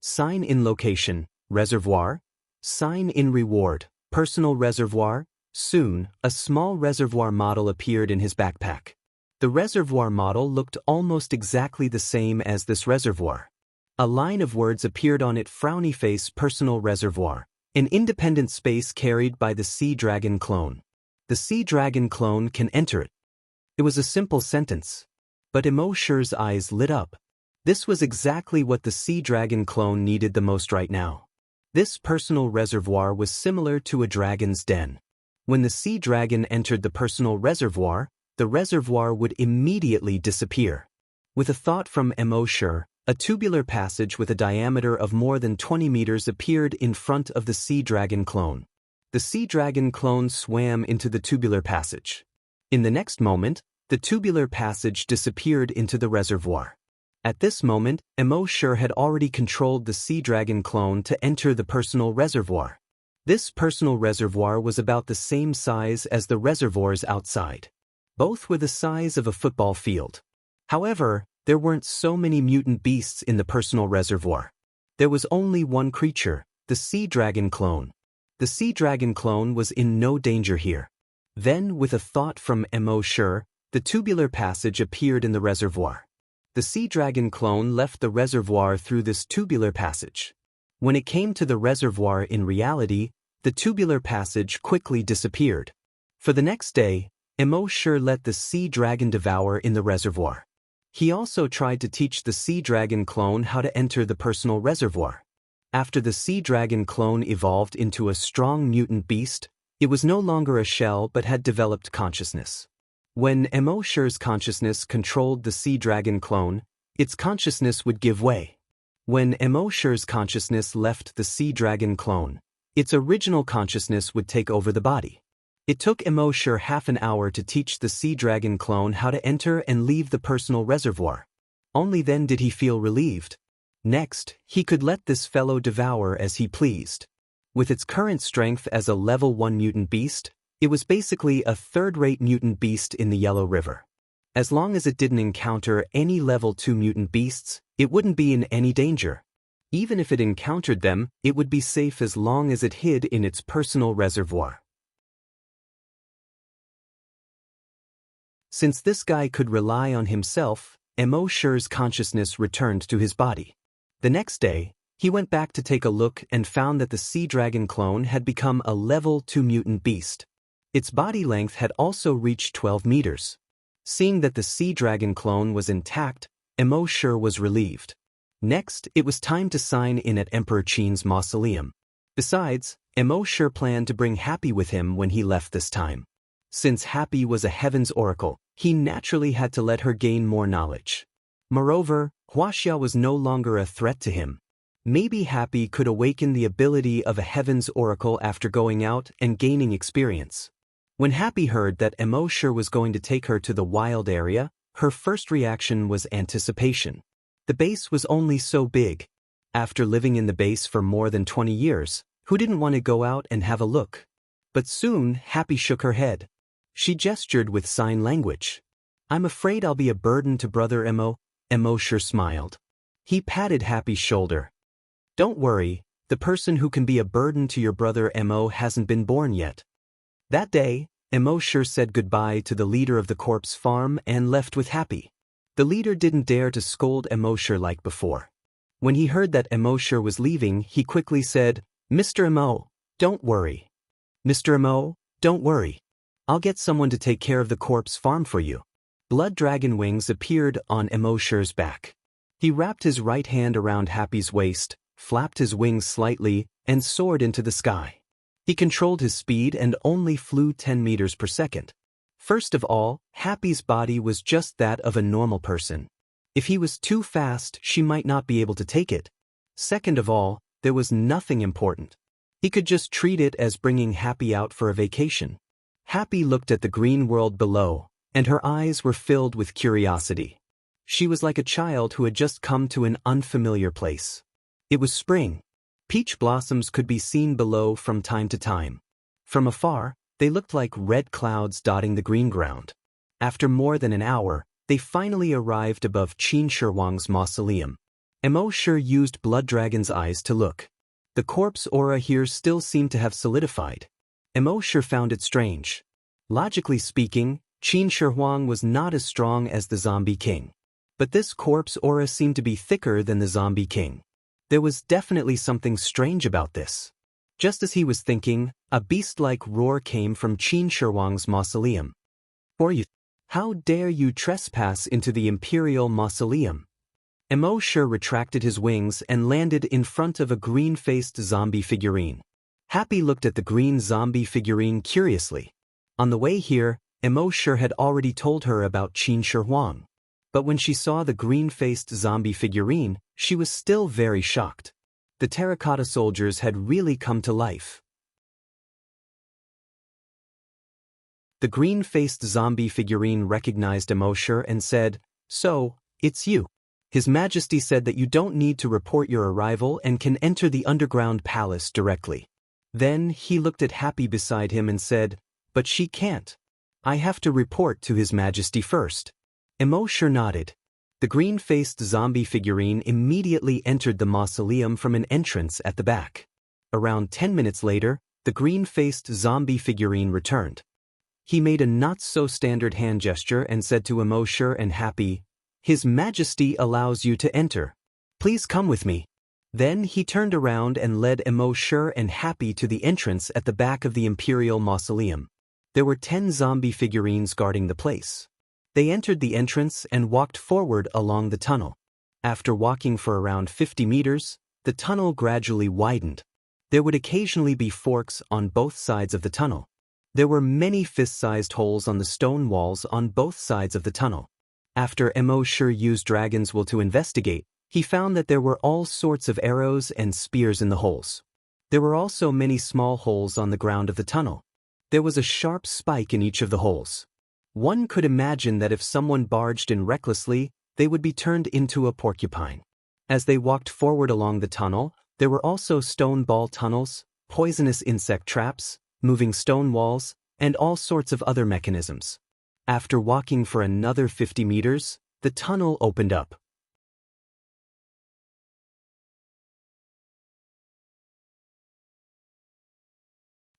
Sign in location, reservoir. Sign in reward, personal reservoir. Soon, a small reservoir model appeared in his backpack. The reservoir model looked almost exactly the same as this reservoir. A line of words appeared on it: frowny face personal reservoir, an independent space carried by the sea dragon clone. The sea dragon clone can enter it. It was a simple sentence. But Immortal's eyes lit up. This was exactly what the sea dragon clone needed the most right now. This personal reservoir was similar to a dragon's den. When the sea dragon entered the personal reservoir, the reservoir would immediately disappear. With a thought from Immortal, a tubular passage with a diameter of more than 20 meters appeared in front of the sea dragon clone. The sea dragon clone swam into the tubular passage. In the next moment, the tubular passage disappeared into the reservoir. At this moment, Immortal had already controlled the sea dragon clone to enter the personal reservoir. This personal reservoir was about the same size as the reservoirs outside. Both were the size of a football field. However, there weren't so many mutant beasts in the personal reservoir. There was only one creature, the sea dragon clone. The sea dragon clone was in no danger here. Then, with a thought from Immortal, the tubular passage appeared in the reservoir. The sea dragon clone left the reservoir through this tubular passage. When it came to the reservoir in reality, the tubular passage quickly disappeared. For the next day, Immortal let the sea dragon devour in the reservoir. He also tried to teach the sea dragon clone how to enter the personal reservoir. After the sea dragon clone evolved into a strong mutant beast, it was no longer a shell but had developed consciousness. When Immortal's consciousness controlled the sea dragon clone, its consciousness would give way. When Immortal's consciousness left the sea dragon clone, its original consciousness would take over the body. It took Immortal half an hour to teach the sea dragon clone how to enter and leave the personal reservoir. Only then did he feel relieved. Next, he could let this fellow devour as he pleased. With its current strength as a level 1 mutant beast, it was basically a third-rate mutant beast in the Yellow River. As long as it didn't encounter any level 2 mutant beasts, it wouldn't be in any danger. Even if it encountered them, it would be safe as long as it hid in its personal reservoir. Since this guy could rely on himself, Emoshir's consciousness returned to his body. The next day, he went back to take a look and found that the sea dragon clone had become a level 2 mutant beast. Its body length had also reached 12 meters. Seeing that the sea dragon clone was intact, Emoshir was relieved. Next, it was time to sign in at Emperor Qin's mausoleum. Besides, Emoshir planned to bring Happy with him when he left this time. Since Happy was a heaven's oracle, he naturally had to let her gain more knowledge. Moreover, Wuxia was no longer a threat to him. Maybe Happy could awaken the ability of a heaven's oracle after going out and gaining experience. When Happy heard that Emoshir was going to take her to the wild area, her first reaction was anticipation. The base was only so big. After living in the base for more than 20 years, who didn't want to go out and have a look? But soon, Happy shook her head. She gestured with sign language. "I'm afraid I'll be a burden to Brother Emoshir smiled. He patted Happy's shoulder. "Don't worry, the person who can be a burden to your brother Emo hasn't been born yet." That day, Emoshir said goodbye to the leader of the corpse farm and left with Happy. The leader didn't dare to scold Emoshir like before. When he heard that Emoshir was leaving, he quickly said, "Mr. Emo, don't worry. Mr. Emo, don't worry. I'll get someone to take care of the corpse farm for you." Blood dragon wings appeared on Emoshir's back. He wrapped his right hand around Happy's waist, flapped his wings slightly, and soared into the sky. He controlled his speed and only flew 10 meters per second. First of all, Happy's body was just that of a normal person. If he was too fast, she might not be able to take it. Second of all, there was nothing important. He could just treat it as bringing Happy out for a vacation. Happy looked at the green world below, and her eyes were filled with curiosity. She was like a child who had just come to an unfamiliar place. It was spring. Peach blossoms could be seen below from time to time. From afar, they looked like red clouds dotting the green ground. After more than an hour, they finally arrived above Qin Shi Huang's mausoleum. Emoshir used Blood Dragon's eyes to look. The corpse aura here still seemed to have solidified. Emoshir found it strange. Logically speaking, Qin Shi Huang was not as strong as the Zombie King. But this corpse aura seemed to be thicker than the Zombie King. There was definitely something strange about this. Just as he was thinking, a beast-like roar came from Qin Shi Huang's mausoleum. How dare you trespass into the imperial mausoleum? Emoshir retracted his wings and landed in front of a green-faced zombie figurine. Happy looked at the green zombie figurine curiously. On the way here, Emoshir had already told her about Qin Shi Huang. But when she saw the green-faced zombie figurine, she was still very shocked. The terracotta soldiers had really come to life. The green-faced zombie figurine recognized Emoshir and said, "So, it's you." His Majesty said that you don't need to report your arrival and can enter the underground palace directly. Then he looked at Happy beside him and said, "But she can't. I have to report to His Majesty first." Emoshir nodded. The green-faced zombie figurine immediately entered the mausoleum from an entrance at the back. Around 10 minutes later, the green-faced zombie figurine returned. He made a not-so-standard hand gesture and said to Emoshir and Happy, "His Majesty allows you to enter. Please come with me." Then he turned around and led Emoshir and Happy to the entrance at the back of the Imperial Mausoleum. There were 10 zombie figurines guarding the place. They entered the entrance and walked forward along the tunnel. After walking for around 50 meters, the tunnel gradually widened. There would occasionally be forks on both sides of the tunnel. There were many fist-sized holes on the stone walls on both sides of the tunnel. After Emoshir used Dragon's Will to investigate, he found that there were all sorts of arrows and spears in the holes. There were also many small holes on the ground of the tunnel. There was a sharp spike in each of the holes. One could imagine that if someone barged in recklessly, they would be turned into a porcupine. As they walked forward along the tunnel, there were also stone ball tunnels, poisonous insect traps, moving stone walls, and all sorts of other mechanisms. After walking for another 50 meters, the tunnel opened up.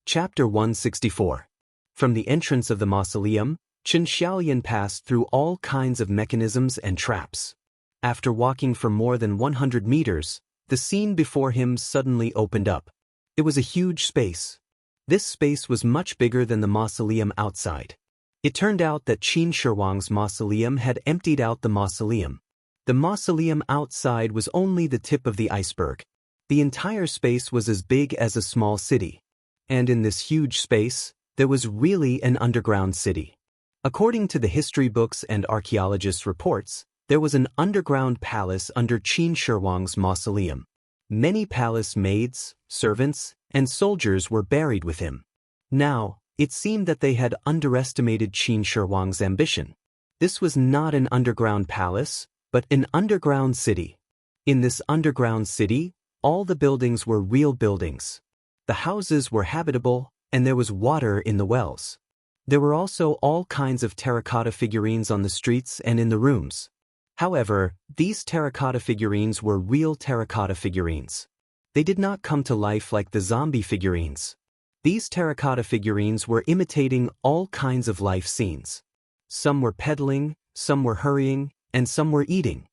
Chapter 164. From the entrance of the mausoleum, Xianxia passed through all kinds of mechanisms and traps. After walking for more than 100 meters, the scene before him suddenly opened up. It was a huge space. This space was much bigger than the mausoleum outside. It turned out that Qin Shi Huang's mausoleum had emptied out the mausoleum. The mausoleum outside was only the tip of the iceberg. The entire space was as big as a small city. And in this huge space, there was really an underground city. According to the history books and archaeologists' reports, there was an underground palace under Qin Shi Huang's mausoleum. Many palace maids, servants, and soldiers were buried with him. Now, it seemed that they had underestimated Qin Shi Huang's ambition. This was not an underground palace, but an underground city. In this underground city, all the buildings were real buildings. The houses were habitable, and there was water in the wells. There were also all kinds of terracotta figurines on the streets and in the rooms. However, these terracotta figurines were real terracotta figurines. They did not come to life like the zombie figurines. These terracotta figurines were imitating all kinds of life scenes. Some were pedaling, some were hurrying, and some were eating.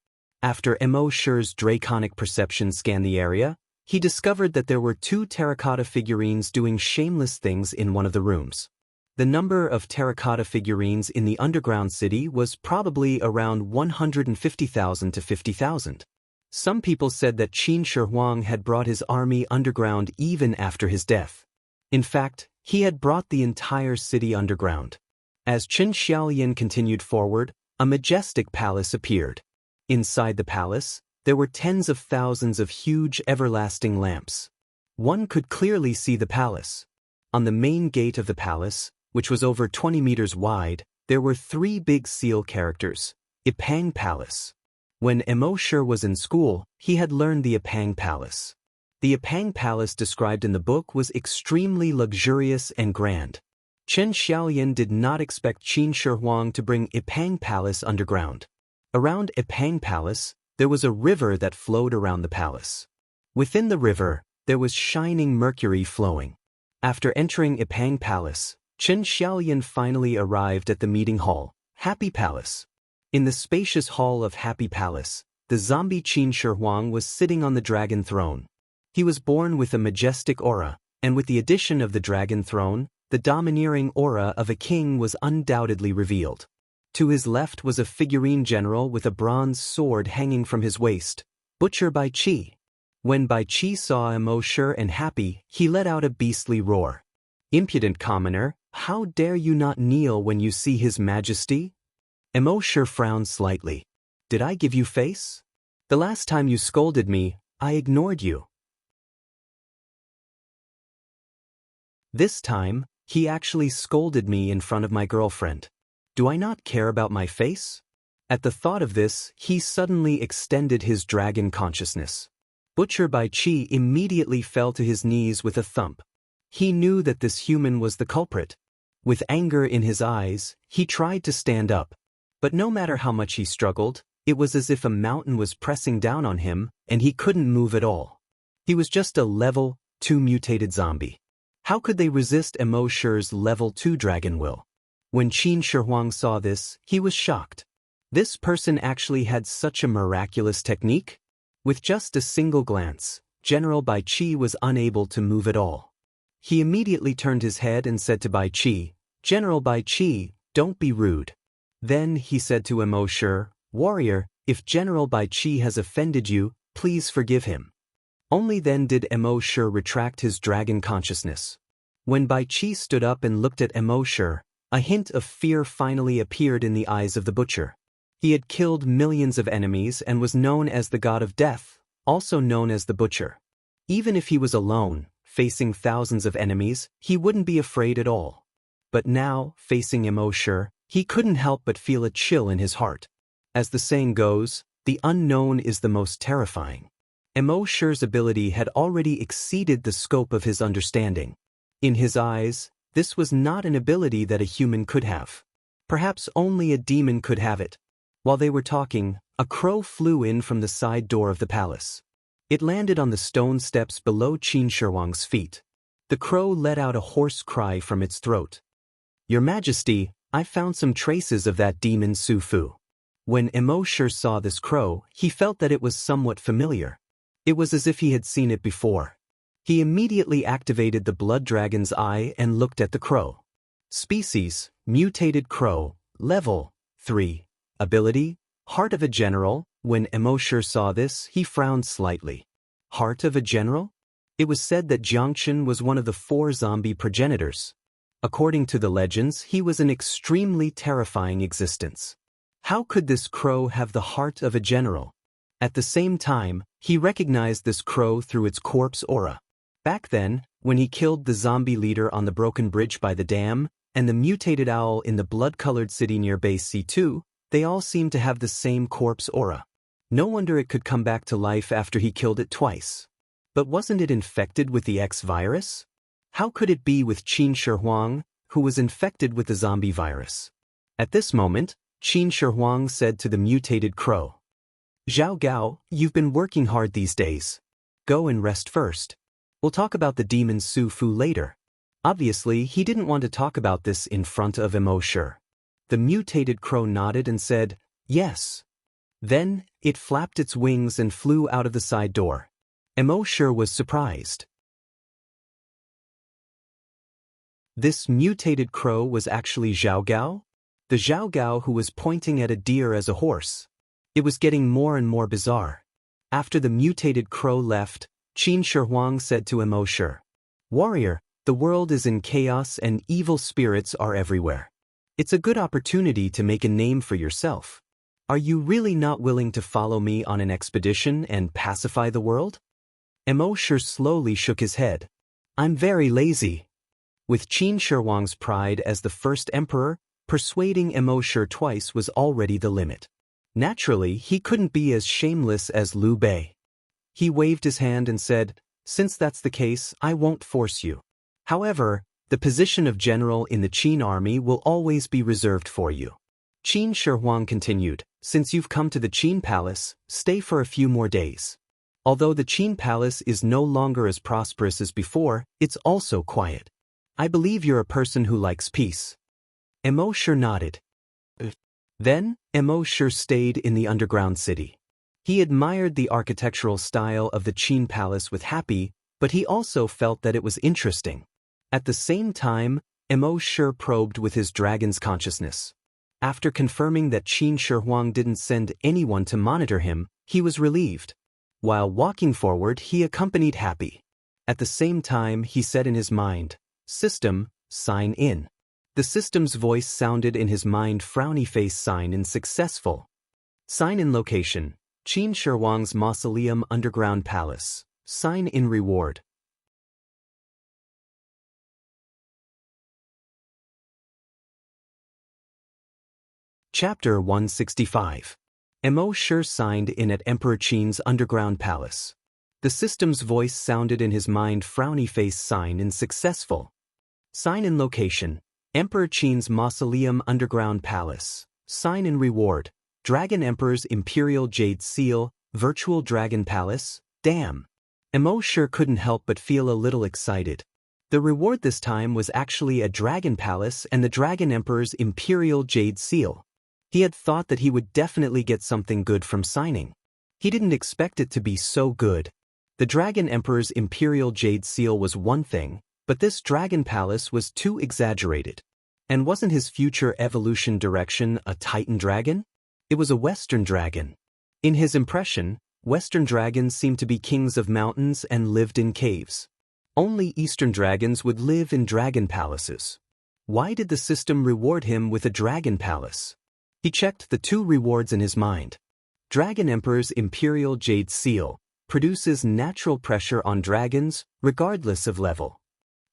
After Mo Shi's draconic perception scanned the area, he discovered that there were 2 terracotta figurines doing shameless things in one of the rooms. The number of terracotta figurines in the underground city was probably around 150,000 to 50,000. Some people said that Qin Shi Huang had brought his army underground even after his death. In fact, he had brought the entire city underground. As Qin Xiaolian continued forward, a majestic palace appeared. Inside the palace, there were tens of thousands of huge everlasting lamps. One could clearly see the palace. On the main gate of the palace, which was over 20 meters wide, there were 3 big seal characters, Ipang Palace. When Mo Shi was in school, he had learned the Ipang Palace. The Ipang Palace described in the book was extremely luxurious and grand. Qin Xiaolian did not expect Qin Shi Huang to bring Ipang Palace underground. Around Ipang Palace, there was a river that flowed around the palace. Within the river, there was shining mercury flowing. After entering Ipang Palace, Qin Xiaolian finally arrived at the meeting hall, Happy Palace. In the spacious hall of Happy Palace, the zombie Qin Shi Huang was sitting on the dragon throne. He was born with a majestic aura, and with the addition of the dragon throne, the domineering aura of a king was undoubtedly revealed. To his left was a figurine general with a bronze sword hanging from his waist, Butcher Bai Qi. When Bai Qi saw Mo Shi and Happy, he let out a beastly roar. "Impudent commoner, how dare you not kneel when you see His Majesty?" Mo Shi frowned slightly. "Did I give you face? The last time you scolded me, I ignored you. This time, he actually scolded me in front of my girlfriend. Do I not care about my face?" At the thought of this, he suddenly extended his dragon consciousness. Butcher Bai Qi immediately fell to his knees with a thump. He knew that this human was the culprit. With anger in his eyes, he tried to stand up. But no matter how much he struggled, it was as if a mountain was pressing down on him, and he couldn't move at all. He was just a level 2 mutated zombie. How could they resist Mo Shi's level 2 dragon will? When Qin Shi Huang saw this, he was shocked. This person actually had such a miraculous technique? With just a single glance, General Bai Qi was unable to move at all. He immediately turned his head and said to Bai Qi, "General Bai Qi, don't be rude." Then he said to Mo Shi, "Warrior, if General Bai Qi has offended you, please forgive him." Only then did Mo Shi retract his dragon consciousness. When Bai Qi stood up and looked at Mo Shi, a hint of fear finally appeared in the eyes of the butcher. He had killed millions of enemies and was known as the god of death, also known as the butcher. Even if he was alone, facing thousands of enemies, he wouldn't be afraid at all. But now, facing Mo Shi, he couldn't help but feel a chill in his heart. As the saying goes, the unknown is the most terrifying. Mo Shi's ability had already exceeded the scope of his understanding. In his eyes, this was not an ability that a human could have. Perhaps only a demon could have it. While they were talking, a crow flew in from the side door of the palace. It landed on the stone steps below Qin Shi Huang's feet. The crow let out a hoarse cry from its throat. "Your Majesty, I found some traces of that demon Su Fu. When Immortal saw this crow, he felt that it was somewhat familiar. It was as if he had seen it before. He immediately activated the blood dragon's eye and looked at the crow. Species, mutated crow, level 3. Ability, heart of a general. When Immortal saw this, he frowned slightly. Heart of a general? It was said that Xianxia was one of the 4 zombie progenitors. According to the legends, he was an extremely terrifying existence. How could this crow have the heart of a general? At the same time, he recognized this crow through its corpse aura. Back then, when he killed the zombie leader on the broken bridge by the dam, and the mutated owl in the blood-colored city near base C2, they all seemed to have the same corpse aura. No wonder it could come back to life after he killed it twice. But wasn't it infected with the X virus? How could it be with Qin Shi Huang, who was infected with the zombie virus? At this moment, Qin Shi Huang said to the mutated crow, "Zhao Gao, you've been working hard these days. Go and rest first. We'll talk about the demon Su Fu later." Obviously, he didn't want to talk about this in front of Immortal. The mutated crow nodded and said, "Yes." Then, it flapped its wings and flew out of the side door. Immortal was surprised. This mutated crow was actually Zhao Gao? The Zhao Gao who was pointing at a deer as a horse. It was getting more and more bizarre. After the mutated crow left, Qin Shi Huang said to Immortal, "Warrior, the world is in chaos and evil spirits are everywhere. It's a good opportunity to make a name for yourself. Are you really not willing to follow me on an expedition and pacify the world?" Immortal slowly shook his head. "I'm very lazy." With Qin Shi Huang's pride as the first emperor, persuading Immortal twice was already the limit. Naturally, he couldn't be as shameless as Liu Bei. He waved his hand and said, "Since that's the case, I won't force you. However, the position of general in the Qin army will always be reserved for you." Qin Shi Huang continued, "Since you've come to the Qin palace, stay for a few more days. Although the Qin palace is no longer as prosperous as before, it's also quiet. I believe you're a person who likes peace." Immortal nodded. Then, Immortal stayed in the underground city. He admired the architectural style of the Qin palace with happy, but he also felt that it was interesting. At the same time, Immortal probed with his dragon's consciousness. After confirming that Qin Shi Huang didn't send anyone to monitor him, he was relieved. While walking forward, he accompanied Happy. At the same time, he said in his mind, "System, sign in." The system's voice sounded in his mind, frowny face, sign in successful. Sign in location, Qin Shi Huang's mausoleum underground palace. Sign in reward. Chapter 165. Immortal signed in at Emperor Qin's underground palace. The system's voice sounded in his mind, frowny face, sign in successful. Sign in location, Emperor Qin's mausoleum underground palace. Sign in reward, Dragon Emperor's Imperial Jade Seal, Virtual Dragon Palace. Damn. Immortal couldn't help but feel a little excited. The reward this time was actually a dragon palace and the Dragon Emperor's Imperial Jade Seal. He had thought that he would definitely get something good from signing. He didn't expect it to be so good. The Dragon Emperor's Imperial Jade Seal was one thing, but this dragon palace was too exaggerated. And wasn't his future evolution direction a Titan dragon? It was a Western dragon. In his impression, Western dragons seemed to be kings of mountains and lived in caves. Only Eastern dragons would live in dragon palaces. Why did the system reward him with a dragon palace? He checked the two rewards in his mind. Dragon Emperor's Imperial Jade Seal produces natural pressure on dragons, regardless of level.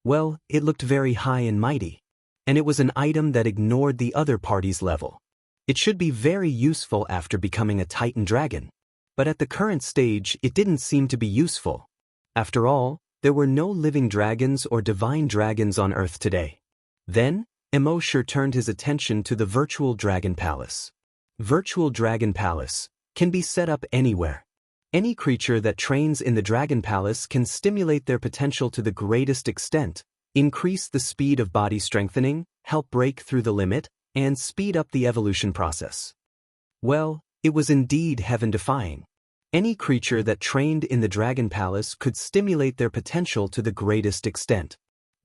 Well, it looked very high and mighty. And it was an item that ignored the other party's level. It should be very useful after becoming a Titan dragon. But at the current stage, it didn't seem to be useful. After all, there were no living dragons or divine dragons on Earth today. Then, Immortal turned his attention to the Virtual Dragon Palace. Virtual Dragon Palace can be set up anywhere. Any creature that trains in the Dragon Palace can stimulate their potential to the greatest extent, increase the speed of body strengthening, help break through the limit, and speed up the evolution process. Well, it was indeed heaven-defying. Any creature that trained in the Dragon Palace could stimulate their potential to the greatest extent.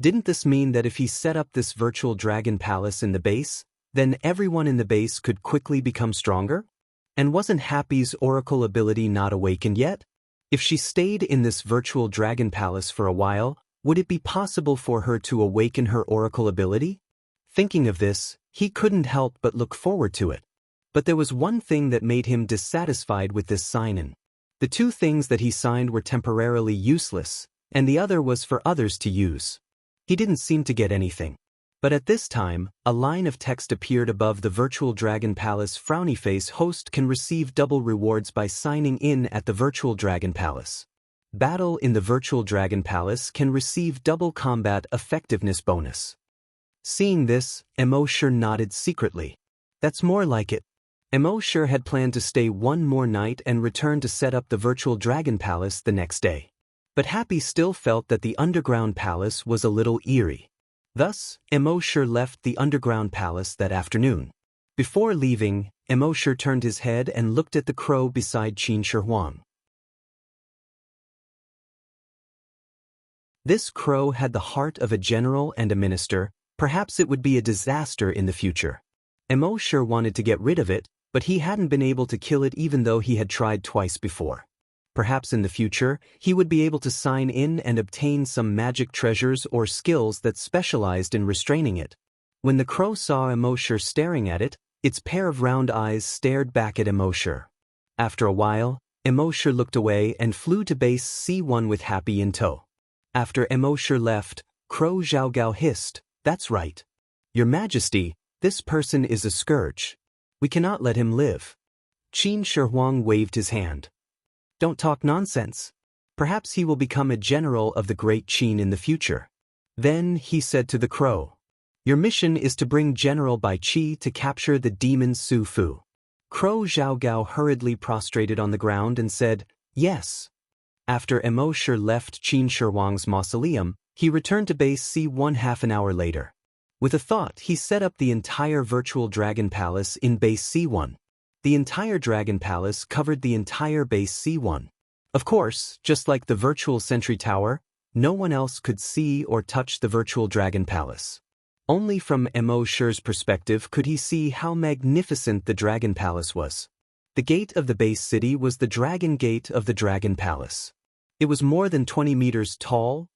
Didn't this mean that if he set up this virtual Dragon Palace in the base, then everyone in the base could quickly become stronger? And wasn't Happy's oracle ability not awakened yet? If she stayed in this virtual Dragon Palace for a while, would it be possible for her to awaken her oracle ability? Thinking of this, he couldn't help but look forward to it. But there was one thing that made him dissatisfied with this sign-in. The two things that he signed were temporarily useless, and the other was for others to use. He didn't seem to get anything. But at this time, a line of text appeared above the virtual Dragon Palace. Frowny face host can receive double rewards by signing in at the virtual Dragon Palace. Battle in the virtual Dragon Palace can receive double combat effectiveness bonus. Seeing this, Immortal nodded secretly. That's more like it. Immortal had planned to stay one more night and return to set up the virtual Dragon Palace the next day. But Happy still felt that the underground palace was a little eerie. Thus, Immortal left the underground palace that afternoon. Before leaving, Immortal turned his head and looked at the crow beside Qin Shi Huang. This crow had the heart of a general and a minister. Perhaps it would be a disaster in the future. Immortal wanted to get rid of it, but he hadn't been able to kill it even though he had tried twice before. Perhaps in the future, he would be able to sign in and obtain some magic treasures or skills that specialized in restraining it. When the crow saw Immortal staring at it, its pair of round eyes stared back at Immortal. After a while, Immortal looked away and flew to base C1 with Happy in tow. After Immortal left, Crow Zhaogao hissed, "That's right. Your Majesty, this person is a scourge. We cannot let him live." Qin Shi Huang waved his hand. "Don't talk nonsense. Perhaps he will become a general of the great Qin in the future." Then he said to the crow, "Your mission is to bring General Bai Qi to capture the demon Su Fu." Crow Zhaogao hurriedly prostrated on the ground and said, "Yes." After Immortal left Qin Shi Huang's mausoleum, he returned to base C1 half an hour later. With a thought, he set up the entire virtual Dragon Palace in base C1. The entire Dragon Palace covered the entire base C1. Of course, just like the virtual Sentry Tower, no one else could see or touch the virtual Dragon Palace. Only from Immortal's perspective could he see how magnificent the Dragon Palace was. The gate of the base city was the Dragon Gate of the Dragon Palace. It was more than 20 meters tall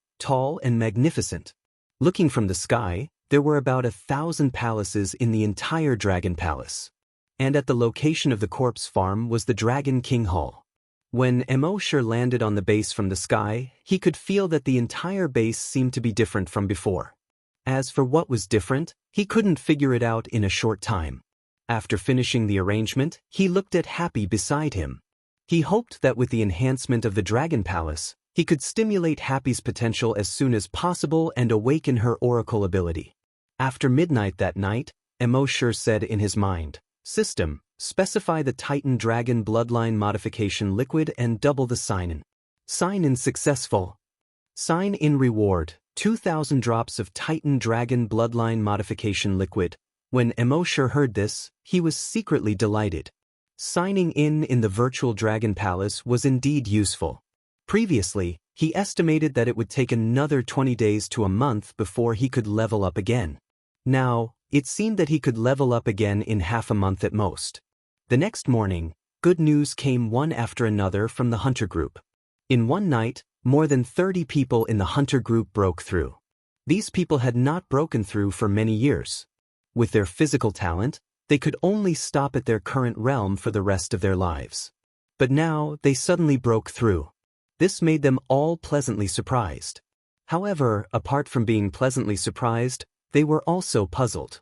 and magnificent. Looking from the sky, there were about 1,000 palaces in the entire Dragon Palace. And at the location of the corpse farm was the Dragon King Hall. When Immortal landed on the base from the sky, he could feel that the entire base seemed to be different from before. As for what was different, he couldn't figure it out in a short time. After finishing the arrangement, he looked at Happy beside him. He hoped that with the enhancement of the Dragon Palace, he could stimulate Happy's potential as soon as possible and awaken her oracle ability. After midnight that night, Immortal said in his mind, "System, specify the Titan Dragon Bloodline Modification Liquid and double the sign-in." Sign-in successful. Sign-in reward, 2,000 drops of Titan Dragon Bloodline Modification Liquid. When Immortal heard this, he was secretly delighted. Signing in the virtual Dragon Palace was indeed useful. Previously, he estimated that it would take another 20 days to a month before he could level up again. Now, it seemed that he could level up again in half a month at most. The next morning, good news came one after another from the Hunter Group. In one night, more than 30 people in the Hunter Group broke through. These people had not broken through for many years. With their physical talent, they could only stop at their current realm for the rest of their lives. But now, they suddenly broke through. This made them all pleasantly surprised. However, apart from being pleasantly surprised, they were also puzzled.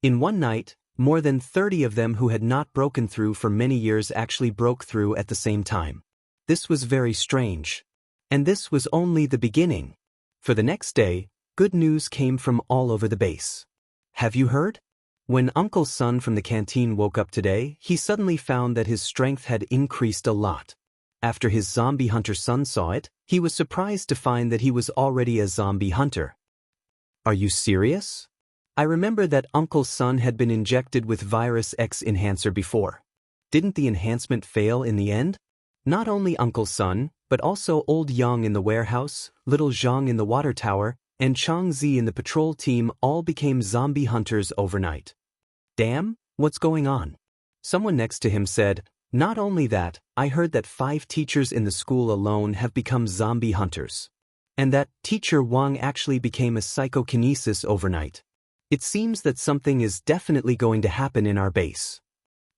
In one night, more than 30 of them who had not broken through for many years actually broke through at the same time. This was very strange. And this was only the beginning. For the next day, good news came from all over the base. Have you heard? When Uncle's son from the canteen woke up today, he suddenly found that his strength had increased a lot. After his zombie hunter son saw it, he was surprised to find that he was already a zombie hunter. Are you serious? I remember that Uncle's son had been injected with Virus X enhancer before. Didn't the enhancement fail in the end? Not only Uncle's son, but also Old Yang in the warehouse, Little Zhang in the water tower, and Chang Zi in the patrol team all became zombie hunters overnight. Damn, what's going on? Someone next to him said, not only that, I heard that 5 teachers in the school alone have become zombie hunters. And that teacher Wang actually became a psychokinesis overnight. It seems that something is definitely going to happen in our base.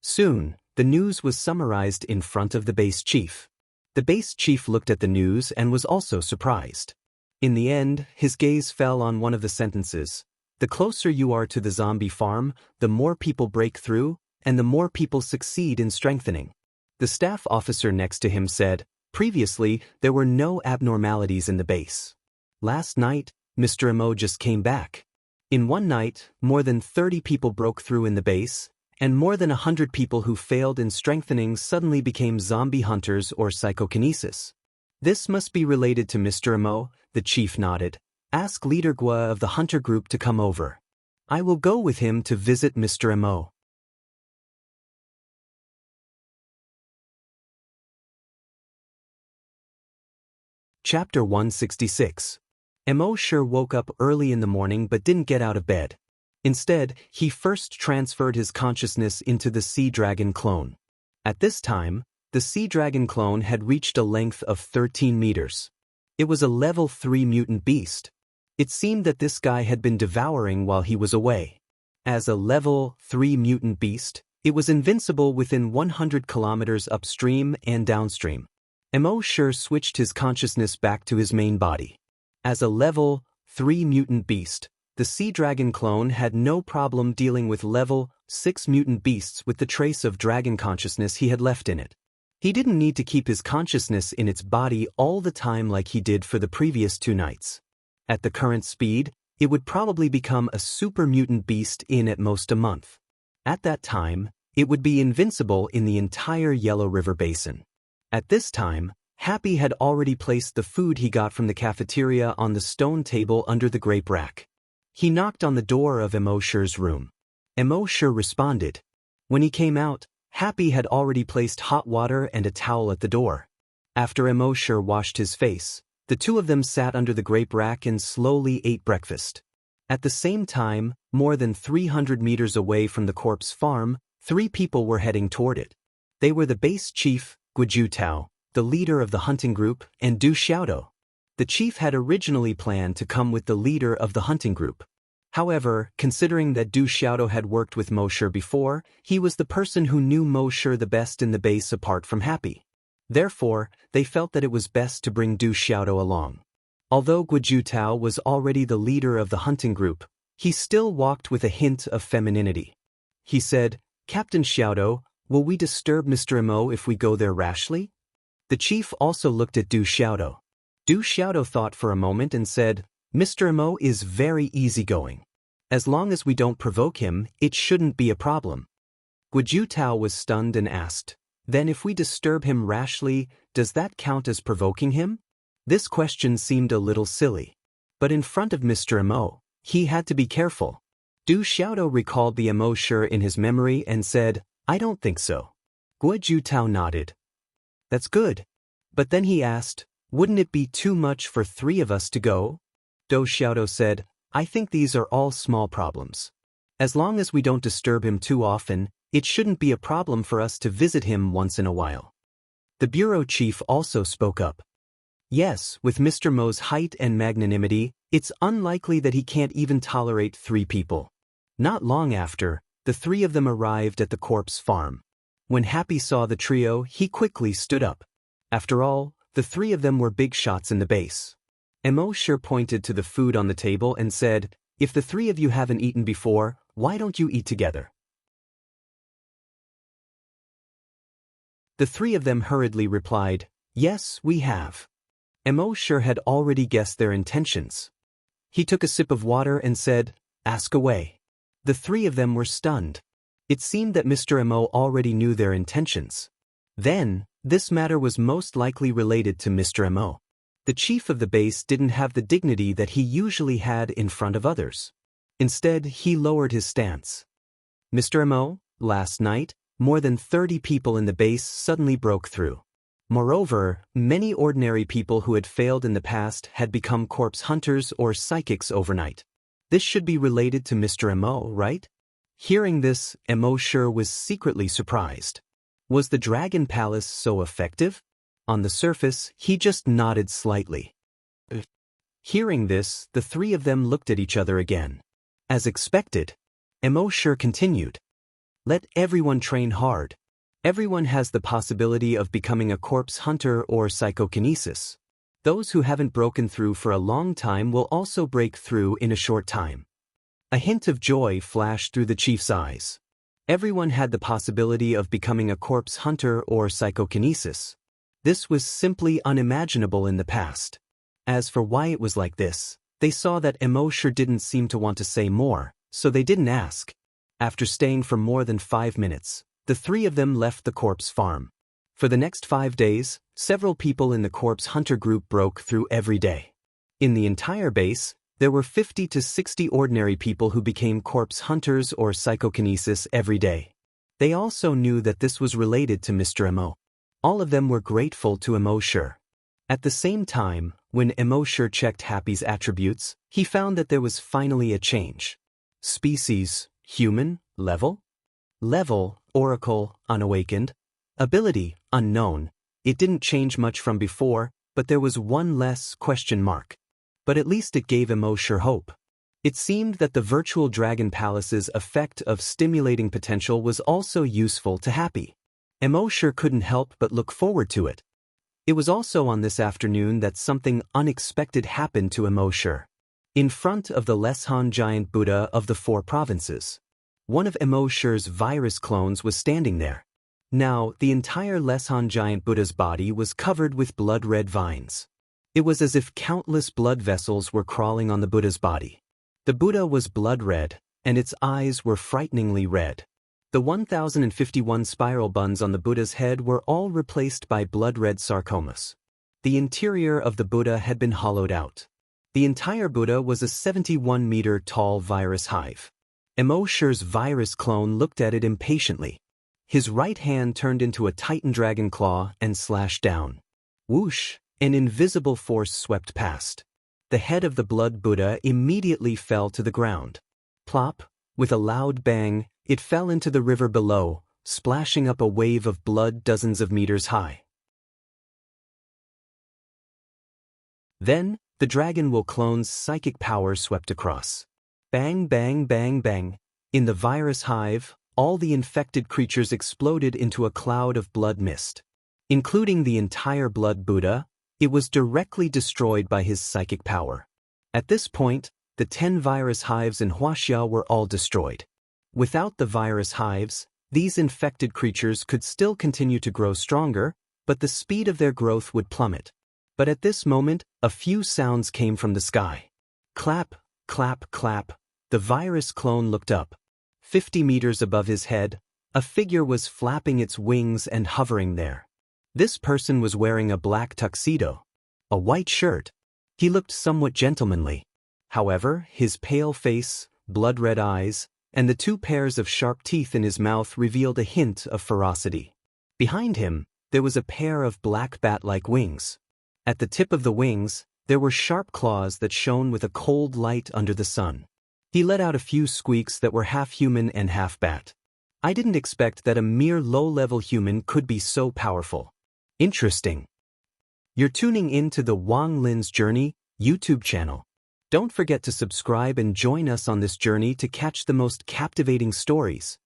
Soon, the news was summarized in front of the base chief. The base chief looked at the news and was also surprised. In the end, his gaze fell on one of the sentences. The closer you are to the zombie farm, the more people break through, and the more people succeed in strengthening. The staff officer next to him said, previously, there were no abnormalities in the base. Last night, Mr. Mo just came back. In one night, more than 30 people broke through in the base, and more than 100 people who failed in strengthening suddenly became zombie hunters or psychokinesis. This must be related to Mr. Mo, the chief nodded. Ask Leader Gua of the hunter group to come over. I will go with him to visit Mr. Mo. Chapter 166. Mo sure woke up early in the morning but didn't get out of bed. Instead, he first transferred his consciousness into the sea dragon clone. At this time, the sea dragon clone had reached a length of 13 meters. It was a level 3 mutant beast. It seemed that this guy had been devouring while he was away. As a level 3 mutant beast, it was invincible within 100 kilometers upstream and downstream. Mo sure switched his consciousness back to his main body. As a level 3 mutant beast, the sea dragon clone had no problem dealing with level 6 mutant beasts with the trace of dragon consciousness he had left in it. He didn't need to keep his consciousness in its body all the time like he did for the previous 2 nights. At the current speed, it would probably become a super mutant beast in at most a month. At that time, it would be invincible in the entire Yellow River Basin. At this time, Happy had already placed the food he got from the cafeteria on the stone table under the grape rack. He knocked on the door of Mo Sher's room. Mo Sher responded. When he came out, Happy had already placed hot water and a towel at the door. After Mo Sher washed his face, the 2 of them sat under the grape rack and slowly ate breakfast. At the same time, more than 300 meters away from the corpse farm, 3 people were heading toward it. They were the base chief, Guju Tao, the leader of the hunting group, and Du Xiaodo. The chief had originally planned to come with the leader of the hunting group. However, considering that Du Xiaodo had worked with Mo Sher before, he was the person who knew Mo Sher the best in the base apart from Happy. Therefore, they felt that it was best to bring Du Xiaodo along. Although Guju Tao was already the leader of the hunting group, he still walked with a hint of femininity. He said, Captain Xiaodo, will we disturb Mr. Mo if we go there rashly? The chief also looked at Du Xiaodo. Du Xiaodo thought for a moment and said, Mr. Mo is very easygoing. As long as we don't provoke him, it shouldn't be a problem. Guju Tao was stunned and asked, then if we disturb him rashly, does that count as provoking him? This question seemed a little silly. But in front of Mr. Mo, he had to be careful. Du Xiaodo recalled the Mo Sher in his memory and said, I don't think so. Guju Tao nodded. That's good. But then he asked, wouldn't it be too much for 3 of us to go? Du Xiaodo said, I think these are all small problems. As long as we don't disturb him too often, it shouldn't be a problem for us to visit him once in a while. The bureau chief also spoke up. Yes, with Mr. Mo's height and magnanimity, it's unlikely that he can't even tolerate 3 people. Not long after, the 3 of them arrived at the corpse farm. When Happy saw the trio, he quickly stood up. After all, the 3 of them were big shots in the base. Mo Sher pointed to the food on the table and said, if the 3 of you haven't eaten before, why don't you eat together? The 3 of them hurriedly replied, yes, we have. Mo Sher had already guessed their intentions. He took a sip of water and said, ask away. The 3 of them were stunned. It seemed that Mr. Mo already knew their intentions. Then, this matter was most likely related to Mr. Mo. The chief of the base didn't have the dignity that he usually had in front of others. Instead, he lowered his stance. Mr. Mo, last night, more than 30 people in the base suddenly broke through. Moreover, many ordinary people who had failed in the past had become corpse hunters or psychics overnight. This should be related to Mr. Mo, right? Hearing this, Mo sure was secretly surprised. Was the Dragon Palace so effective? On the surface, he just nodded slightly. Hearing this, the three of them looked at each other again. As expected, Mo sure continued. Let everyone train hard. Everyone has the possibility of becoming a corpse hunter or psychokinesis. Those who haven't broken through for a long time will also break through in a short time. A hint of joy flashed through the chief's eyes. Everyone had the possibility of becoming a corpse hunter or psychokinesis. This was simply unimaginable in the past. As for why it was like this, they saw that Mo sure didn't seem to want to say more, so they didn't ask. After staying for more than 5 minutes, the three of them left the corpse farm. For the next 5 days, several people in the corpse hunter group broke through every day. In the entire base, there were 50 to 60 ordinary people who became corpse hunters or psychokinesis every day. They also knew that this was related to Mr. Mo. All of them were grateful to Mo sure. At the same time, when Mo sure checked Happy's attributes, he found that there was finally a change. Species, human, level? Level, oracle, unawakened. Ability, unknown. It didn't change much from before, but there was one less question mark. But at least it gave Mo sure hope. It seemed that the virtual Dragon Palace's effect of stimulating potential was also useful to Happy. Mo sure couldn't help but look forward to it. It was also on this afternoon that something unexpected happened to Mo sure. In front of the Leshan giant Buddha of the 4 provinces. One of Mo sure's virus clones was standing there. Now, the entire Leshan giant Buddha's body was covered with blood-red vines. It was as if countless blood vessels were crawling on the Buddha's body. The Buddha was blood-red, and its eyes were frighteningly red. The 1051 spiral buns on the Buddha's head were all replaced by blood-red sarcomas. The interior of the Buddha had been hollowed out. The entire Buddha was a 71-meter-tall virus hive. Mo sure's virus clone looked at it impatiently. His right hand turned into a titan dragon claw and slashed down. Whoosh! An invisible force swept past. The head of the blood Buddha immediately fell to the ground. Plop! With a loud bang, it fell into the river below, splashing up a wave of blood dozens of meters high. Then, the Dragon Will clone's psychic power swept across. Bang, bang, bang, bang. In the virus hive, all the infected creatures exploded into a cloud of blood mist. Including the entire blood Buddha, it was directly destroyed by his psychic power. At this point, the 10 virus hives in Wuxia were all destroyed. Without the virus hives, these infected creatures could still continue to grow stronger, but the speed of their growth would plummet. But at this moment, a few sounds came from the sky. Clap, clap, clap. The virus clone looked up. 50 meters above his head, a figure was flapping its wings and hovering there. This person was wearing a black tuxedo, a white shirt. He looked somewhat gentlemanly. However, his pale face, blood-red eyes, and the 2 pairs of sharp teeth in his mouth revealed a hint of ferocity. Behind him, there was a pair of black bat-like wings. At the tip of the wings, there were sharp claws that shone with a cold light under the sun. He let out a few squeaks that were half human and half bat. I didn't expect that a mere low-level human could be so powerful. Interesting. You're tuning in to the Wang Lin's Journey YouTube channel. Don't forget to subscribe and join us on this journey to catch the most captivating stories.